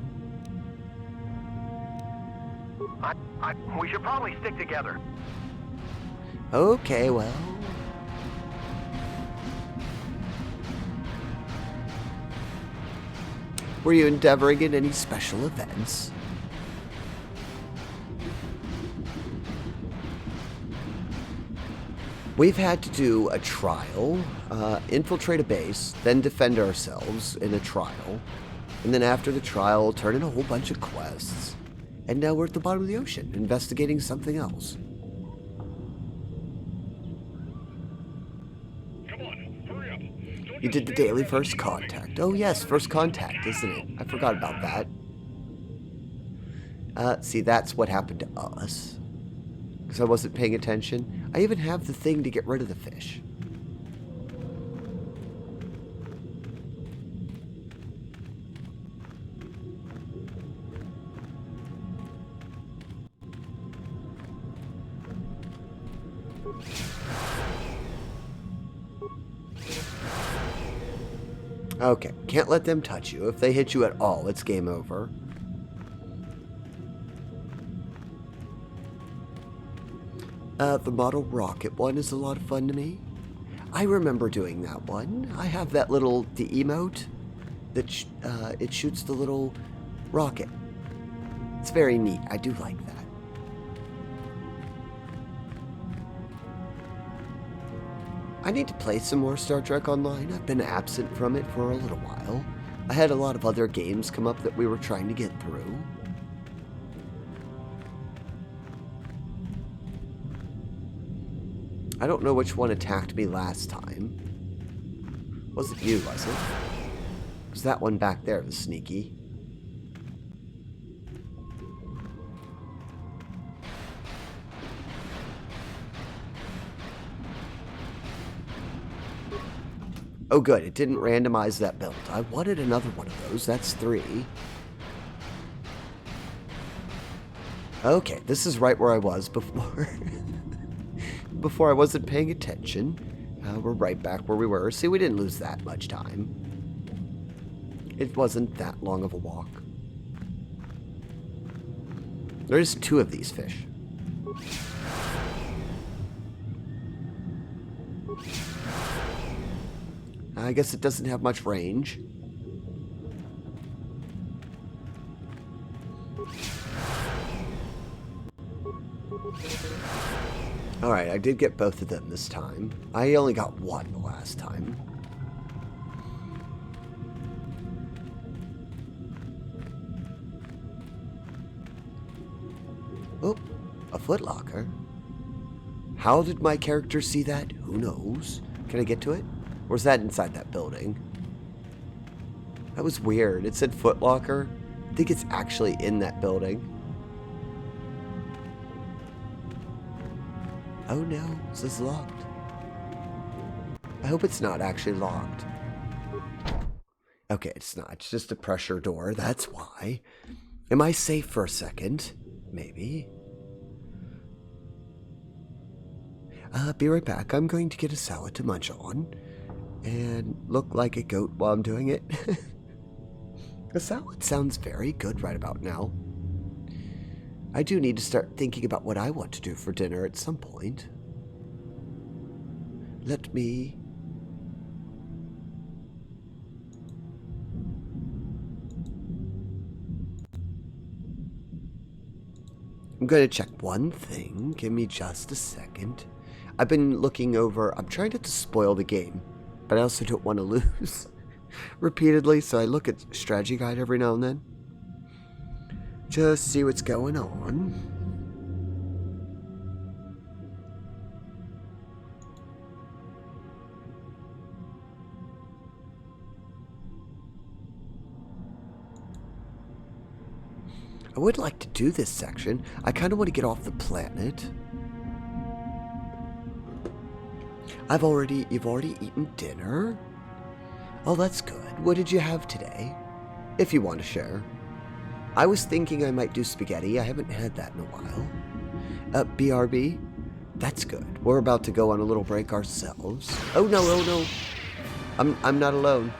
We should probably stick together. Okay, well. Were you endeavoring in any special events? We've had to do a trial, infiltrate a base, then defend ourselves in a trial, and then after the trial, turn in a whole bunch of quests. And now we're at the bottom of the ocean, investigating something else. Come on, hurry up. You did the daily first contact. Oh yes, first contact, isn't it? I forgot about that. See, that's what happened to us. Because I wasn't paying attention. I even have the thing to get rid of the fish. Okay, can't let them touch you. If they hit you at all, it's game over. The model rocket one is a lot of fun to me. I remember doing that one. I have that little emote that it shoots the little rocket. It's very neat. I do like that. I need to play some more Star Trek Online. I've been absent from it for a little while. I had a lot of other games come up that we were trying to get through. I don't know which one attacked me last time. Wasn't you, was it? Because that one back there was sneaky. Oh good, it didn't randomize that build. I wanted another one of those. That's 3. Okay, this is right where I was before. Before I wasn't paying attention. We're right back where we were. See, we didn't lose that much time. It wasn't that long of a walk. There's 2 of these fish. I guess it doesn't have much range. Alright, I did get both of them this time. I only got one the last time. Oh, a footlocker. How did my character see that? Who knows? Can I get to it? Or is that inside that building? That was weird. It said footlocker. I think it's actually in that building. Oh no, this is locked. I hope it's not actually locked. Okay, it's not. It's just a pressure door. That's why. Am I safe for a second? Maybe. Be right back. I'm going to get a salad to munch on. And look like a goat while I'm doing it. A salad sounds very good right about now. I do need to start thinking about what I want to do for dinner at some point. Let me... I'm going to check one thing. Give me just a second. I've been looking over... I'm trying not to spoil the game, but I also don't want to lose repeatedly, so I look at strategy guide every now and then. Just see what's going on. I would like to do this section. I kind of want to get off the planet. You've already eaten dinner? Oh, that's good. What did you have today? If you want to share. I was thinking I might do spaghetti. I haven't had that in a while. BRB? That's good. We're about to go on a little break ourselves. Oh no. I'm not alone.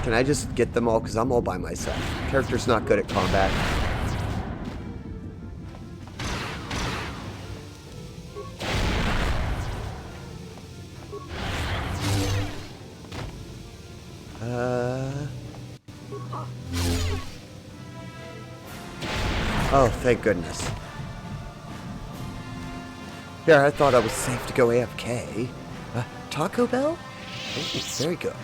Can I just get them all? Because I'm all by myself. Character's not good at combat. Oh, thank goodness. Yeah, I thought I was safe to go AFK. Taco Bell? Oh, very good.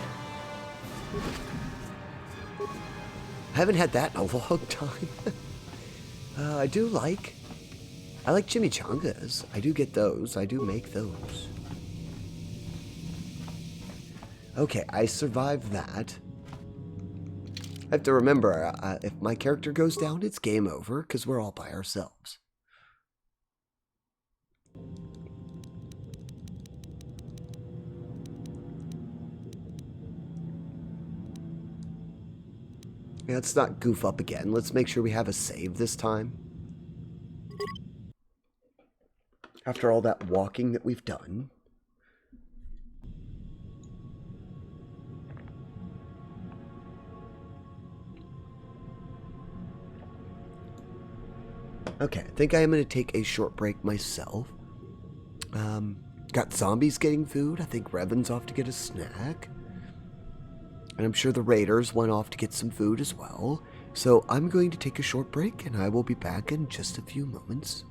I haven't had that in a long time. I like chimichangas. I do get those. I do make those. Okay, I survived that. I have to remember, if my character goes down, it's game over, because we're all by ourselves. Yeah, let's not goof up again. Let's make sure we have a save this time. After all that walking that we've done. Okay, I think I am going to take a short break myself. Got zombies getting food. I think Revan's off to get a snack. And I'm sure the raiders went off to get some food as well. So I'm going to take a short break, and I will be back in just a few moments.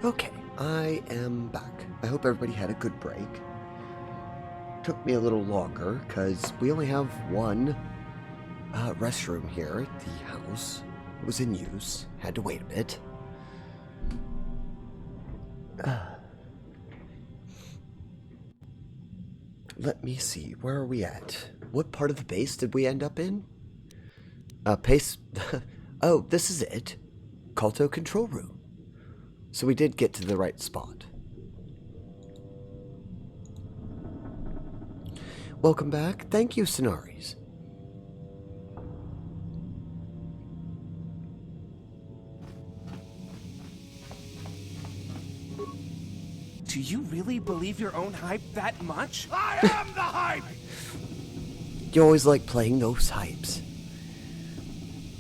Okay, I am back. I hope everybody had a good break. Took me a little longer because we only have one restroom here at the house. It was in use. Had to wait a bit. Let me see. Where are we at? What part of the base did we end up in? Pace. Oh, this is it. KOTOR control room. So we did get to the right spot. Welcome back. Thank you, Sonaris. Do you really believe your own hype that much? I am the hype! You always like playing those hypes.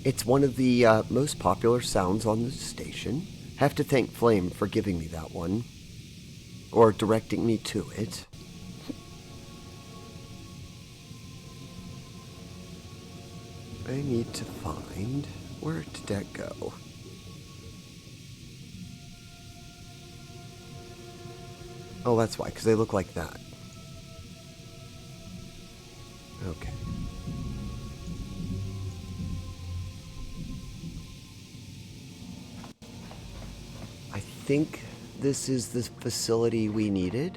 It's one of the most popular sounds on the station. Have to thank Flame for giving me that one. Or directing me to it. I need to find... Where did that go? Oh, that's why, because they look like that. Okay. I think this is the facility we needed.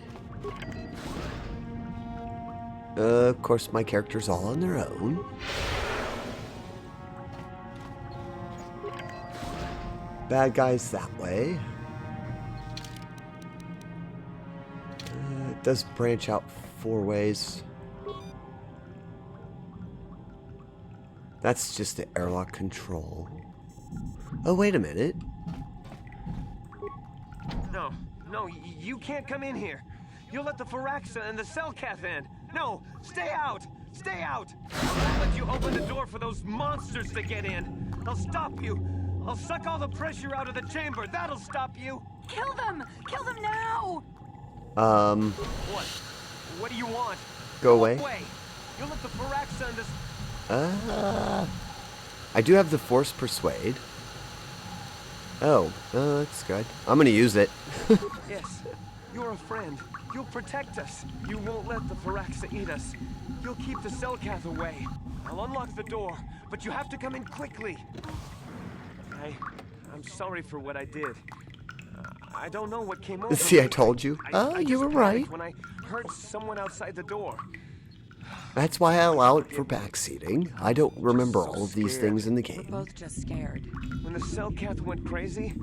Of course, my character's all on their own. Bad guys that way. It does branch out 4 ways. That's just the airlock control. Oh, wait a minute. No, you can't come in here. You'll let the Firaxa and the Cellcath in. No, stay out! Stay out! I'll let you open the door for those monsters to get in. I'll stop you. I'll suck all the pressure out of the chamber. That'll stop you. Kill them! Kill them now! What? What do you want? Go away. You'll let the Firaxa and the... I do have the Force Persuade. Oh, that's good. I'm gonna use it. Yes, you're a friend. You'll protect us. You won't let the Firaxa eat us. You'll keep the Cellcath away. I'll unlock the door, but you have to come in quickly. I'm sorry for what I did. I don't know what came over See, me. I told you. You were right. When I heard someone outside the door. That's why I allow it for backseating. I don't remember all of these things in the game. We're both just scared. When the Cellcath went crazy,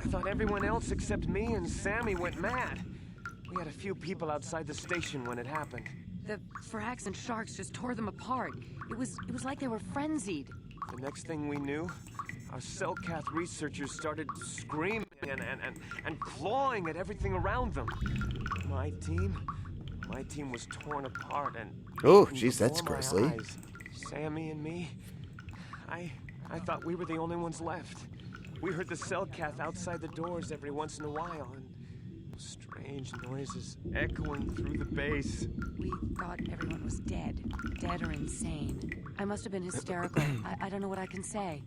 I thought everyone else except me and Sammy went mad. We had a few people outside the station when it happened. The Frags and Sharks just tore them apart. It was like they were frenzied. The next thing we knew, our Cellcath researchers started screaming and clawing at everything around them. My team was torn apart and... Oh, jeez, that's grisly. Sammy and me, I thought we were the only ones left. We heard the Cellcath outside the doors every once in a while, and strange noises echoing through the base. We thought everyone was dead or insane. I must have been hysterical. I don't know what I can say.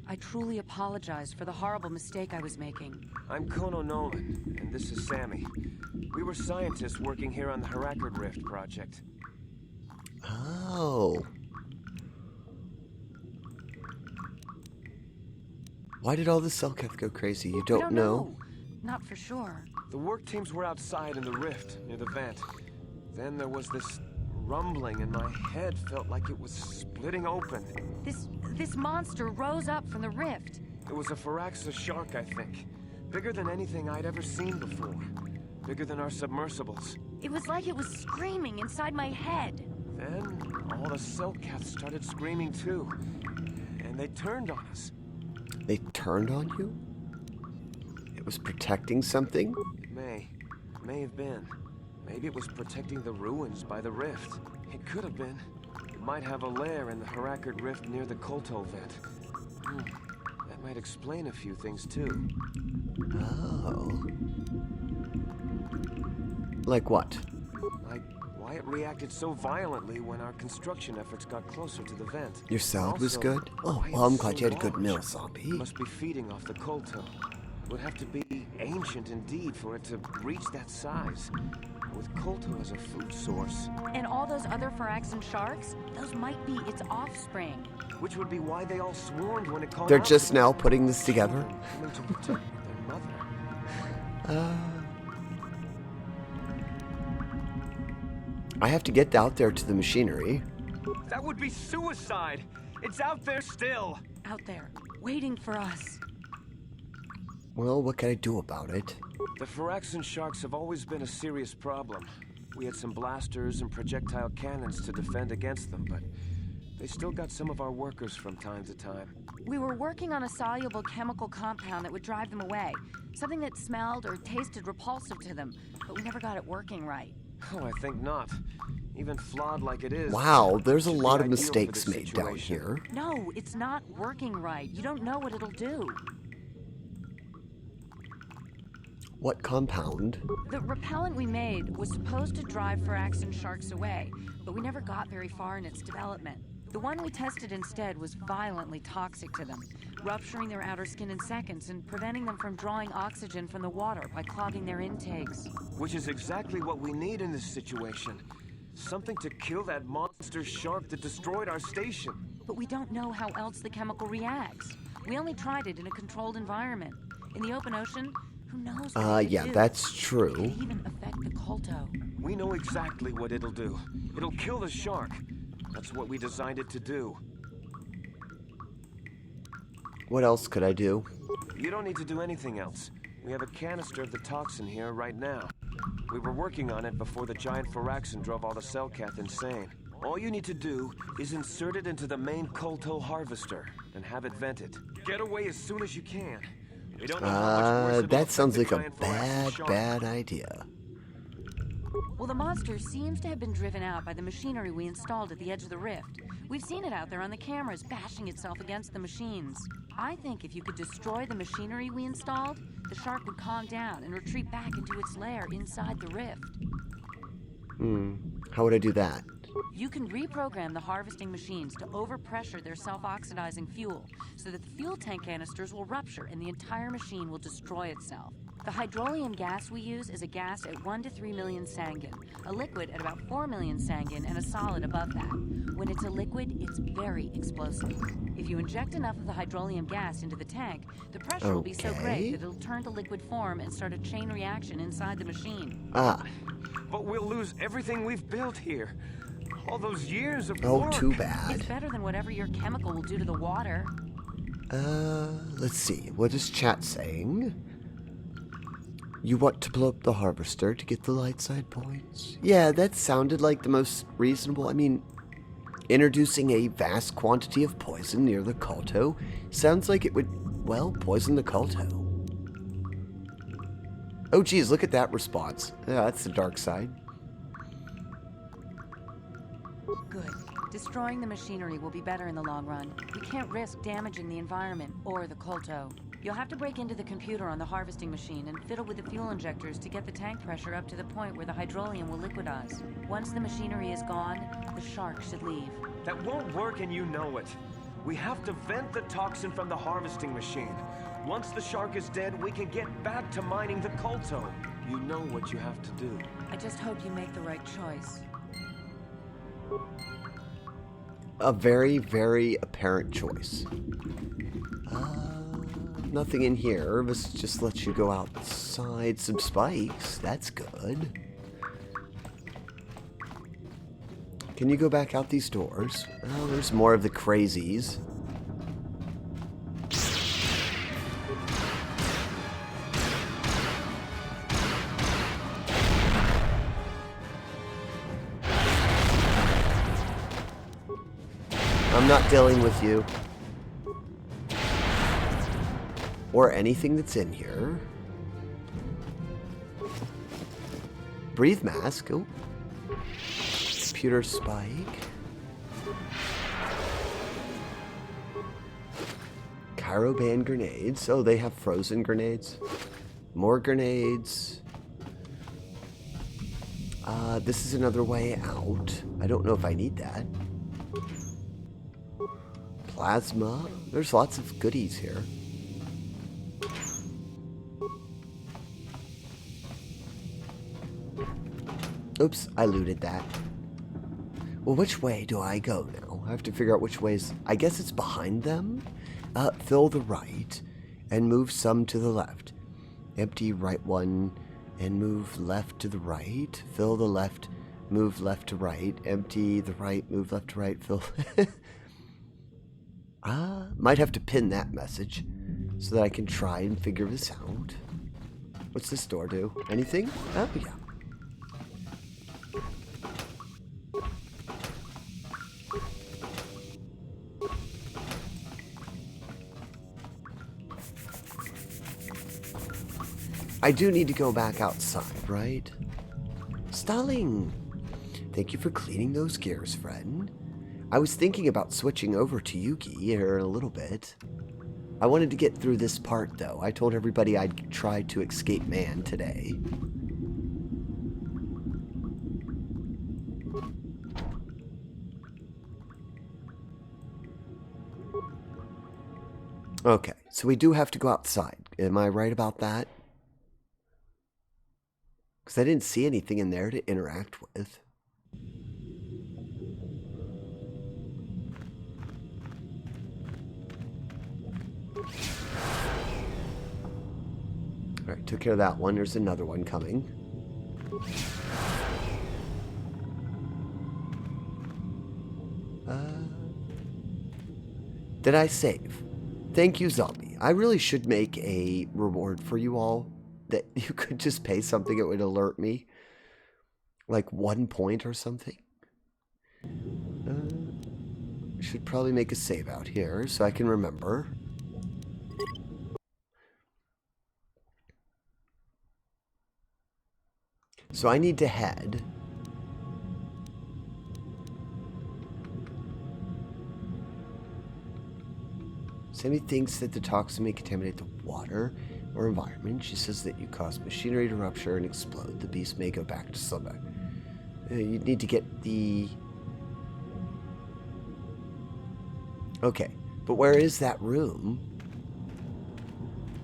I truly apologize for the horrible mistake I was making. I'm Kono Nolan, and this is Sammy. We were scientists working here on the Harakard Rift project. Oh. Why did all the Cellcath go crazy? You don't know? Not for sure. The work teams were outside in the rift, near the vent. Then there was this rumbling, and my head felt like it was splitting open. This monster rose up from the rift. It was a Firaxa shark, I think. Bigger than anything I'd ever seen before. Bigger than our submersibles. It was like it was screaming inside my head. Then, all the Cellcaths started screaming too. And they turned on us. They turned on you? It was protecting something? It may have been. Maybe it was protecting the ruins by the rift. It could have been. It might have a lair in the Harakard Rift near the KOTOR vent. That might explain a few things too. Oh. Like what? Like why it reacted so violently when our construction efforts got closer to the vent. Your salad was Also, good? Oh, why well, I'm it's glad so you had a good large. meal, zombie. Must be feeding off the KOTOR. would have to be ancient indeed for it to reach that size. With Kolto as a food source. And all those other Phyraxan sharks, those might be its offspring. Which would be why they all swarmed when it called They're out just to now them. putting this together. Coming to protect their mother. I have to get out there to the machinery. That would be suicide. It's out there still. Out there, waiting for us. Well, what can I do about it? The Phyraxan sharks have always been a serious problem. We had some blasters and projectile cannons to defend against them, but they still got some of our workers from time to time. We were working on a soluble chemical compound that would drive them away. Something that smelled or tasted repulsive to them, but we never got it working right. Oh, I think not. Even flawed like it is. Wow, there's a should be lot of ideal for mistakes this made down situation. here. No, it's not working right. You don't know what it'll do. What compound? The repellent we made was supposed to drive Phyraxan sharks away, but we never got very far in its development. The one we tested instead was violently toxic to them, rupturing their outer skin in seconds and preventing them from drawing oxygen from the water by clogging their intakes. Which is exactly what we need in this situation. Something to kill that monster shark that destroyed our station. But we don't know how else the chemical reacts. We only tried it in a controlled environment. In the open ocean, who knows what it could Yeah, do. that's It true. could even affect the Kolto. We know exactly what it'll do. It'll kill the shark. That's what we designed it to do. What else could I do? You don't need to do anything else. We have a canister of the toxin here right now. We were working on it before the giant Phyraxan drove all the Cellcath insane. All you need to do is insert it into the main Kolto harvester and have it vented. Get away as soon as you can. We don't know how much worse it'll That affect sounds the like a giant Phyraxan shark. bad idea. Well, the monster seems to have been driven out by the machinery we installed at the edge of the rift. We've seen it out there on the cameras, bashing itself against the machines. I think if you could destroy the machinery we installed, the shark would calm down and retreat back into its lair inside the rift. How would I do that? You can reprogram the harvesting machines to overpressure their self-oxidizing fuel so that the fuel tank canisters will rupture and the entire machine will destroy itself. The hydrolium gas we use is a gas at 1 to 3 million sangin, a liquid at about 4 million sangin, and a solid above that. When it's a liquid, it's very explosive. If you inject enough of the hydrolium gas into the tank, the pressure will be so great that it'll turn to liquid form and start a chain reaction inside the machine. But we'll lose everything we've built here. All those years of Oh, work. too bad. It's better than whatever your chemical will do to the water. Let's see. What is chat saying? You want to blow up the harvester to get the light side points? Yeah, that sounded like the most reasonable. I mean, introducing a vast quantity of poison near the Kolto sounds like it would, well, poison the Kolto. Oh geez, look at that response. Yeah, that's the dark side. Good. Destroying the machinery will be better in the long run. We can't risk damaging the environment or the Kolto. You'll have to break into the computer on the harvesting machine and fiddle with the fuel injectors to get the tank pressure up to the point where the hydrolium will liquidize. Once the machinery is gone, the shark should leave. That won't work and you know it. We have to vent the toxin from the harvesting machine. Once the shark is dead, we can get back to mining the Kolto. You know what you have to do. I just hope you make the right choice. A very, very apparent choice. Nothing in here. This just lets you go outside some spikes. That's good. Can you go back out these doors? Oh, there's more of the crazies. I'm not dealing with you. Or anything that's in here. Breathe mask. Oh. Computer spike. Caravan grenades. Oh, they have frozen grenades. More grenades. This is another way out. I don't know if I need that. Plasma. There's lots of goodies here. Oops, I looted that. Well, which way do I go now? I have to figure out which ways. I guess it's behind them. Fill the right and move some to the left. Empty right one and move left to the right. Fill the left, move left to right. Empty the right, move left to right. Fill. Might have to pin that message so that I can try and figure this out. What's this door do? Anything? Oh, yeah. I do need to go back outside, right? Stalling! Thank you for cleaning those gears, friend. I was thinking about switching over to Yuki here in a little bit. I wanted to get through this part, though. I told everybody I'd try to escape man today. Okay, so we do have to go outside. Am I right about that? Because I didn't see anything in there to interact with. Alright, took care of that one. There's another one coming. Did I save? Thank you, zombie. I really should make a reward for you all that you could just pay something, it would alert me. Like 1 point or something. Should probably make a save out here so I can remember. So I need to head. Sammy thinks that the toxin may contaminate the water or environment. She says that you cause machinery to rupture and explode. The beast may go back to slumber. You need to get the... Okay, but where is that room?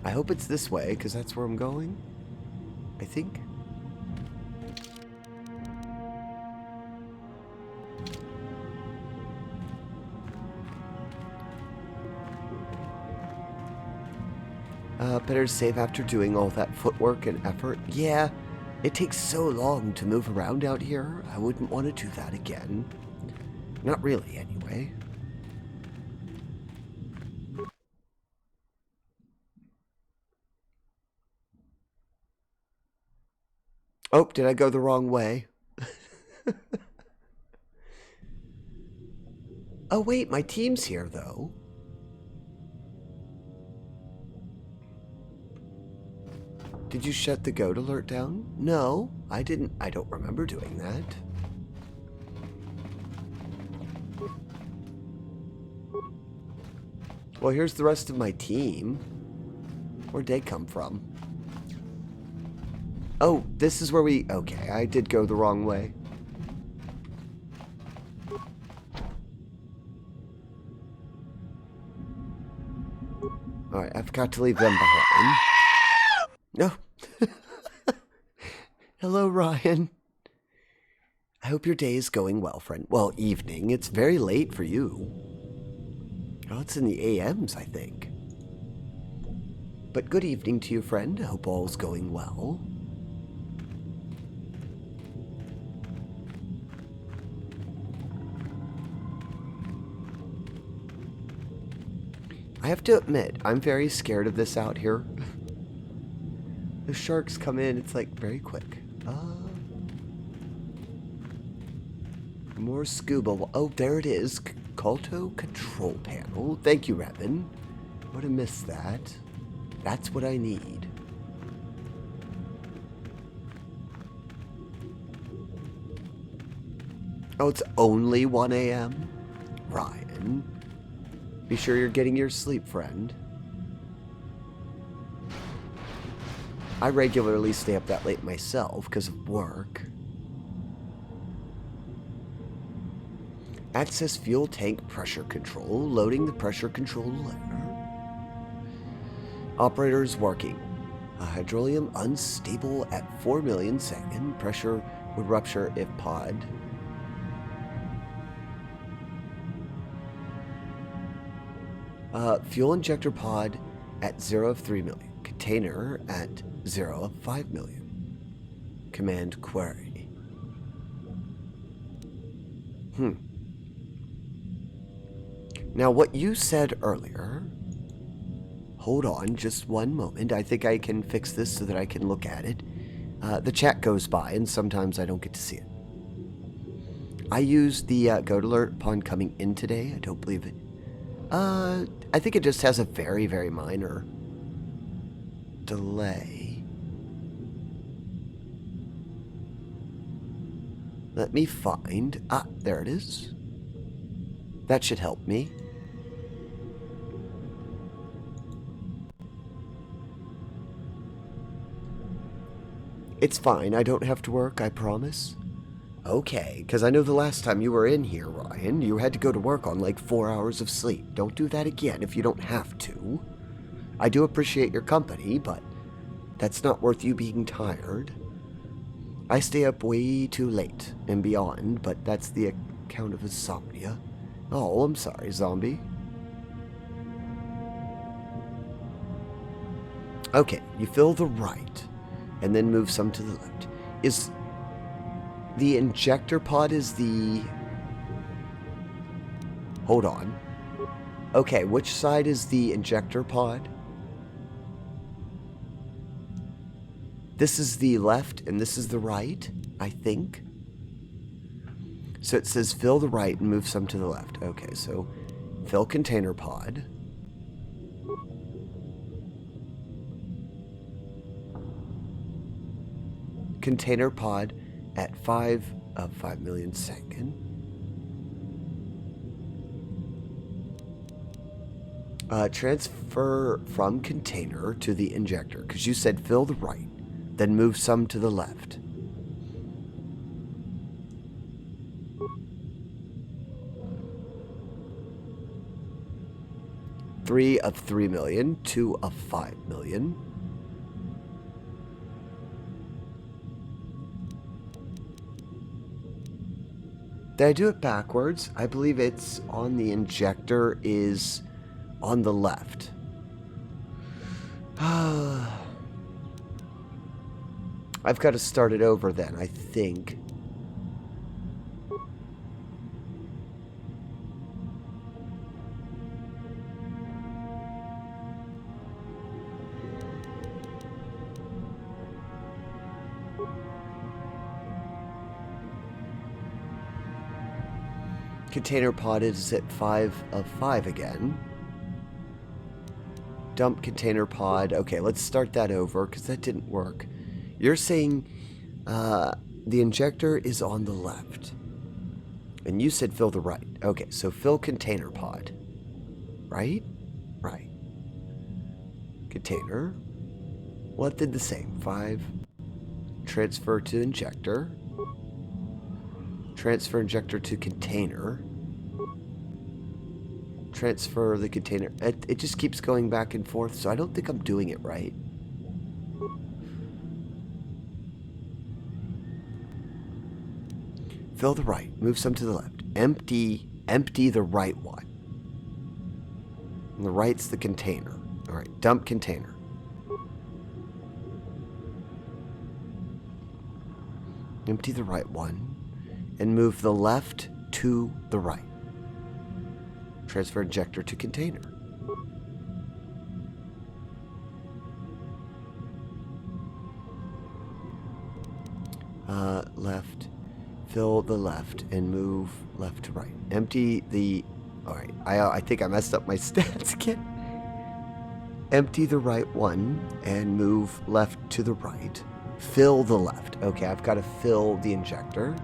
I hope it's this way, because that's where I'm going. I think. Better save after doing all that footwork and effort. Yeah, it takes so long to move around out here. I wouldn't want to do that again. Not really, anyway. Oh, did I go the wrong way? Oh, wait, my team's here, though. Did you shut the goat alert down? No, I didn't. I don't remember doing that. Well, here's the rest of my team. Where'd they come from? Oh, this is where we... Okay, I did go the wrong way. Alright, I forgot to leave them behind. No. Hello, Ryan. I hope your day is going well, friend. Well, evening. It's very late for you. Oh, it's in the AMs, I think. But good evening to you, friend. I hope all's going well. I have to admit, I'm very scared of this out here. The sharks come in, it's like very quick. More scuba. Oh, there it is. KOTOR control panel. Thank you, Revan. Would have missed that. That's what I need. Oh, it's only 1 a.m.? Ryan. Be sure you're getting your sleep, friend. I regularly stay up that late myself because of work. Access fuel tank pressure control. Loading the pressure control lever. Operator is working. Hydrolium unstable at 4 million second. Pressure would rupture if pod. Fuel injector pod at 0 of 3 million. Container at 0 of 5 million. Command query. Now, what you said earlier... Hold on just one moment. I think I can fix this so that I can look at it. The chat goes by, and sometimes I don't get to see it. I used the goat alert upon coming in today. I don't believe it. I think it just has a very, very minor delay. Let me find... Ah, there it is. That should help me. It's fine. I don't have to work, I promise. Okay, because I know the last time you were in here, Ryan, you had to go to work on like 4 hours of sleep. Don't do that again if you don't have to. I do appreciate your company, but that's not worth you being tired. I stay up way too late and beyond, but that's the account of insomnia. Oh, I'm sorry, zombie. Okay, you fill the right, and then move some to the left. Is the injector pod is the... Hold on. Okay, which side is the injector pod? This is the left, and this is the right, I think. So it says fill the right and move some to the left. Okay, so fill container pod. Container pod at 5 of 5 million second. Transfer from container to the injector, because you said fill the right, then move some to the left. Three of 3 million, 2 of 5 million. Did I do it backwards? I believe it's on the injector is on the left. I've got to start it over then, I think. Container pod is at 5 of 5 again. Dump container pod. Okay, let's start that over because that didn't work. You're saying the injector is on the left. And you said fill the right. Okay, so fill container pod. Right? Right. Container. What did the same? 5. Transfer to injector. Transfer injector to container. Transfer the container. It just keeps going back and forth, so I don't think I'm doing it right. Fill the right. Move some to the left. Empty the right one. And the right's the container. Alright, dump container. Empty the right one. And move the left to the right. Transfer injector to container. Left. Fill the left and move left to right. Empty the... Alright, I think I messed up my stats again. Empty the right one and move left to the right. Fill the left. Okay, I've got to fill the injector.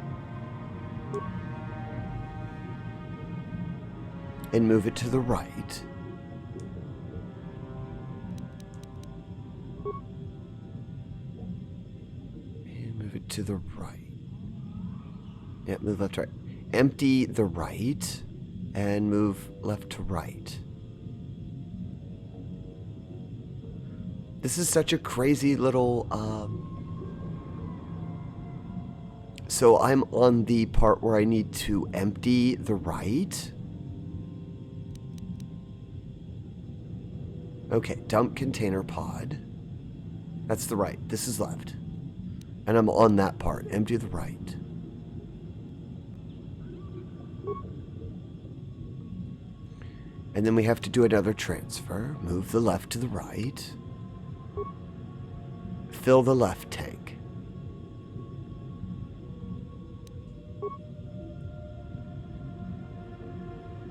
And move it to the right. And move it to the right. Yeah, move left to right. Empty the right and move left to right. This is such a crazy little So I'm on the part where I need to empty the right. Okay, dump container pod. That's the right. This is left. And I'm on that part. Empty the right. And then we have to do another transfer. Move the left to the right. Fill the left tank.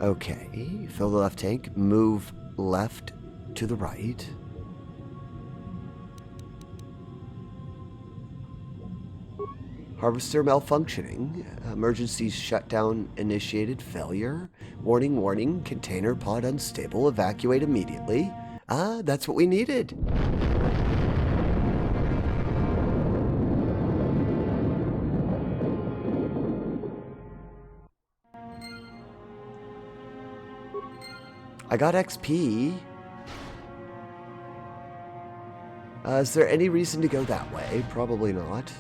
Okay, fill the left tank. Move left to the right. Harvester malfunctioning. Emergency shutdown initiated. Failure. Warning, warning. Container pod unstable. Evacuate immediately. Ah, that's what we needed. I got XP. Is there any reason to go that way? Probably not.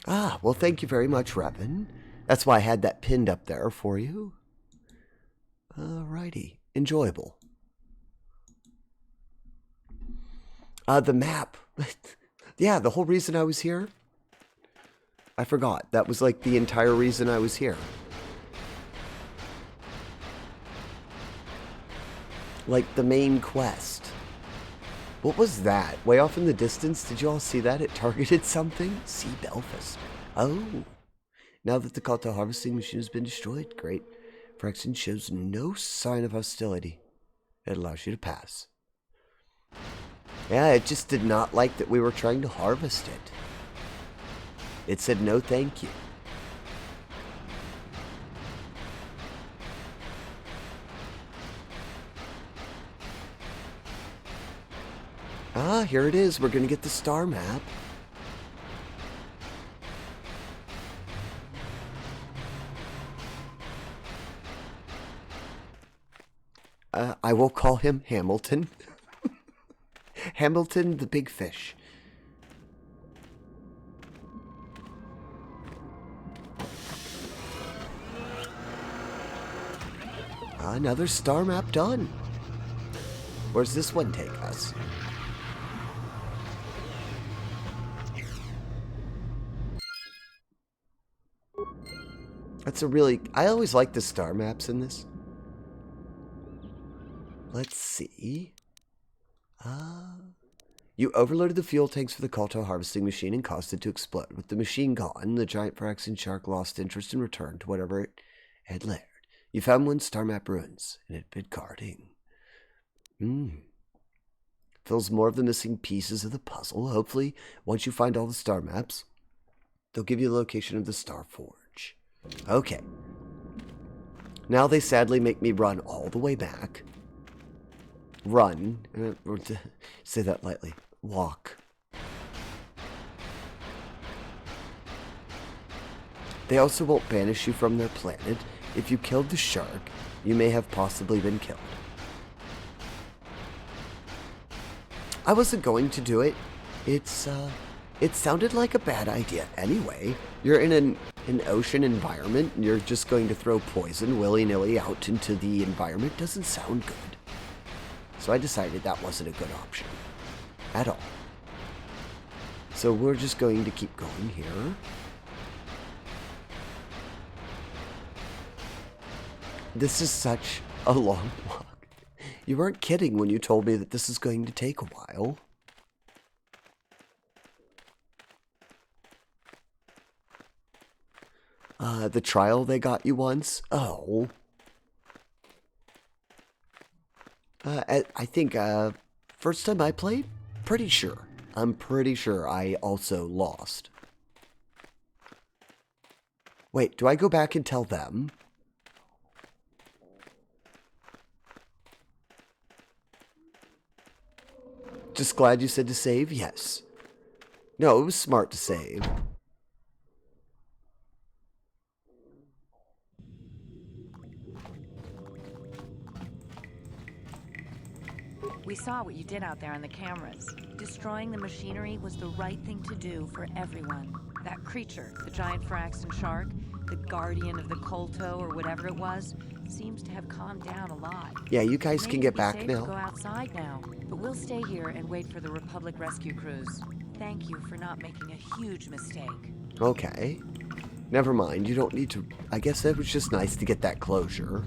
Ah, well, thank you very much, Revan. That's why I had that pinned up there for you. Alrighty. Enjoyable. The map. Yeah, the whole reason I was here. I forgot. That was like the entire reason I was here. Like the main quest. What was that? Way off in the distance? Did you all see that? It targeted something? See Belfast. Oh. Now that the KOTOR harvesting machine has been destroyed, great. Phyrexian shows no sign of hostility. It allows you to pass. Yeah, it just did not like that we were trying to harvest it. It said no thank you. Ah, here it is. We're going to get the star map. I will call him Hamilton. Hamilton the Big Fish. Another star map done. Where's this one take us? That's a really... I always like the star maps in this. Let's see. You overloaded the fuel tanks for the KOTOR harvesting machine and caused it to explode. With the machine gone, the giant Phyrexian shark lost interest and returned to whatever it had laired. You found one star map ruins, and it had been guarding. Fills more of the missing pieces of the puzzle. Hopefully, once you find all the star maps, they'll give you the location of the Star Forge. Okay. Now they sadly make me run all the way back. Run. Or to say that lightly. Walk. They also won't banish you from their planet. If you killed the shark, you may have possibly been killed. I wasn't going to do it. It sounded like a bad idea anyway. You're in an ocean environment and you're just going to throw poison willy-nilly out into the environment. Doesn't sound good. So I decided that wasn't a good option at all. So we're just going to keep going here. This is such a long walk. You weren't kidding when you told me that this is going to take a while. The trial they got you once? Oh. I think, first time I played? Pretty sure. I'm pretty sure I also lost. Wait, do I go back and tell them? Just glad you said to save? Yes. No, it was smart to save. We saw what you did out there on the cameras. Destroying the machinery was the right thing to do for everyone. That creature, the giant Firaxan shark, the guardian of the Kolto or whatever it was, seems to have calmed down a lot. Yeah, you guys can get back safe now. To go outside now, but we'll stay here and wait for the Republic rescue crews. Thank you for not making a huge mistake. Okay. Never mind, you don't need to... I guess it was just nice to get that closure.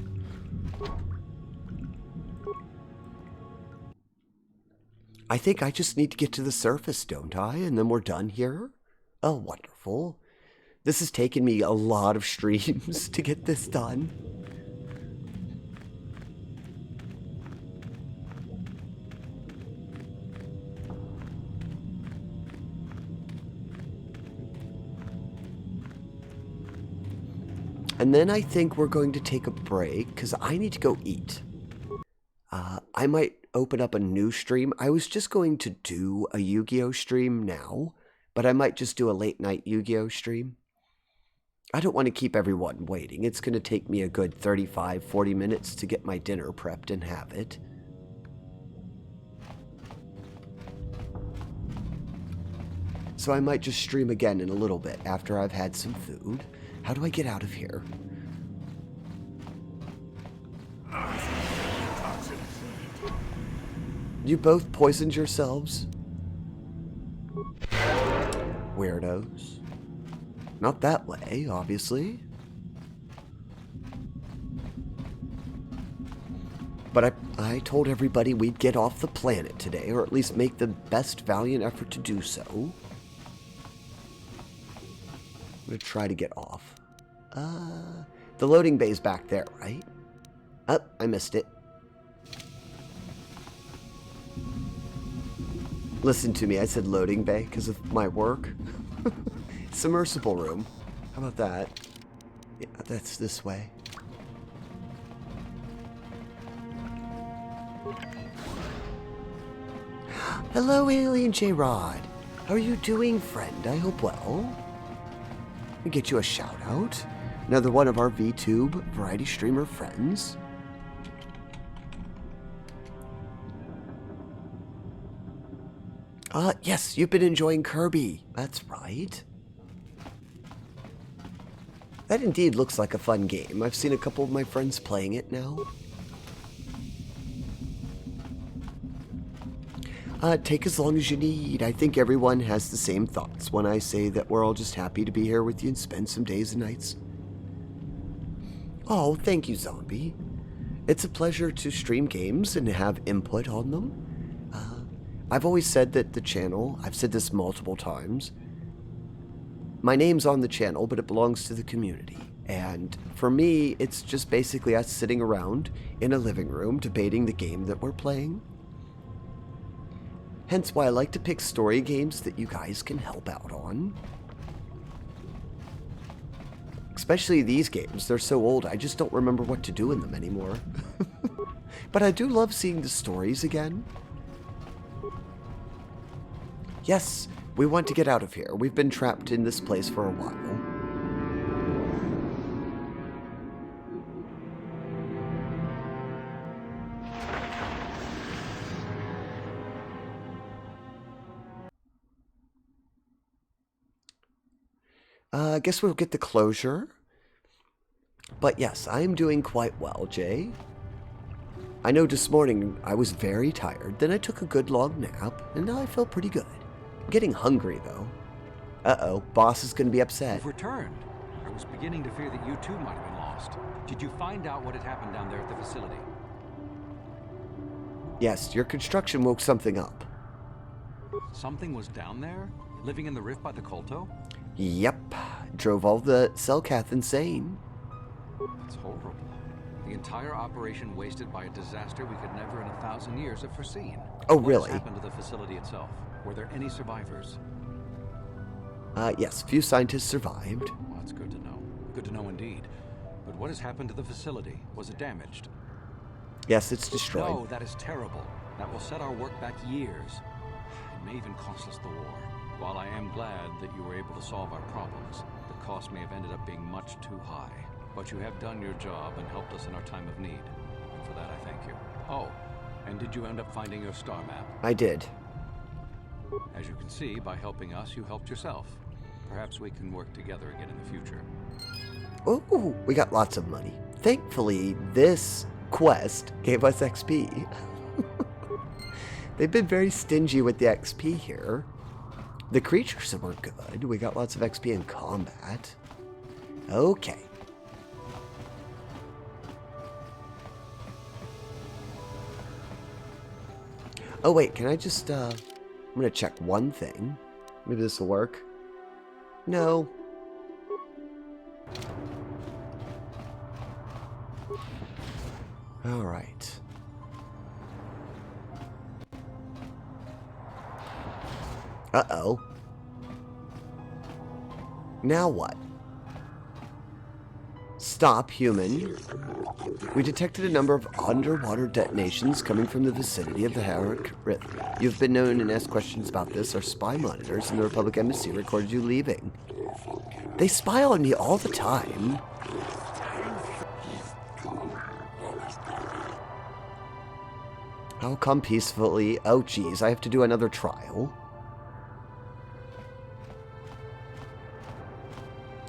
I think I just need to get to the surface, don't I? And then we're done here? Oh, wonderful. This has taken me a lot of streams to get this done. And then I think we're going to take a break because I need to go eat. I might open up a new stream. I was just going to do a Yu-Gi-Oh stream now, but I might just do a late night Yu-Gi-Oh stream. I don't want to keep everyone waiting. It's going to take me a good 35-40 minutes to get my dinner prepped and have it. So I might just stream again in a little bit after I've had some food. How do I get out of here? You both poisoned yourselves? Weirdos. Not that way, obviously. But I told everybody we'd get off the planet today, or at least make the best valiant effort to do so. I'm gonna try to get off. The loading bay's back there, right? Oh, I missed it. Listen to me, I said loading bay because of my work. Submersible room. How about that? Yeah, that's this way. Hello, Alien J-Rod. How are you doing, friend? I hope well. We get you a shout out. Another one of our Vtube variety streamer friends. Yes, you've been enjoying Kirby. That's right. That indeed looks like a fun game. I've seen a couple of my friends playing it now. Take as long as you need. I think everyone has the same thoughts when I say that we're all just happy to be here with you and spend some days and nights. Oh, thank you, Zombie. It's a pleasure to stream games and have input on them. I've always said that the channel, I've said this multiple times, my name's on the channel, but it belongs to the community. And for me, it's just basically us sitting around in a living room debating the game that we're playing. Hence why I like to pick story games that you guys can help out on. Especially these games, they're so old, I just don't remember what to do in them anymore. But I do love seeing the stories again. Yes, we want to get out of here. We've been trapped in this place for a while. I guess we'll get the closure. But yes, I am doing quite well, Jay. I know this morning I was very tired, then I took a good long nap, and now I feel pretty good. I'm getting hungry, though. Uh-oh, boss is going to be upset. You've returned. I was beginning to fear that you too might have been lost. Did you find out what had happened down there at the facility? Yes, your construction woke something up. Something was down there? Living in the rift by the Kolto? Yep. Drove all the Selkath insane. That's horrible. The entire operation wasted by a disaster we could never in 1,000 years have foreseen. Oh, really? What happened to the facility itself? Were there any survivors? Yes, few scientists survived. Well, that's good to know. Good to know indeed. But what has happened to the facility? Was it damaged? Yes, it's destroyed. No, that is terrible. That will set our work back years. It may even cost us the war. While I am glad that you were able to solve our problems, the cost may have ended up being much too high. But you have done your job and helped us in our time of need. And for that, I thank you. Oh, and And did you end up finding your star map? I did. As you can see, by helping us, you helped yourself. Perhaps we can work together again in the future. Ooh, we got lots of money. Thankfully, this quest gave us XP. They've been very stingy with the XP here. The creatures were good. We got lots of XP in combat. Okay. Oh wait, can I just, I'm gonna check one thing. Maybe this will work. No. Alright. Uh-oh. Now what? Stop, human. We detected a number of underwater detonations coming from the vicinity of the Harak Rift. You've been known and asked questions about this. Our spy monitors in the Republic Embassy recorded you leaving. They spy on me all the time. I'll come peacefully. Oh, geez, I have to do another trial.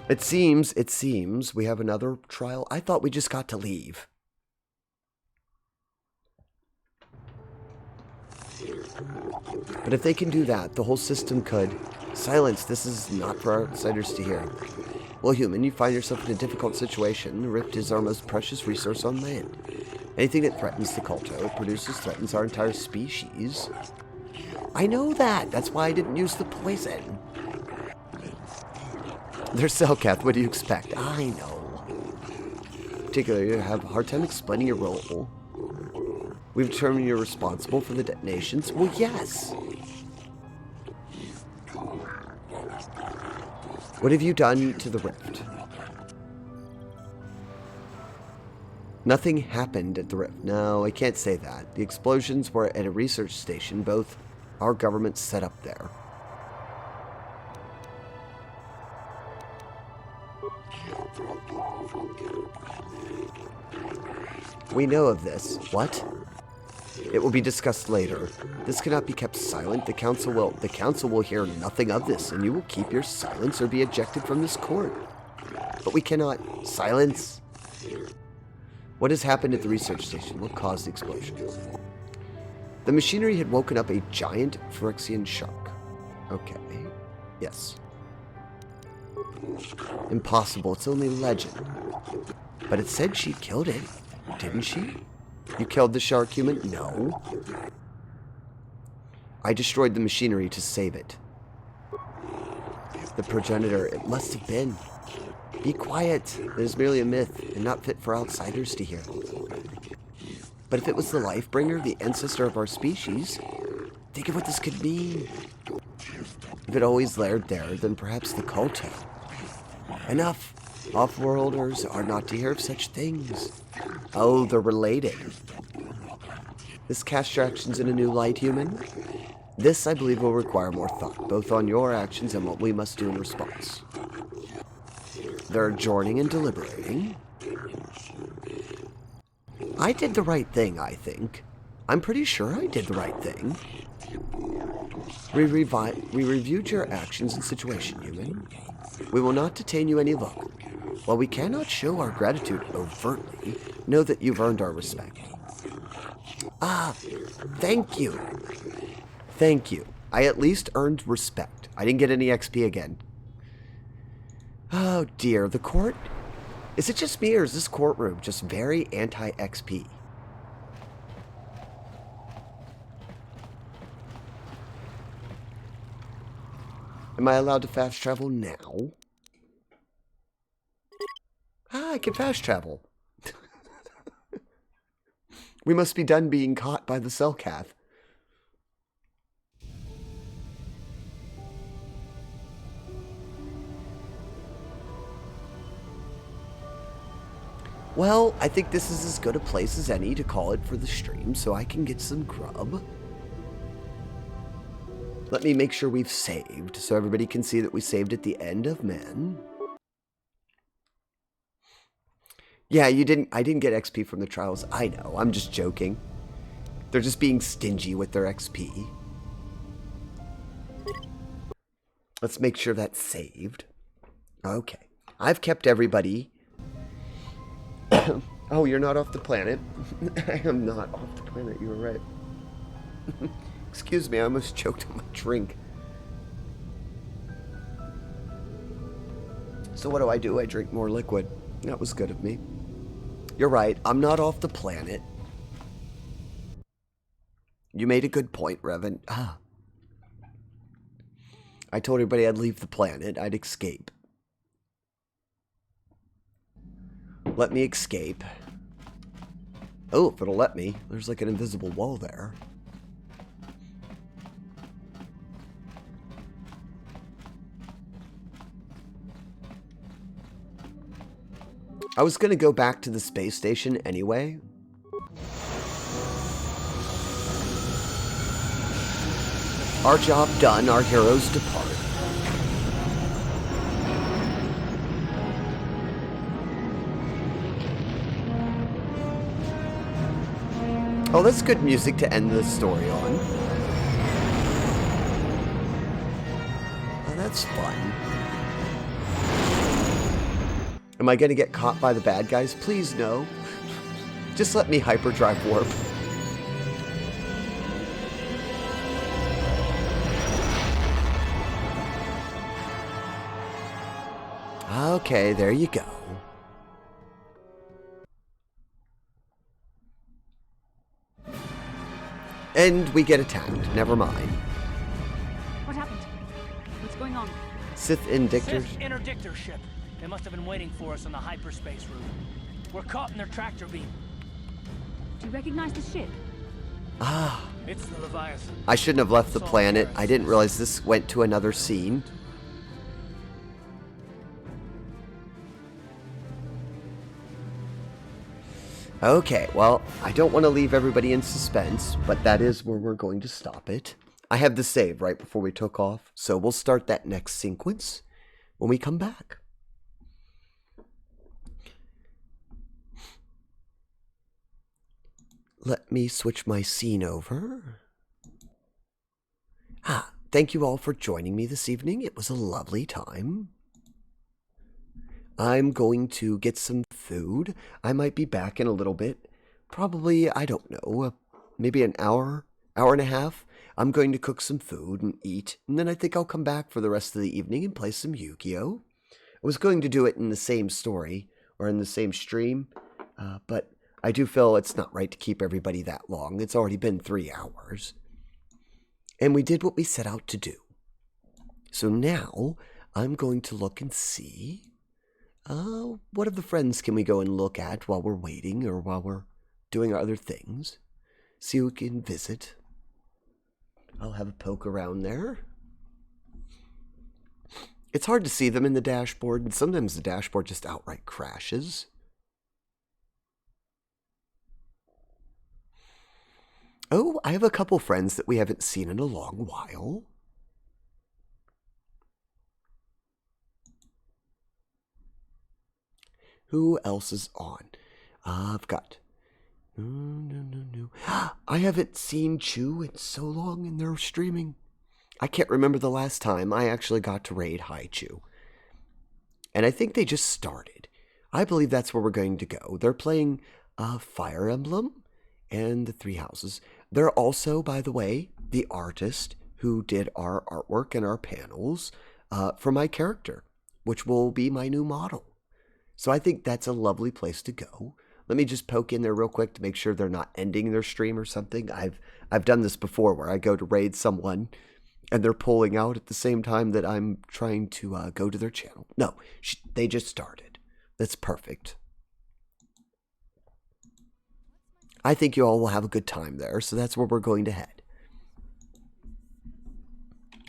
It seems we have another trial. I thought we just got to leave. But if they can do that, the whole system could. Silence, this is not for outsiders to hear. Well, human, you find yourself in a difficult situation. The Rift is our most precious resource on land. Anything that threatens the Kolto it produces threatens our entire species. I know that. That's why I didn't use the poison. They're Selkath, what do you expect? I know. Particularly, you have a hard time explaining your role. We've determined you're responsible for the detonations. Well, yes. What have you done to the Rift? Nothing happened at the Rift. No, I can't say that. The explosions were at a research station both our governments set up there. We know of this. What? It will be discussed later. This cannot be kept silent. The council will hear nothing of this, and you will keep your silence or be ejected from this court. But we cannot silence. What has happened at the research station? What caused the explosion? The machinery had woken up a giant Phyrexian shark. Okay. Yes. Impossible. It's only legend. But it said she killed it, didn't she? You killed the shark, human? No. I destroyed the machinery to save it. The progenitor, it must have been. Be quiet. It is merely a myth and not fit for outsiders to hear. But if it was the Lifebringer, the ancestor of our species, think of what this could mean. If it always laired there, then perhaps the Kolto. Enough. Off-worlders are not to hear of such things. Oh, they're related. This casts your actions in a new light, human. This, I believe, will require more thought, both on your actions and what we must do in response. They're adjourning and deliberating. I did the right thing, I think. I'm pretty sure I did the right thing. We reviewed your actions and situation, human. We will not detain you any longer. While we cannot show our gratitude overtly, know that you've earned our respect. Ah, thank you. Thank you. I at least earned respect. I didn't get any XP again. Oh dear, the court... Is it just me or is this courtroom just very anti-XP? Am I allowed to fast travel now? Ah, I can fast travel. We must be done being caught by the Selkath. Well, I think this is as good a place as any to call it for the stream, so I can get some grub. Let me make sure we've saved, so everybody can see that we saved at the end of Men. Yeah, I didn't get XP from the trials. I know, I'm just joking. They're just being stingy with their XP. Let's make sure that's saved. Okay. I've kept everybody. Oh, you're not off the planet? I am not off the planet, you were right. Excuse me, I almost choked on my drink. So what do? I drink more liquid. That was good of me. You're right, I'm not off the planet. You made a good point, Revan. Ah. I told everybody I'd leave the planet. I'd escape. Let me escape. Oh, if it'll let me. There's like an invisible wall there. I was going to go back to the space station anyway. Our job done, our heroes depart. Oh, that's good music to end the story on. Oh, that's fun. Am I going to get caught by the bad guys? Please no. Just let me hyperdrive warp. Okay, there you go. And we get attacked. Never mind. What happened? What's going on? Sith Indictors. Sith interdictor ship. They must have been waiting for us on the hyperspace route. We're caught in their tractor beam. Do you recognize the ship? Ah. It's the Leviathan. I shouldn't have left the planet. I didn't realize this went to another scene. Okay, well, I don't want to leave everybody in suspense, but that is where we're going to stop it. I have the save right before we took off, so we'll start that next sequence when we come back. Let me switch my scene over. Thank you all for joining me this evening. It was a lovely time. I'm going to get some food. I might be back in a little bit. Probably, I don't know, maybe an hour and a half. I'm going to cook some food and eat, and then I think I'll come back for the rest of the evening and play some Yu-Gi-Oh! I was going to do it in the same story, or in the same stream, but I do feel it's not right to keep everybody that long. It's already been 3 hours. And we did what we set out to do. So now, I'm going to look and see... what of the friends can we go and look at while we're waiting or while we're doing our other things? See who we can visit. I'll have a poke around there. It's hard to see them in the dashboard, and sometimes the dashboard just outright crashes. Oh, I have a couple friends that we haven't seen in a long while. Who else is on? I've got... No. I haven't seen Chew in so long in their streaming. I can't remember the last time I actually got to raid Hi Chew. And I think they just started. I believe that's where we're going to go. They're playing Fire Emblem and the Three Houses. They're also, by the way, the artist who did our artwork and our panels for my character, which will be my new model. So I think that's a lovely place to go. Let me just poke in there real quick to make sure they're not ending their stream or something. I've done this before where I go to raid someone and they're pulling out at the same time that I'm trying to go to their channel. No, they just started. That's perfect. I think you all will have a good time there, so that's where we're going to head.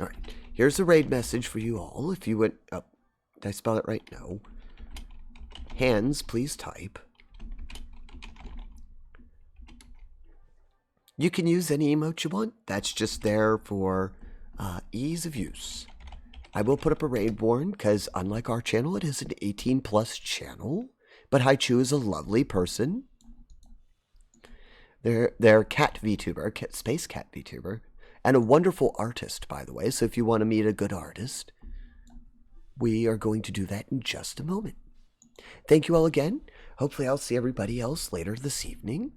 All right, here's a raid message for you all. If you went... Oh, did I spell it right? No. Hands, please type. You can use any emote you want. That's just there for ease of use. I will put up a raid warn because unlike our channel, it is an 18+ channel. But Haichu is a lovely person. They're cat VTuber, space cat VTuber, and a wonderful artist, by the way. So if you want to meet a good artist, we are going to do that in just a moment. Thank you all again. Hopefully I'll see everybody else later this evening.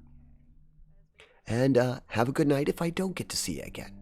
And have a good night if I don't get to see you again.